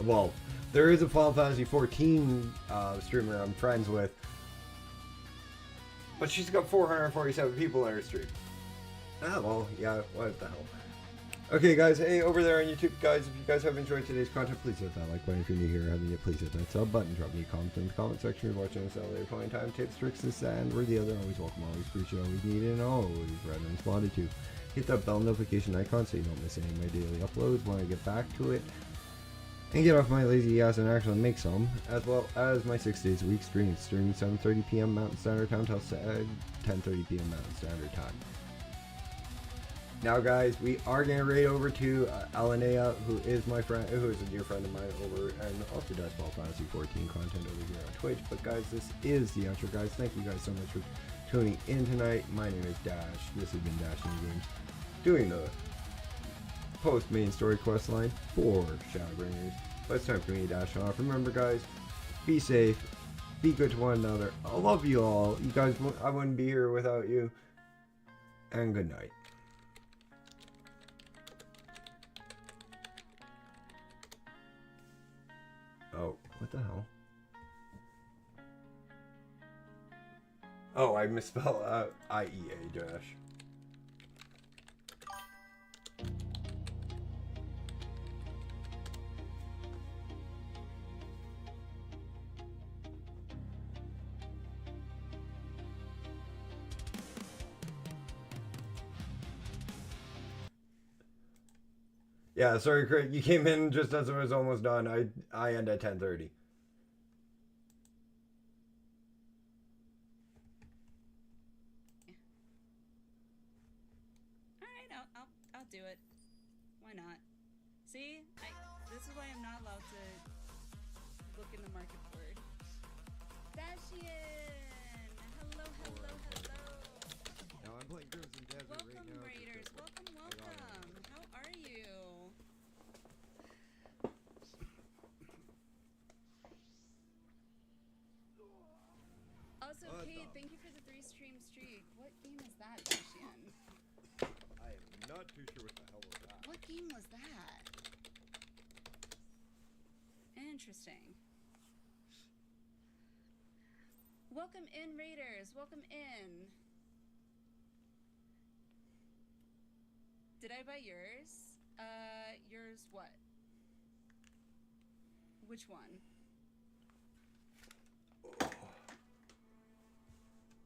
Well, there is a Final Fantasy 14 streamer I'm friends with. But she's got 447 people on her stream. Ah, well, yeah, what the hell. Okay, guys, hey, over there on YouTube, guys, if you guys have enjoyed today's content, please hit that like button. If you're new here, haven't yet, please hit that sub button. Drop me a comment in the comment section. If you're watching us at a later point in time. Tips, tricks, this, and we're the other. Always welcome, always appreciate, always needed, and always read and responded to. Hit that bell notification icon so you don't miss any of my daily uploads when I get back to it. And get off my lazy ass and actually make some, as well as my 6 days a week streaming 7:30 p.m. Mountain Standard Time till 10:30 p.m. Mountain Standard Time. Now, guys, we are going to raid over to Alanea, who is my friend, who is a dear friend of mine over, and also does Final Fantasy 14 content over here on Twitch. But, guys, this is the outro, guys. Thank you guys so much for tuning in tonight. My name is Dash. This has been Dash in Games, doing the post-main story quest line for Shadowbringers. But it's time for me to dash off. Remember, guys, be safe, be good to one another. I love you all. You guys, I wouldn't be here without you. And good night. Oh, what the hell? Oh, I misspelled IEA dash. Yeah, sorry, Craig. You came in just as it was almost done. I end at 10:30.
All right, I'll do it. Why not? See, this is why I'm not allowed to look in the market for it. Dashian! Hello.
Now I'm playing Crimson Desert
Welcome,
right now.
Raiders. Welcome. How are you? Also,
What
Kate,
the-
thank you for the 3-stream streak. What game is that, Dashian?
I am not too sure what the hell was that.
What game was that? Interesting. Welcome in, Raiders. Welcome in. Did I buy yours? Yours what? Which one?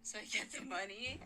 So I get the money?